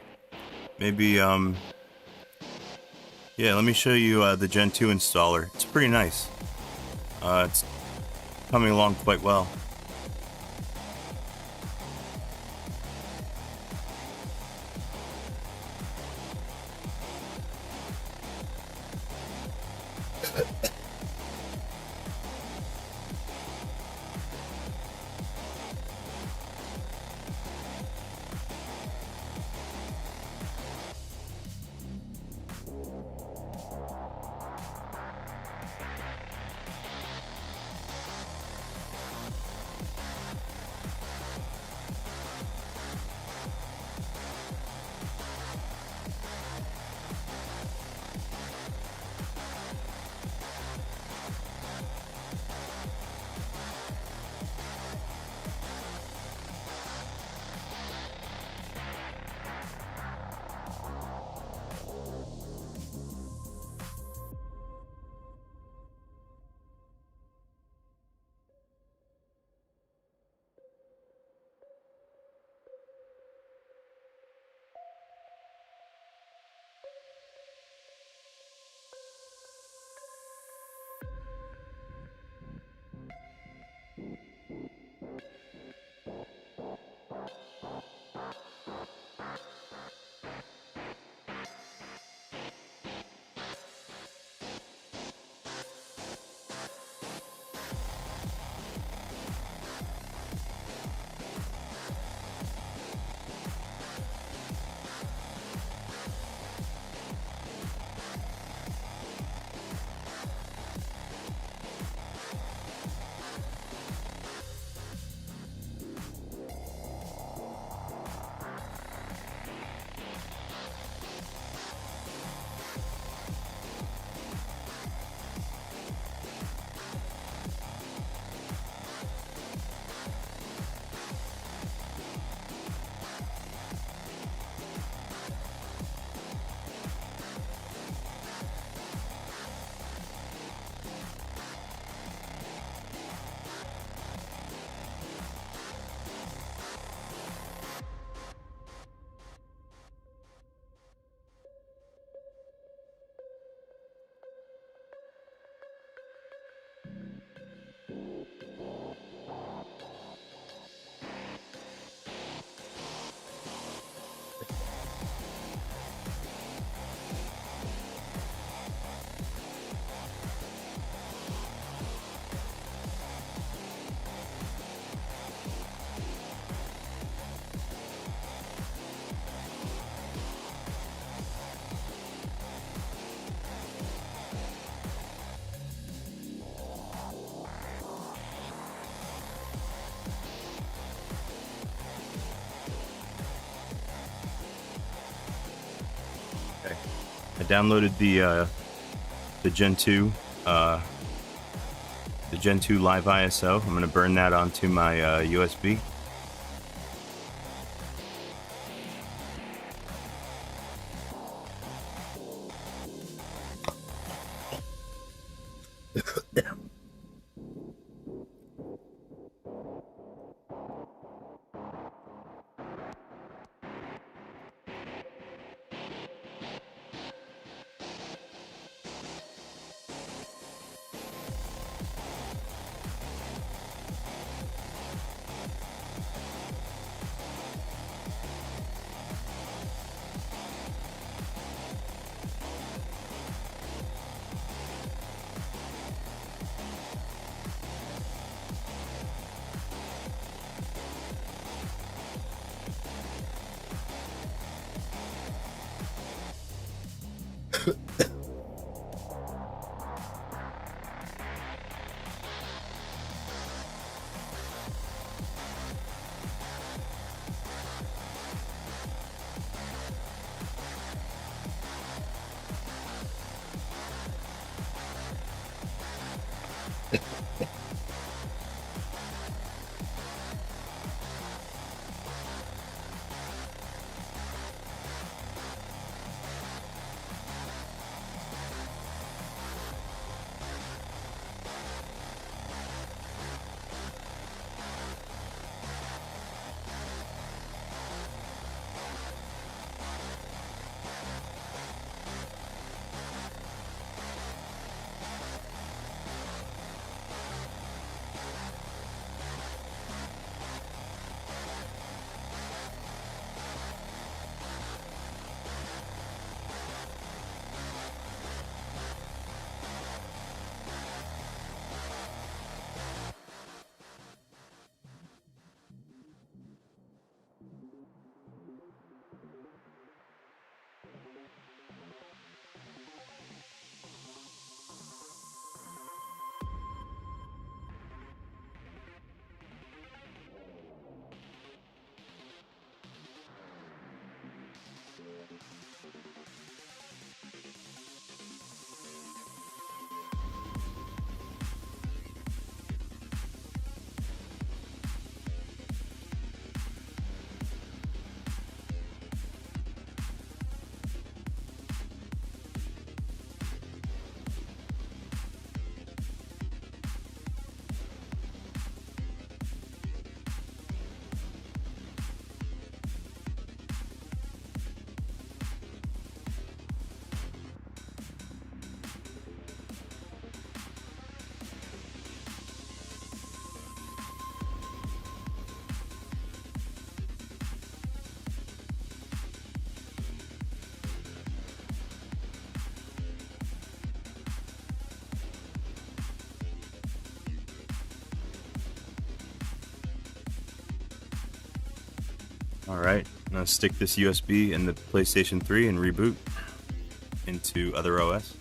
Maybe, yeah, let me show you the Gen 2 installer. It's pretty nice. It's coming along quite well. I downloaded the Gen 2 the Gen 2 Live ISO. I'm going to burn that onto my USB. Alright, now stick this USB in the PlayStation 3 and reboot into other OS.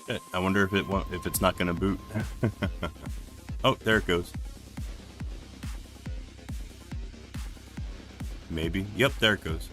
Shit, I wonder if if it's not gonna boot. Oh, there it goes. Maybe. Yep, there it goes.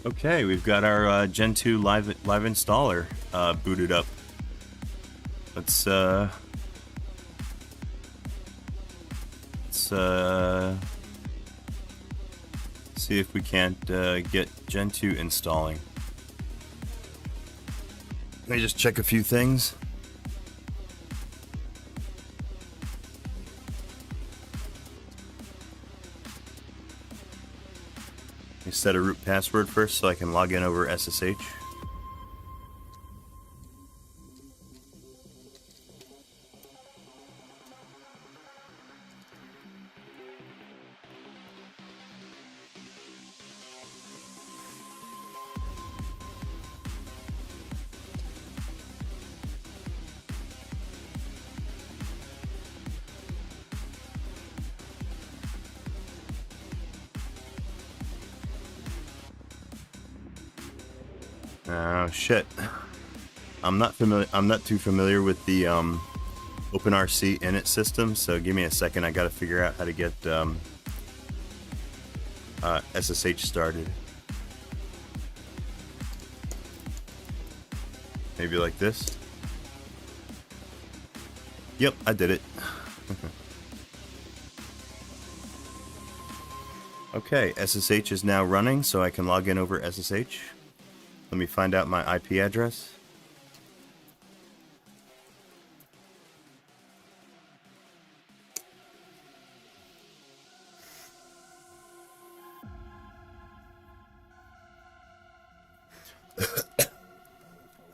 Okay, we've got our GENTOO live installer booted up. Let's see if we can't get GENTOO installing. Let me just check a few things. Let me set a root password first so I can log in over SSH. Oh shit. I'm not too familiar with the OpenRC init system, so give me a second. I gotta figure out how to get SSH started. Maybe like this. Yep, I did it. Okay, SSH is now running, so I can log in over SSH. Let me find out my IP address.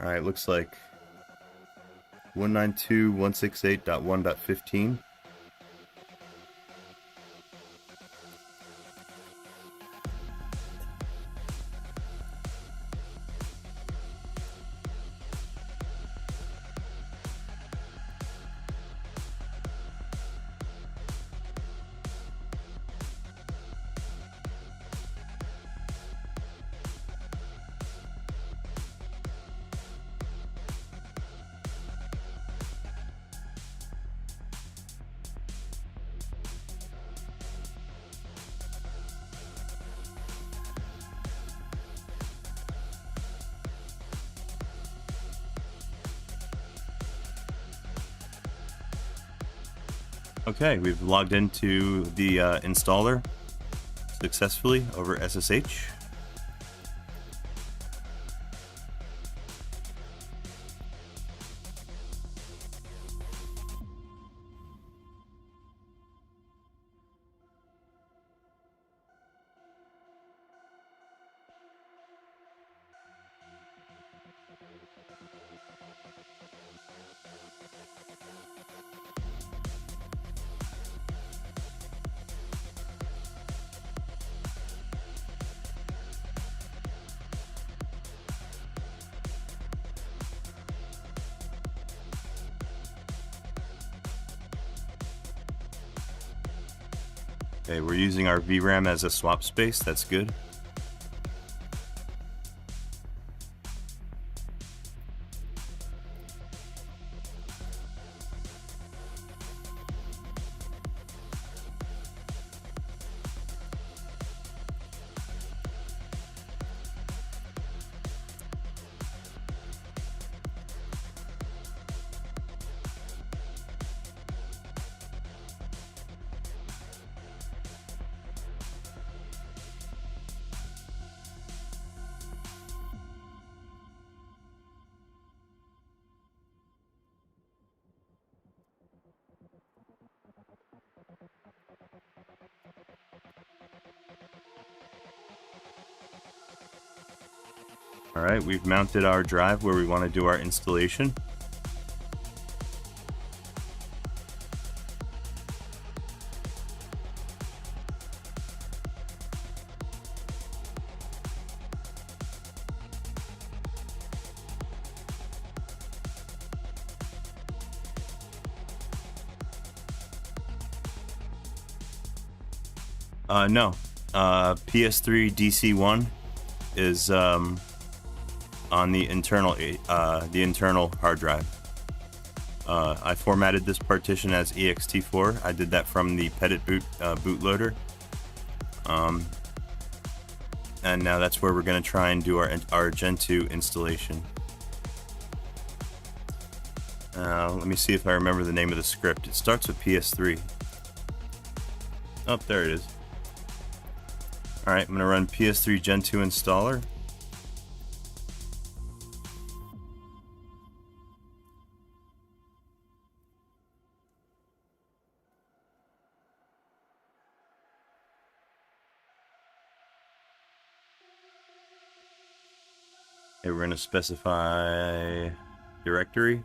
Alright, looks like 192.168.1.15. Okay, we've logged into the installer successfully over SSH. Okay, we're using our VRAM as a swap space. That's good. Alright, we've mounted our drive where we want to do our installation. No. PS3 DC1 is on the internal hard drive. I formatted this partition as ext4. I did that from the Petit bootloader. And now that's where we're going to try and do our GENTOO installation. Let me see if I remember the name of the script. It starts with PS3. Oh, there it is. Alright, I'm going to run PS3 GENTOO installer. Okay, we're going to specify directory.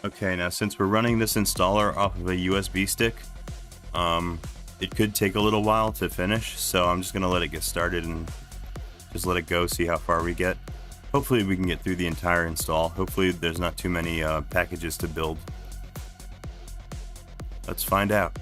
Okay, now since we're running this installer off of a USB stick, it could take a little while to finish, so I'm just going to let it get started and just let it go, see how far we get. Hopefully we can get through the entire install. Hopefully there's not too many packages to build. Let's find out.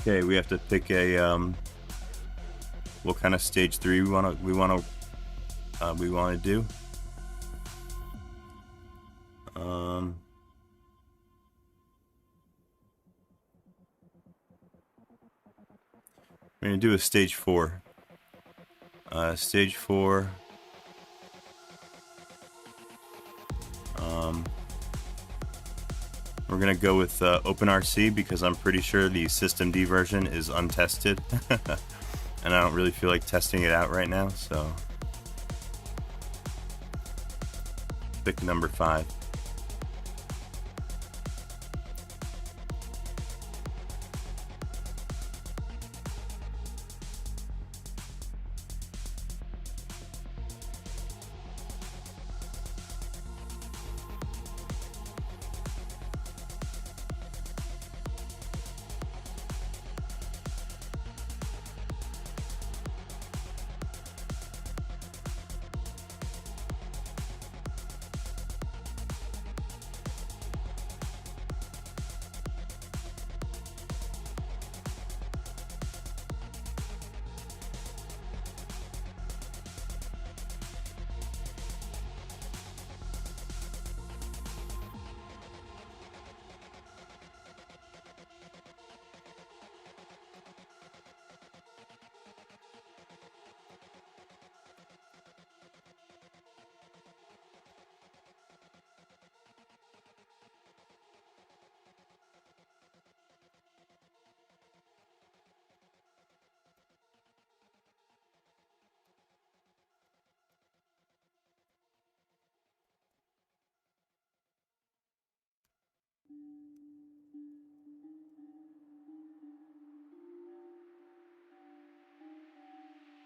Okay, we have to pick a what kind of stage 3 we want to do. We're gonna do a stage 4. Stage 4. We're gonna go with OpenRC because I'm pretty sure the systemd version is untested, and I don't really feel like testing it out right now. So, pick number 5.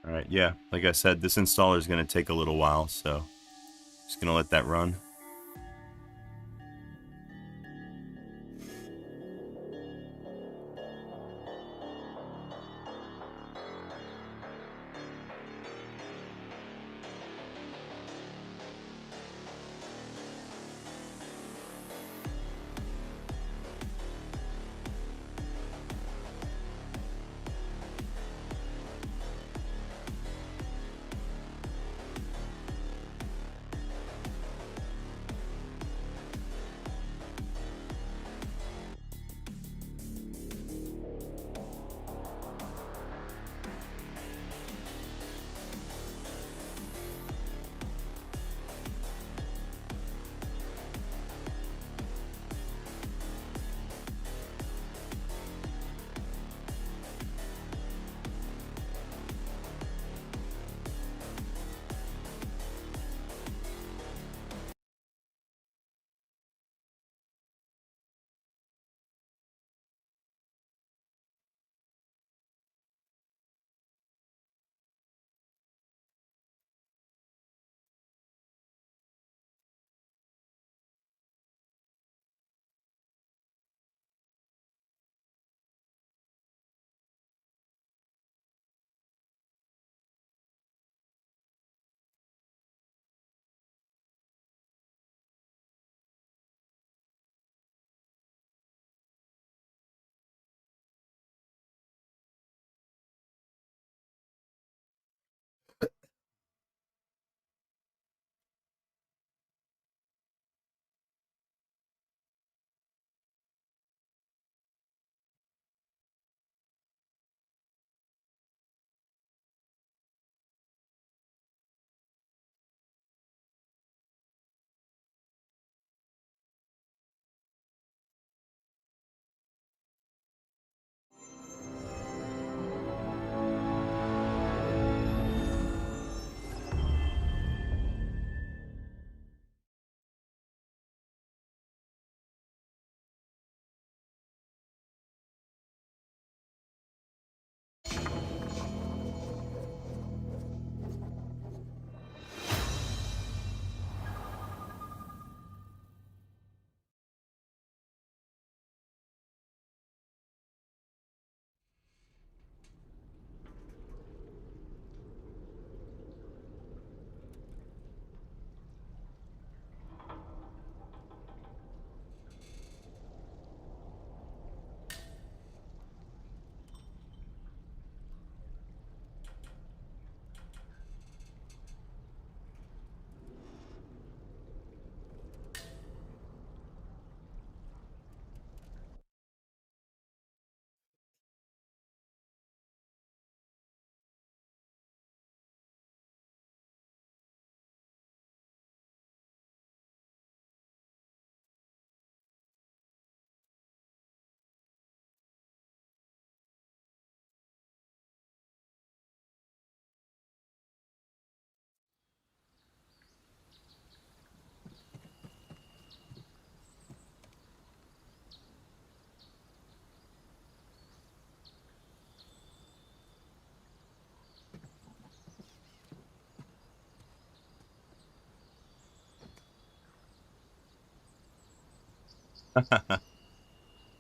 Alright, yeah, like I said, this installer is going to take a little while, so just going to let that run.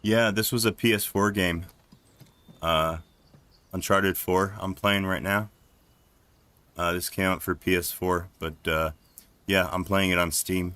Yeah, this was a PS4 game. Uh, Uncharted 4. I'm playing right now. This came out for PS4, but yeah, I'm playing it on Steam.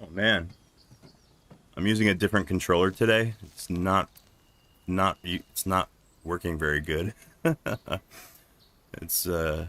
Oh man, I'm using a different controller today. It's not working very good. It's uh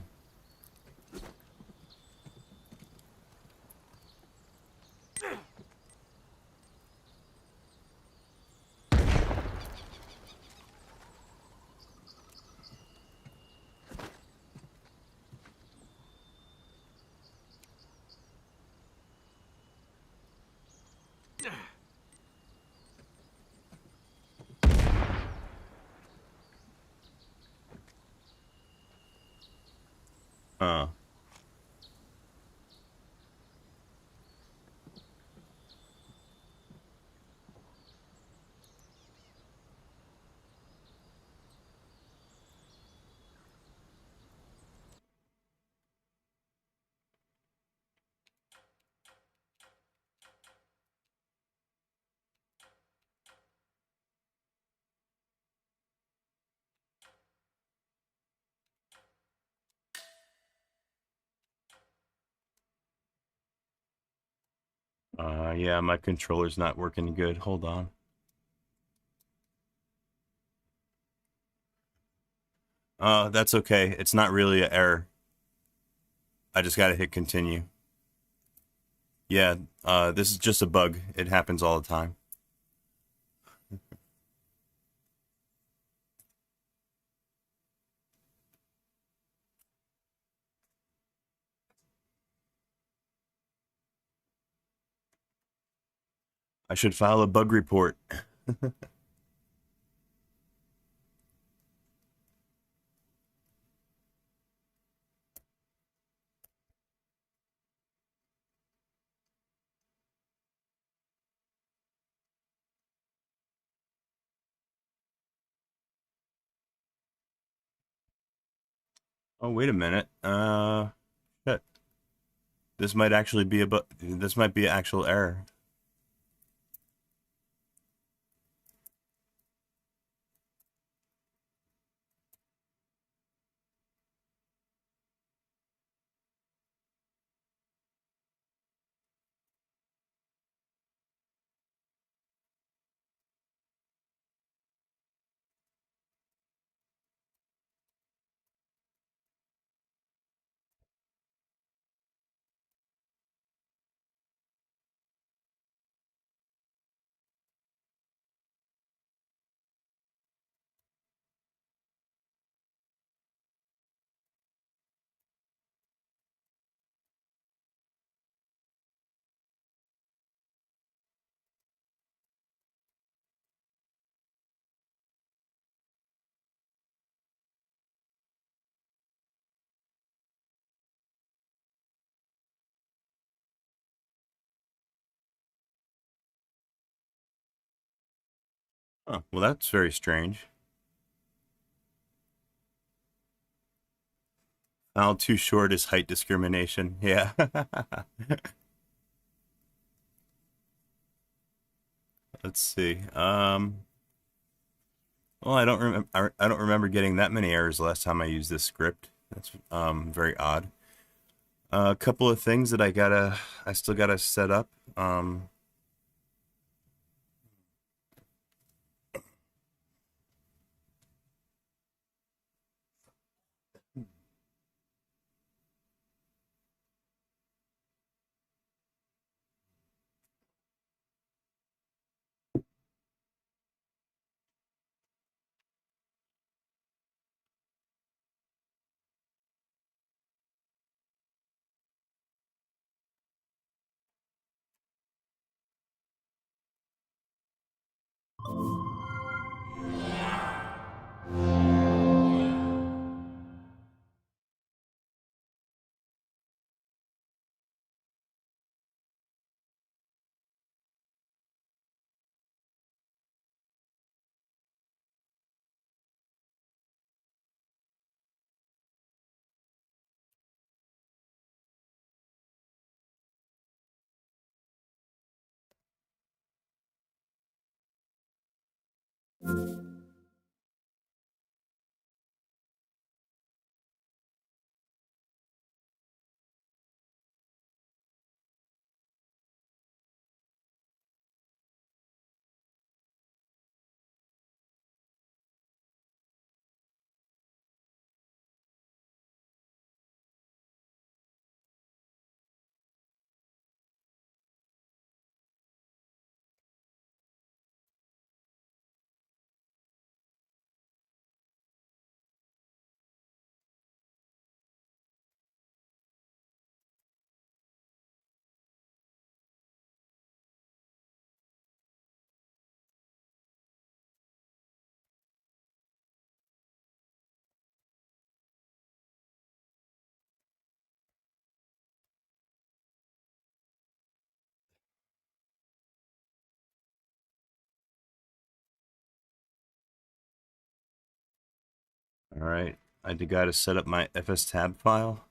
yeah, my controller's not working good. Hold on. That's okay. It's not really an error. I just gotta hit continue. Yeah, this is just a bug. It happens all the time. I should file a bug report. Oh, wait a minute. Shit. This might actually be a this might be an actual error. Huh, well, that's very strange. File too short is height discrimination. Yeah. Let's see. Well, I don't remember. I don't remember getting that many errors last time I used this script. That's very odd. A couple of things that I still gotta set up. Um, All right, I got to set up my FS tab file.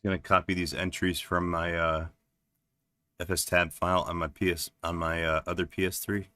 I'm gonna copy these entries from my FS tab file on my other PS3.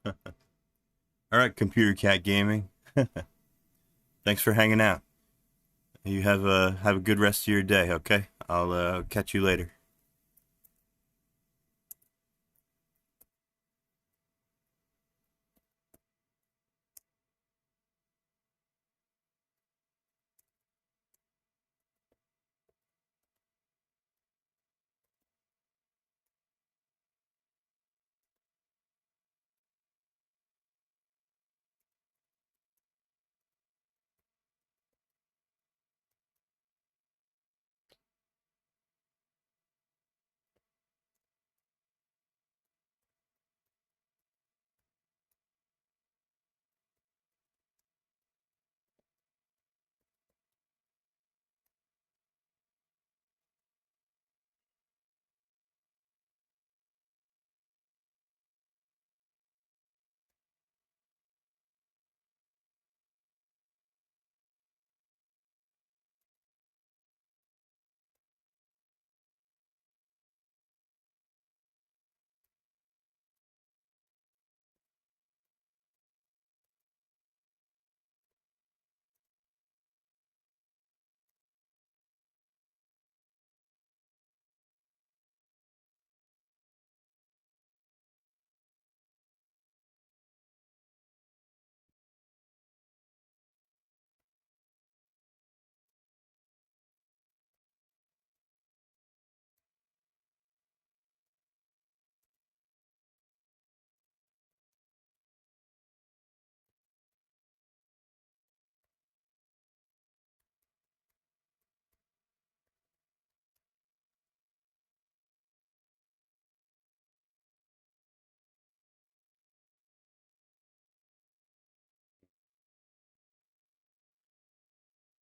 All right, Computer Cat Gaming. Thanks for hanging out. You have a good rest of your day. Okay, I'll catch you later.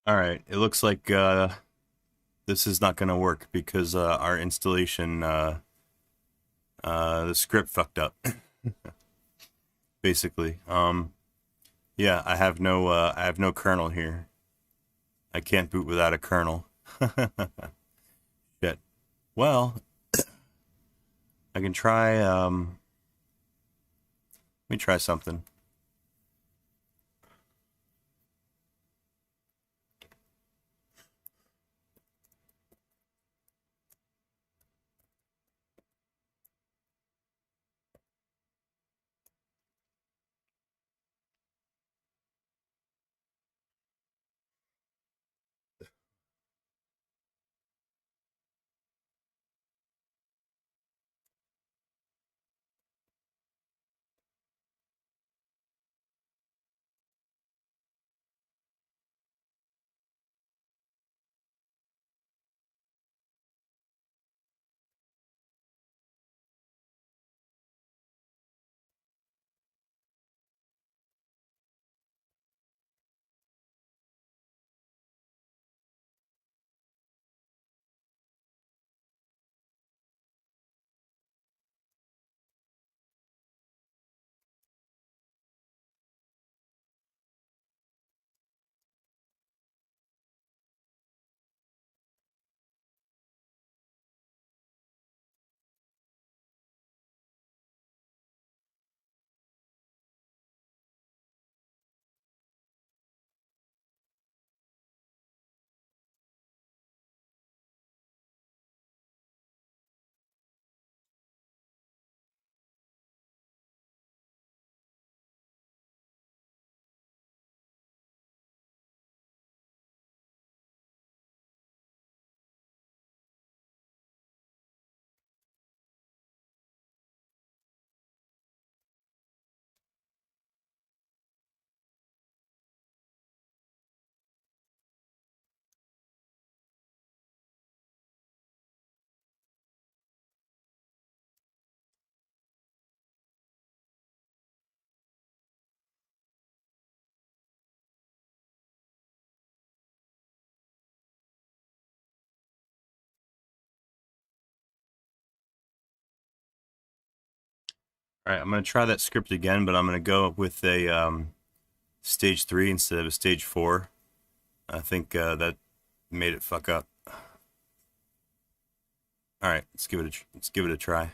All right. It looks like this is not going to work because our installation, the script fucked up. Basically. Yeah, I have no kernel here. I can't boot without a kernel. Shit. Well, I can try. Let me try something. All right, I'm gonna try that script again, but I'm gonna go with a stage 3 instead of a stage 4. I think that made it fuck up. All right, let's give it a try.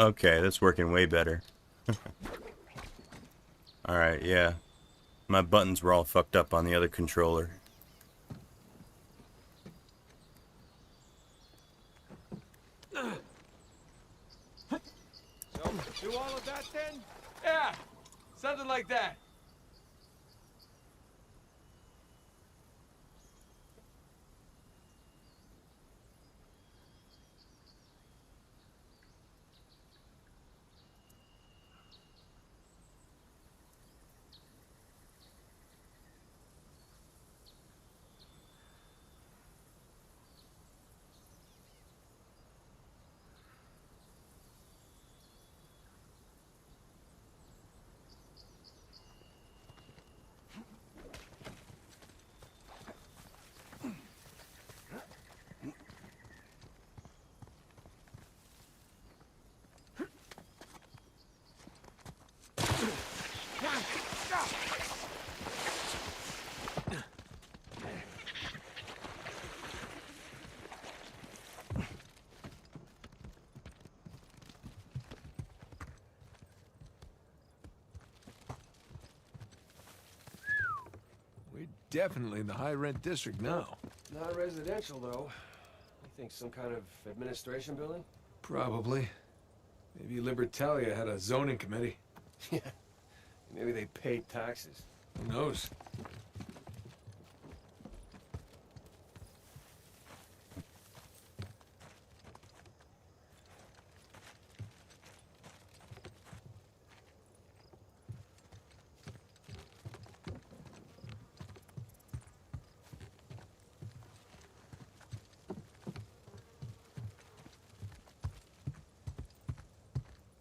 Okay, that's working way better. Alright, yeah. My buttons were all fucked up on the other controller. So, do all of that then? Yeah, something like that. We're definitely in the high-rent district now. Not residential, though. You think some kind of administration building? Probably. Maybe Libertalia had a zoning committee. Yeah. Maybe they paid taxes. Who knows?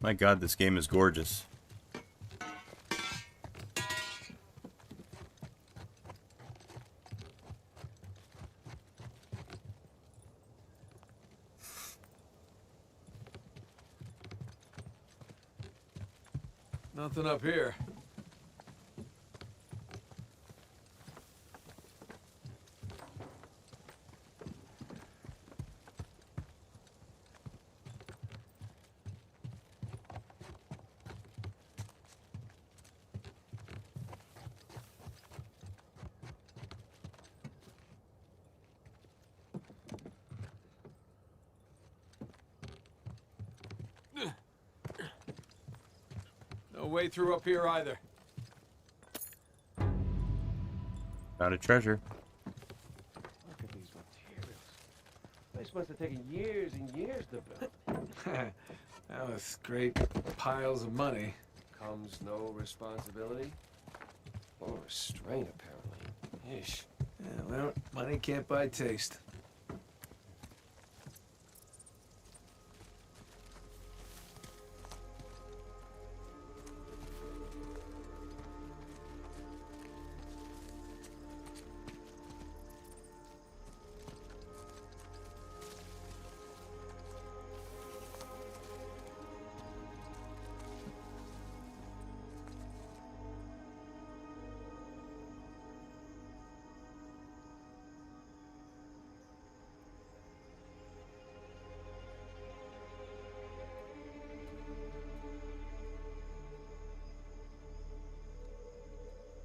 My god, this game is gorgeous. Nothing up here. No way through up here either. Found a treasure. Look at these materials. This must have taken years and years to build. Now with great piles of money. Comes no responsibility. Or restraint, apparently. Yeesh. Yeah, well, money can't buy taste.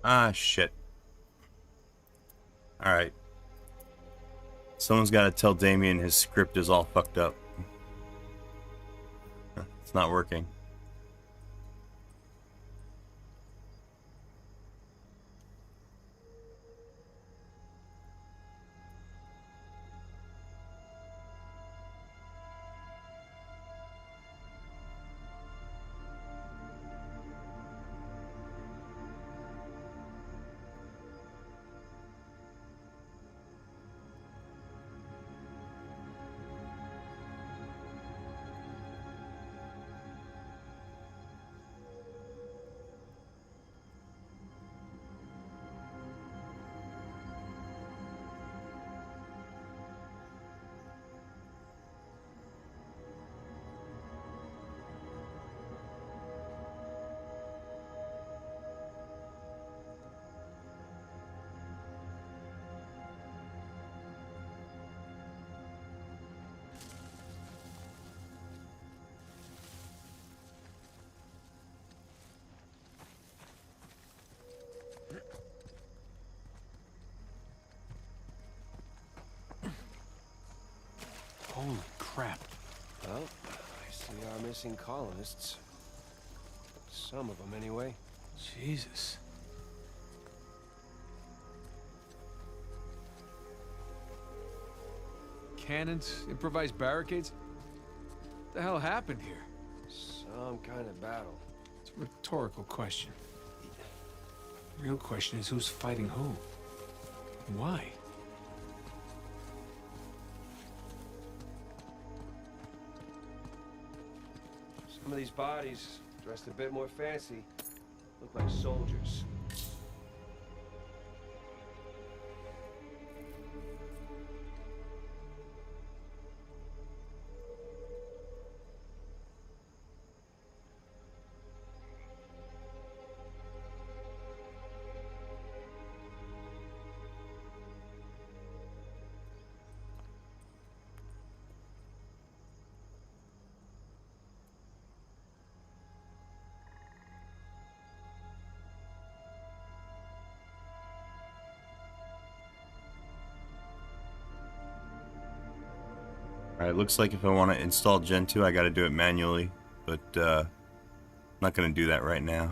Ah, shit. Alright. Someone's got to tell Damien his script is all fucked up. It's not working. Holy crap. Well, I see our missing colonists. Some of them, anyway. Jesus. Cannons, improvised barricades? What the hell happened here? Some kind of battle. It's a rhetorical question. The real question is who's fighting who? And why? Some of these bodies, dressed a bit more fancy, look like soldiers. Alright, looks like if I want to install GENTOO, I gotta do it manually, but I'm not gonna do that right now.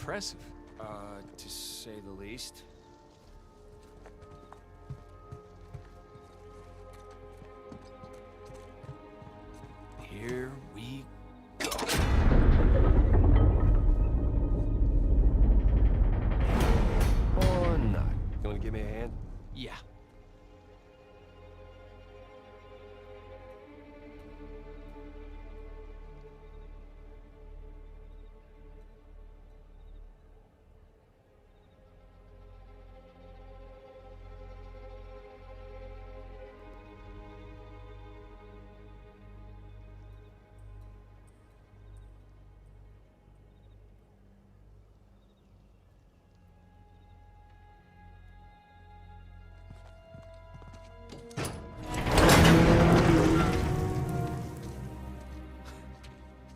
impressive. To say the least. Here we go. Or not. You wanna give me a hand? Yeah.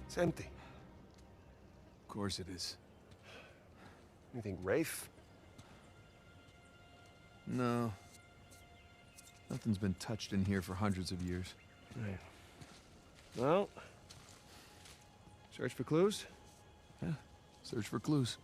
It's empty. Of course it is. You think Rafe? No. Nothing's been touched in here for hundreds of years. Right. Well, search for clues? Yeah, search for clues.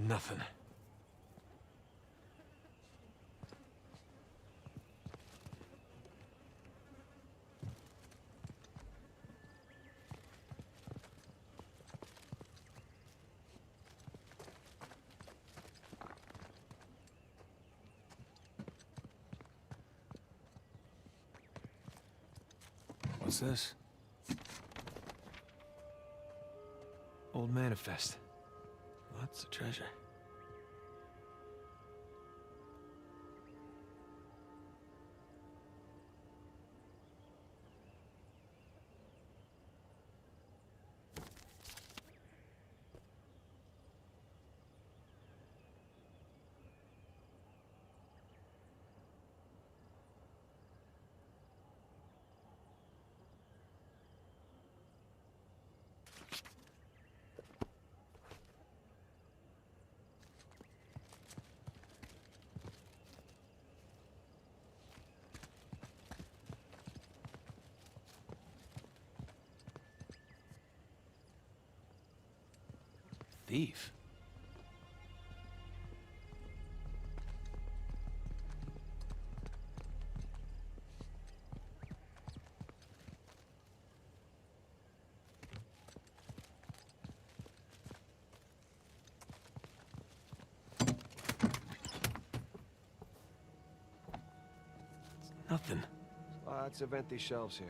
Nothing. What's this? Old manifest. Lots of treasure. thief. Nothing. Lots of empty shelves here.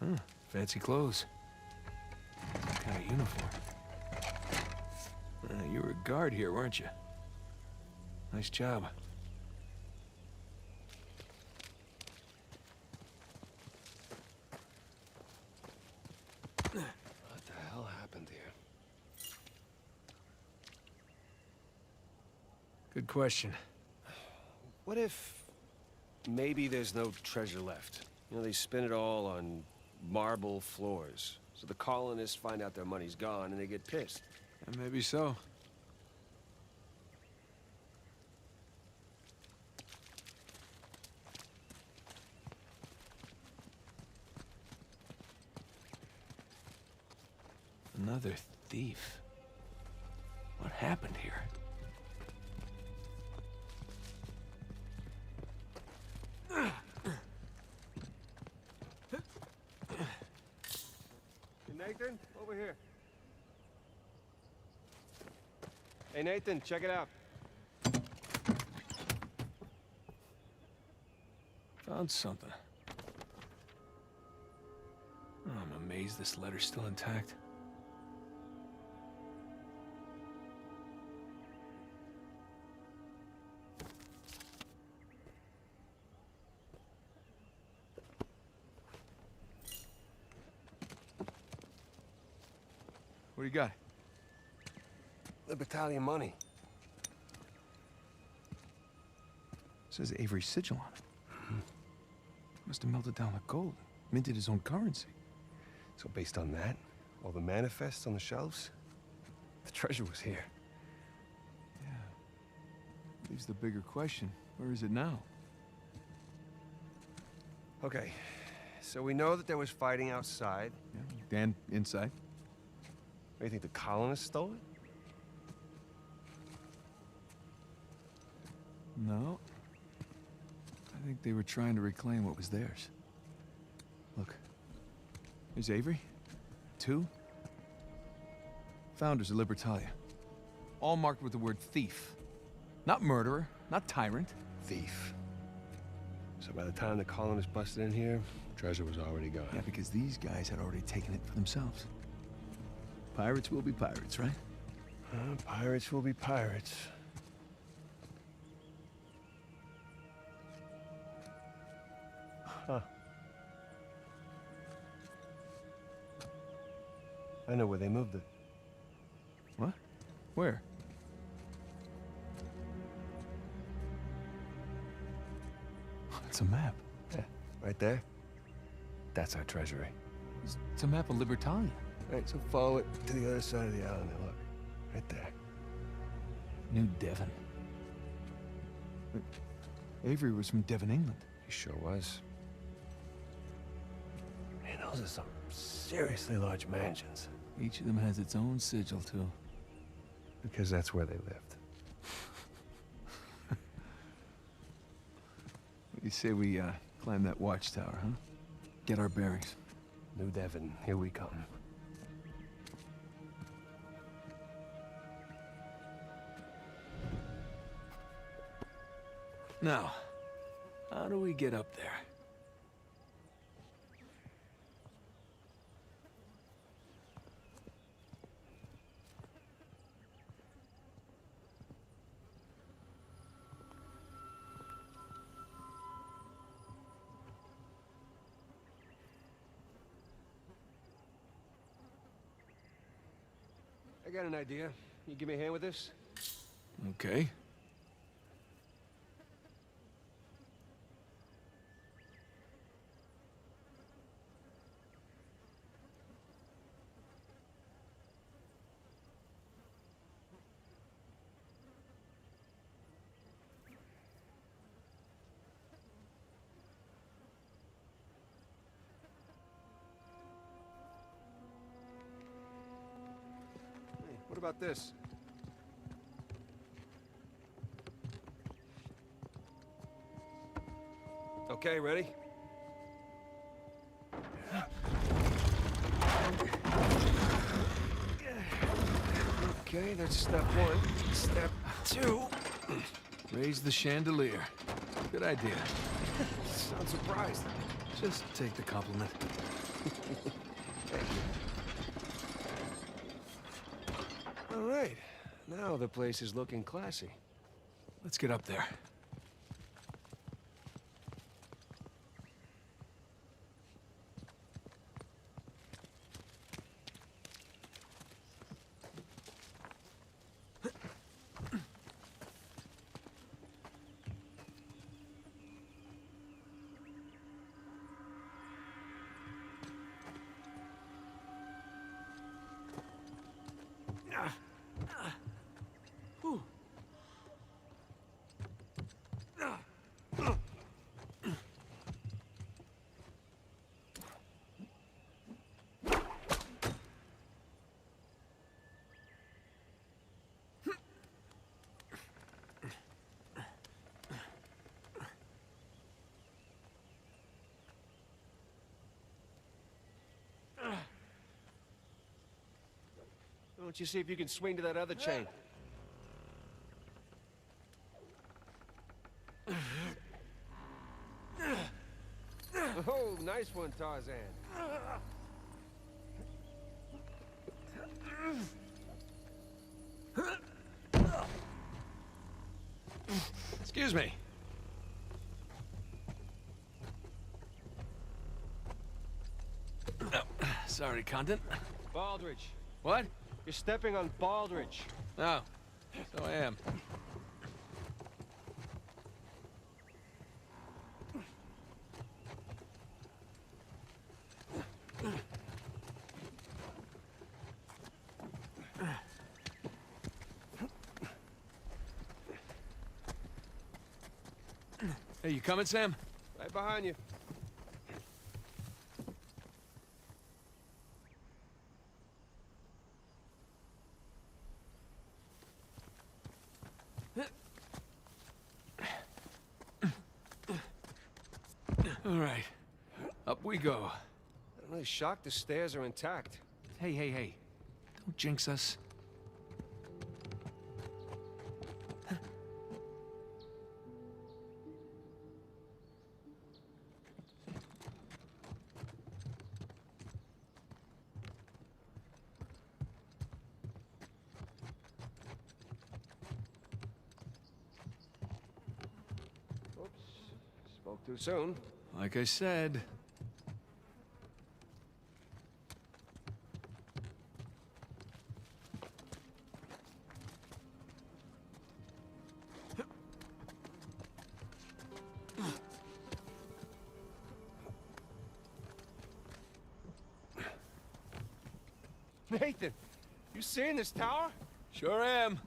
Huh, fancy clothes. What kind of uniform? You were a guard here, weren't you? Nice job. What the hell happened here? Good question. What if maybe there's no treasure left? You know, they spin it all on marble floors. So the colonists find out their money's gone and they get pissed. Yeah, maybe so. Another thief. What happened here? Nathan, over here. Hey, Nathan, check it out. Found something. Oh, I'm amazed this letter's still intact. What do you got? The battalion money. Says Avery's sigil on it. Must have melted down the gold, minted his own currency. So based on that, all the manifests on the shelves, the treasure was here. Yeah. Leaves the bigger question. Where is it now? Okay, so we know that there was fighting outside. Yeah, Dan inside. Do you think the colonists stole it? No. I think they were trying to reclaim what was theirs. Look. There's Avery. 2. Founders of Libertalia. All marked with the word thief. Not murderer, not tyrant. Thief. So by the time the colonists busted in here, treasure was already gone. Yeah, because these guys had already taken it for themselves. Pirates will be pirates, right? Pirates will be pirates. Huh. I know where they moved it. What? Where? It's a map. Yeah, right there. That's our treasury. It's a map of Libertalia. Right, so follow it to the other side of the island there, look. Right there. New Devon. But Avery was from Devon, England. He sure was. Man, those are some seriously large mansions. Each of them has its own sigil, too. Because that's where they lived. What do you say we climb that watchtower, huh? Get our bearings. New Devon, here we come. Now, how do we get up there? I got an idea. You give me a hand with this? Okay. Hey, what about this? Okay, ready? Okay, that's step one. Step two. Raise the chandelier. Good idea. Sound surprised. Just take the compliment. Thank you. All right. Now the place is looking classy. Let's get up there. Why don't you see if you can swing to that other chain? Oh, nice one, Tarzan. Excuse me. Oh, sorry, Condon. Baldridge. What? You're stepping on Baldridge. Oh, so I am. Hey, you coming, Sam? Right behind you. All right, up we go. I'm really shocked the stairs are intact. Hey, hey, hey. Don't jinx us. Oops. Spoke too soon. Like I said. Nathan, you seeing this tower? Sure am.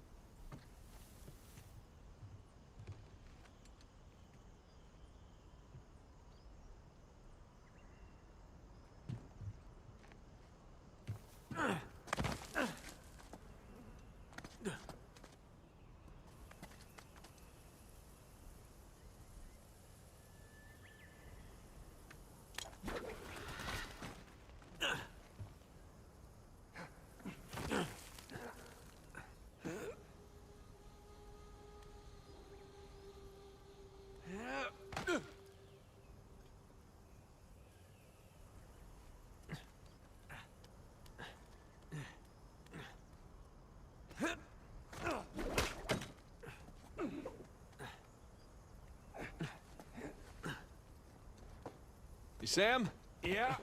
You Sam? Yeah.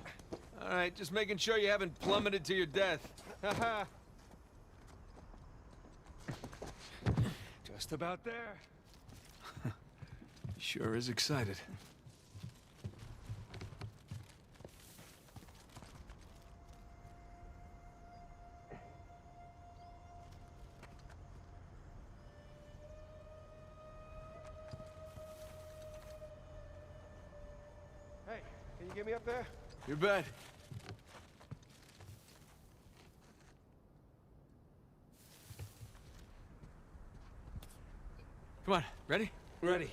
All right, just making sure you haven't plummeted to your death. Haha. Just about there. Sure is excited. Hey, can you get me up there? You bet. Come on, ready? Ready.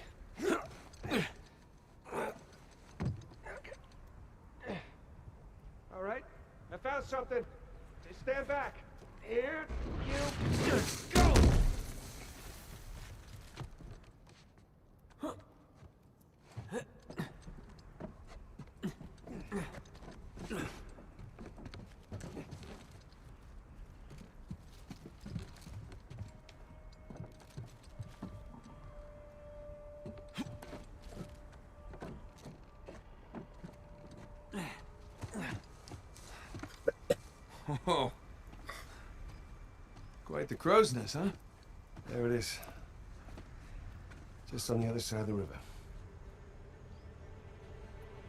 All right, I found something. Just stand back. Here you just go. Oh. Quite the crow's nest, huh? There it is. Just on the other side of the river.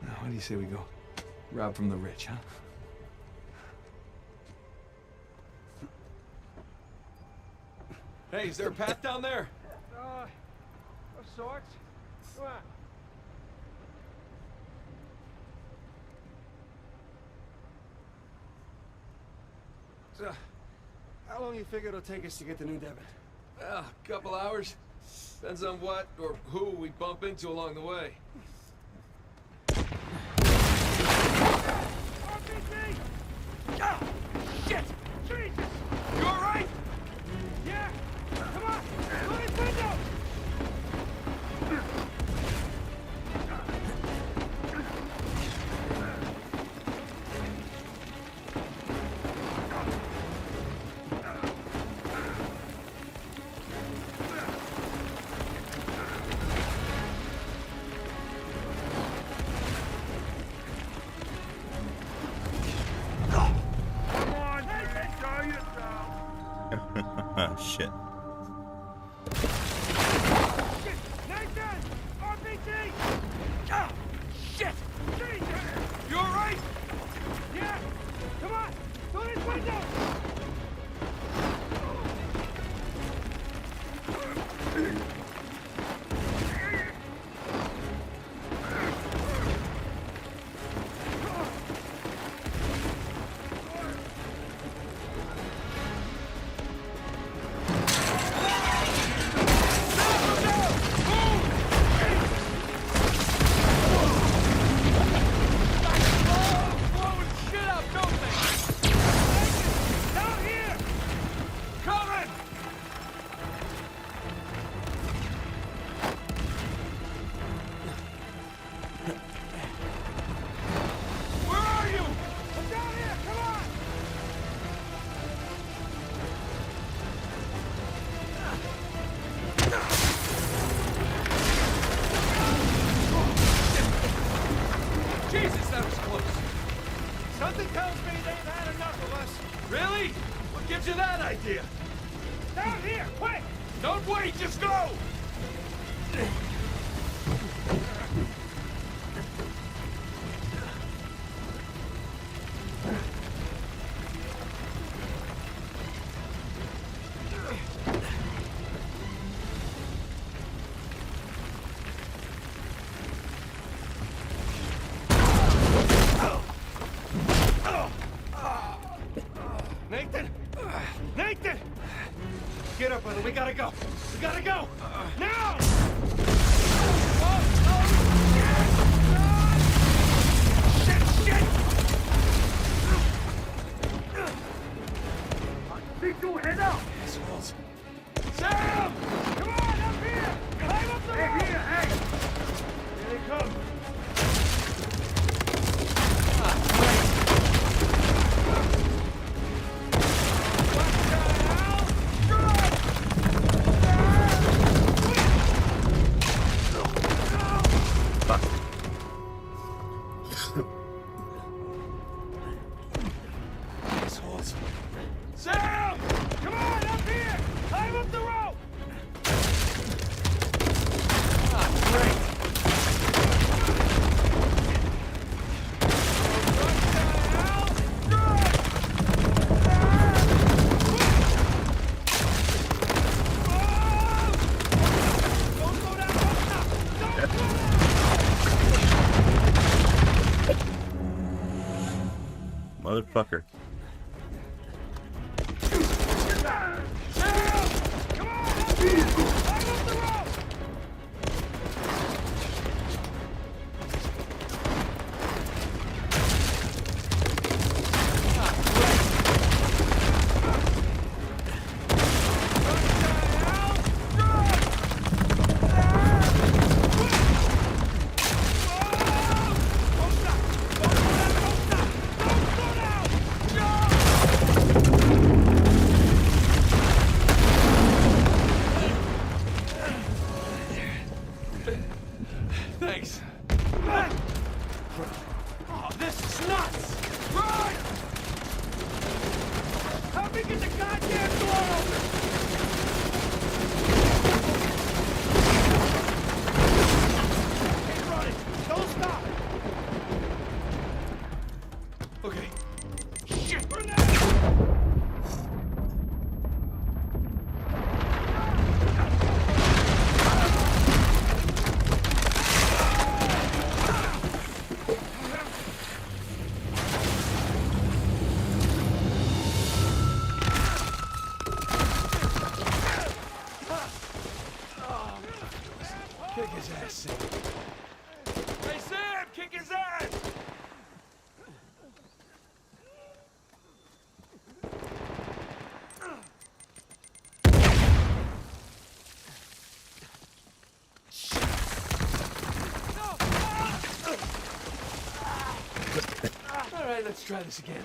Now, what do you say we go rob from the rich, huh? Hey, is there a path down there? Of sorts. Come on. So, how long you figure it'll take us to get to New Devon? A couple hours. Depends on what or who we bump into along the way. RPG! Ah! Shit! Jesus! You alright? Yeah! Come on! Go to the window! Shit. Nathan! RPG! Ah! Shit! Jesus! You alright? Yeah! Come on! Go to this window! Jesus, that was close. Something tells me they've had enough of us. Really? What gives you that idea? Down here, quick! Don't wait, just go! Nathan! Nathan! Get up, brother. We gotta go. We gotta go! Now! Shit! Shit! Big two, head out! Assholes. Sam! Come on, up here! Climb up the rope! Hey, here, hey! Here they come. Assholes. Sam! Come on, up here! Climb up the rope! Motherfucker. Thanks. Oh, this is nuts! Run! Help me get the goddamn door open! Keep running! Don't stop! Okay. Shit! Kick his ass, Sam. Hey, Sam! Kick his ass! All right, let's try this again.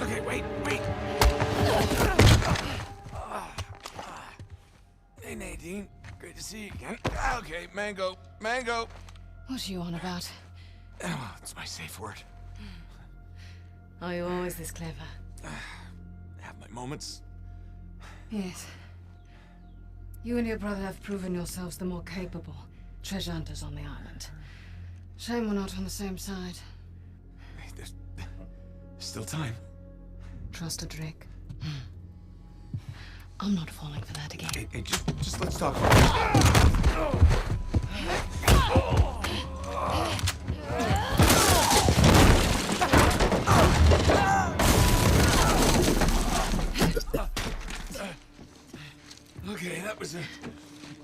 Okay, wait. Hey, Nadine. Great to see you again. Okay, Mango. What are you on about? Oh, it's my safe word. Are you always this clever? Have my moments. Yes. You and your brother have proven yourselves the more capable treasure hunters on the island. Shame we're not on the same side. Hey, there's still time. Trust a Drake. I'm not falling for that again. Hey, just let's talk. Okay, that was a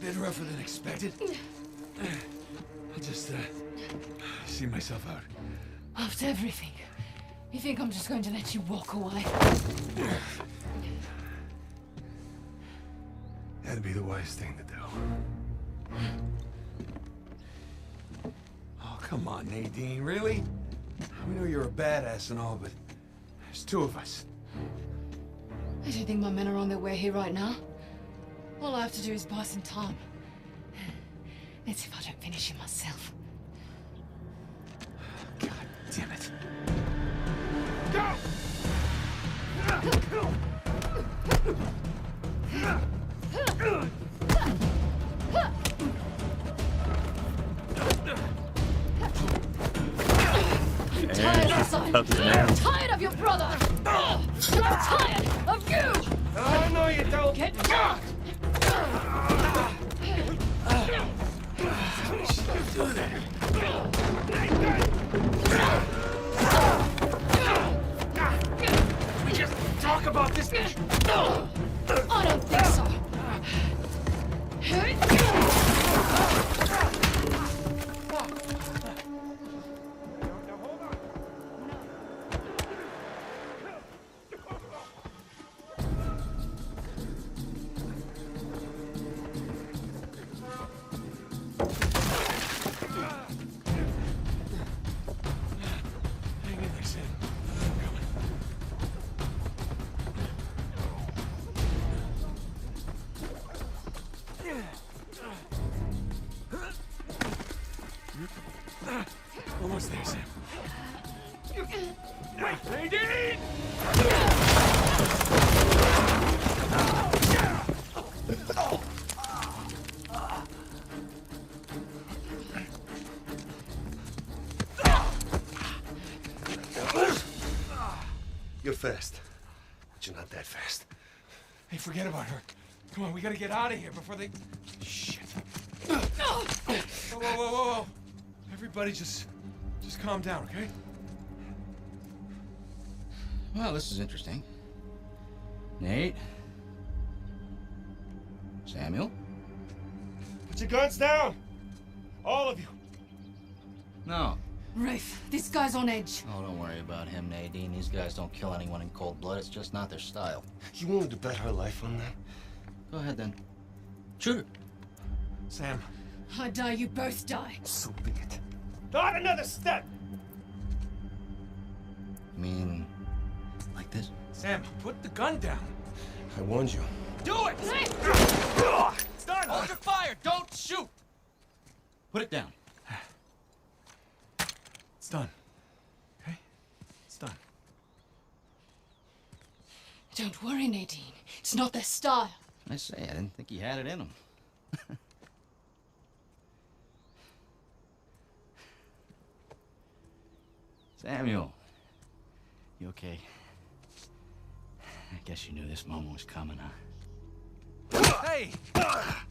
bit rougher than expected. I'll just see myself out. After everything, you think I'm just going to let you walk away? That'd be the wise thing to do. Oh, come on, Nadine, really? We know you're a badass and all, but there's two of us. I don't think my men are on their way here right now. All I have to do is buy some time. Let's see if I don't finish him myself. God damn it. Go! I'm tired of son. I'm tired of your brother. I'm tired of you. I know you don't. Get back. Can we just talk about this? I don't think so. bet you're not that fast. Hey, forget about her. Come on, we gotta get out of here before they... Shit. Whoa, whoa, whoa, whoa, whoa. Everybody just calm down, okay? Well, this is interesting. Nate? Samuel? Put your guns down! All of you! No. Rafe, this guy's on edge. Oh, don't worry about him, Nadine. These guys don't kill anyone in cold blood. It's just not their style. You wanted to bet her life on that? Go ahead, then. Shoot her. Sam. I die, you both die. So be it. Not another step! You mean... like this? Sam, put the gun down. I warned you. Do it! It's done! Hold your fire! Don't shoot! Put it down. It's done. Okay? It's done. Don't worry, Nadine. It's not their style. I say, I didn't think he had it in him. Samuel. You okay? I guess you knew this moment was coming, huh? Hey!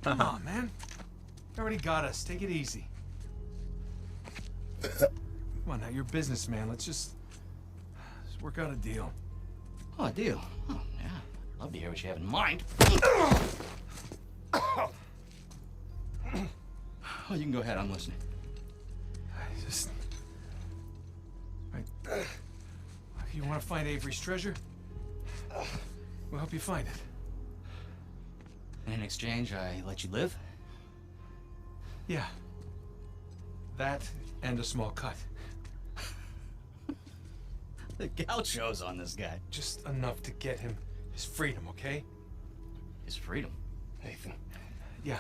Come on, man. You already got us. Take it easy. Come on now, you're a businessman. Let's just work out a deal. Oh, a deal? Oh, yeah. Love to hear what you have in mind. Oh, you can go ahead. I'm listening. You want to find Avery's treasure? We'll help you find it. And in exchange, I let you live? Yeah. That and a small cut. The gauchos on this guy. Just enough to get him his freedom, okay? His freedom? Nathan. Yeah.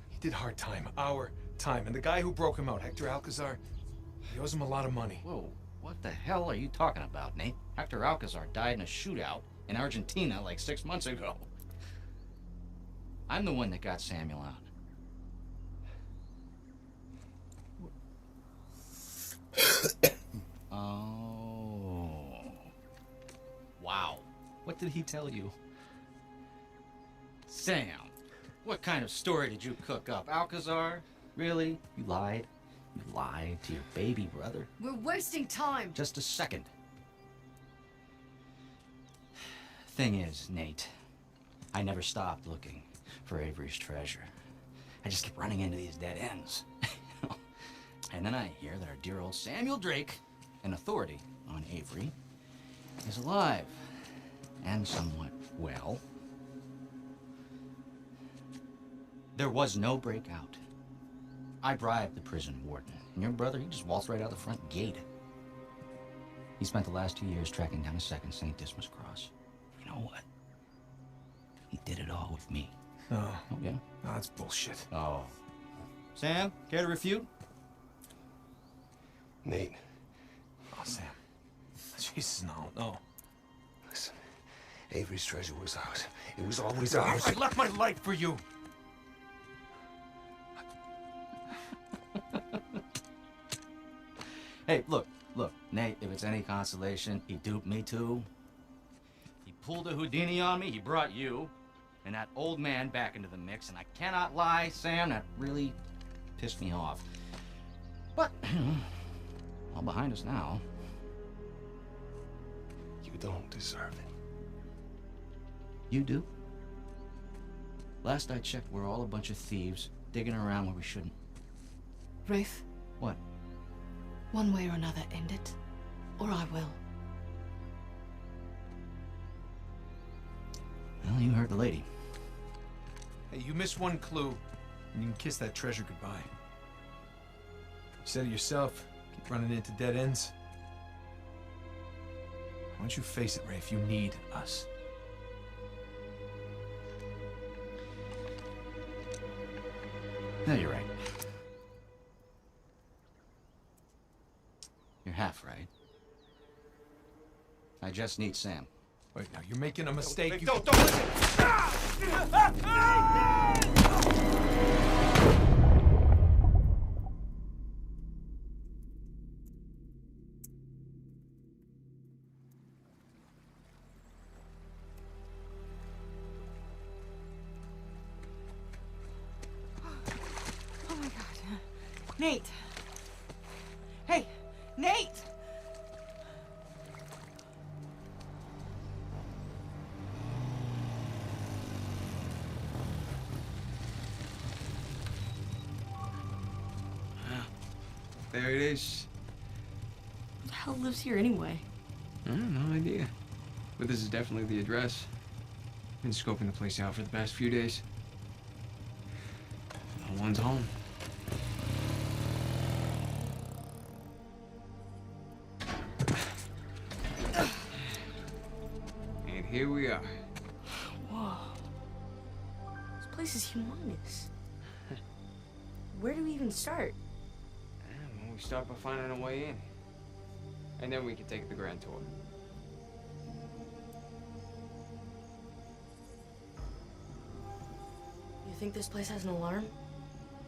He did hard time. Our time. And the guy who broke him out, Hector Alcazar, he owes him a lot of money. Whoa. What the hell are you talking about, Nate? Hector Alcazar died in a shootout in Argentina like 6 months ago. I'm the one that got Samuel out. Oh. Wow. What did he tell you? Sam, what kind of story did you cook up? Alcazar? Really? You lied? You lied to your baby brother? We're wasting time. Just a second. Thing is, Nate, I never stopped looking for Avery's treasure. I just kept running into these dead ends. And then I hear that our dear old Samuel Drake, an authority on Avery, is alive and somewhat well. There was no breakout. I bribed the prison warden, and your brother, he just waltzed right out the front gate. He spent the last 2 years tracking down a second St. Dismas cross. You know what? He did it all with me. Oh. Oh, yeah? No, that's bullshit. Oh. Sam, care to refute? Nate. Oh, Sam. Jesus, no. Listen, Avery's treasure was ours. It was always ours. I left my life for you. Hey, look, Nate, if it's any consolation, he duped me too. He pulled a Houdini on me, he brought you and that old man back into the mix, and I cannot lie, Sam, that really pissed me off. But, all behind us now. You don't deserve it. You do? Last I checked, we're all a bunch of thieves, digging around where we shouldn't. Rafe? What? One way or another, end it, or I will. Well, you heard the lady. Hey, you missed one clue, and you can kiss that treasure goodbye. You said it yourself, keep running into dead ends. Why don't you face it, Rafe? You need us. No, you're right. You're half right. I just need Sam. Wait, now you're making a mistake. Don't listen! Nate! Hey, Nate! There it is. Who the hell lives here anyway? I have no idea. But this is definitely the address. Been scoping the place out for the past few days. No one's home. And here we are. Whoa. This place is humongous. Where do we even start? Well, we start by finding a way in. And then we can take the grand tour. You think this place has an alarm?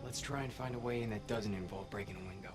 Let's try and find a way in that doesn't involve breaking a window.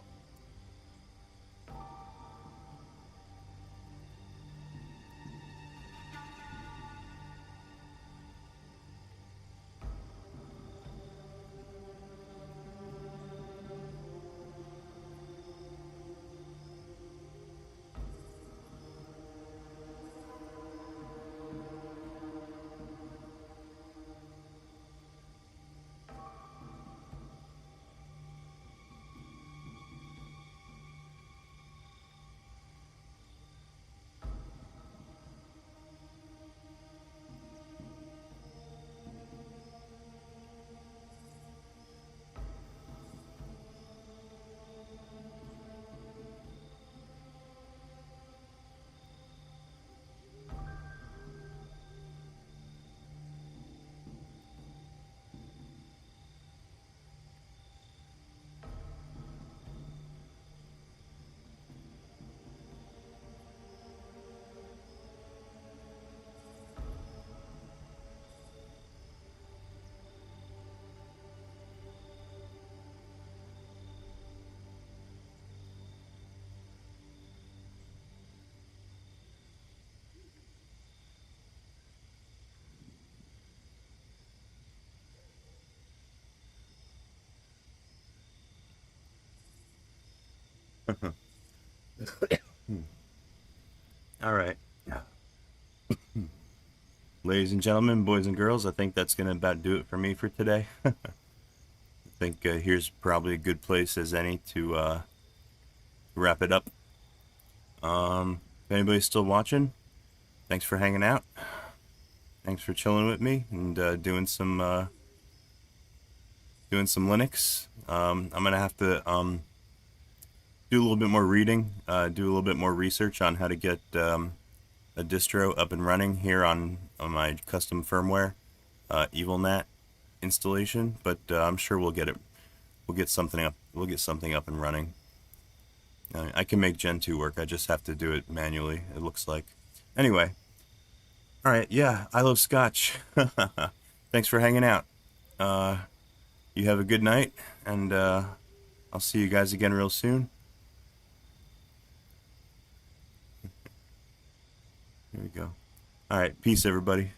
All right. Ladies and gentlemen, boys and girls, I think that's going to about do it for me for today. I think here's probably a good place as any to wrap it up. If anybody's still watching, thanks for hanging out. Thanks for chilling with me and doing some Linux. I'm gonna have to do a little bit more reading, do a little bit more research on how to get a distro up and running here on my custom firmware Evilnat installation. But I'm sure we'll get it. We'll get something up. We'll get something up and running. I can make GENTOO work. I just have to do it manually, it looks like. Anyway. All right. Yeah, I love Scotch. Thanks for hanging out. You have a good night, and I'll see you guys again real soon. Here we go. All right. Peace, everybody.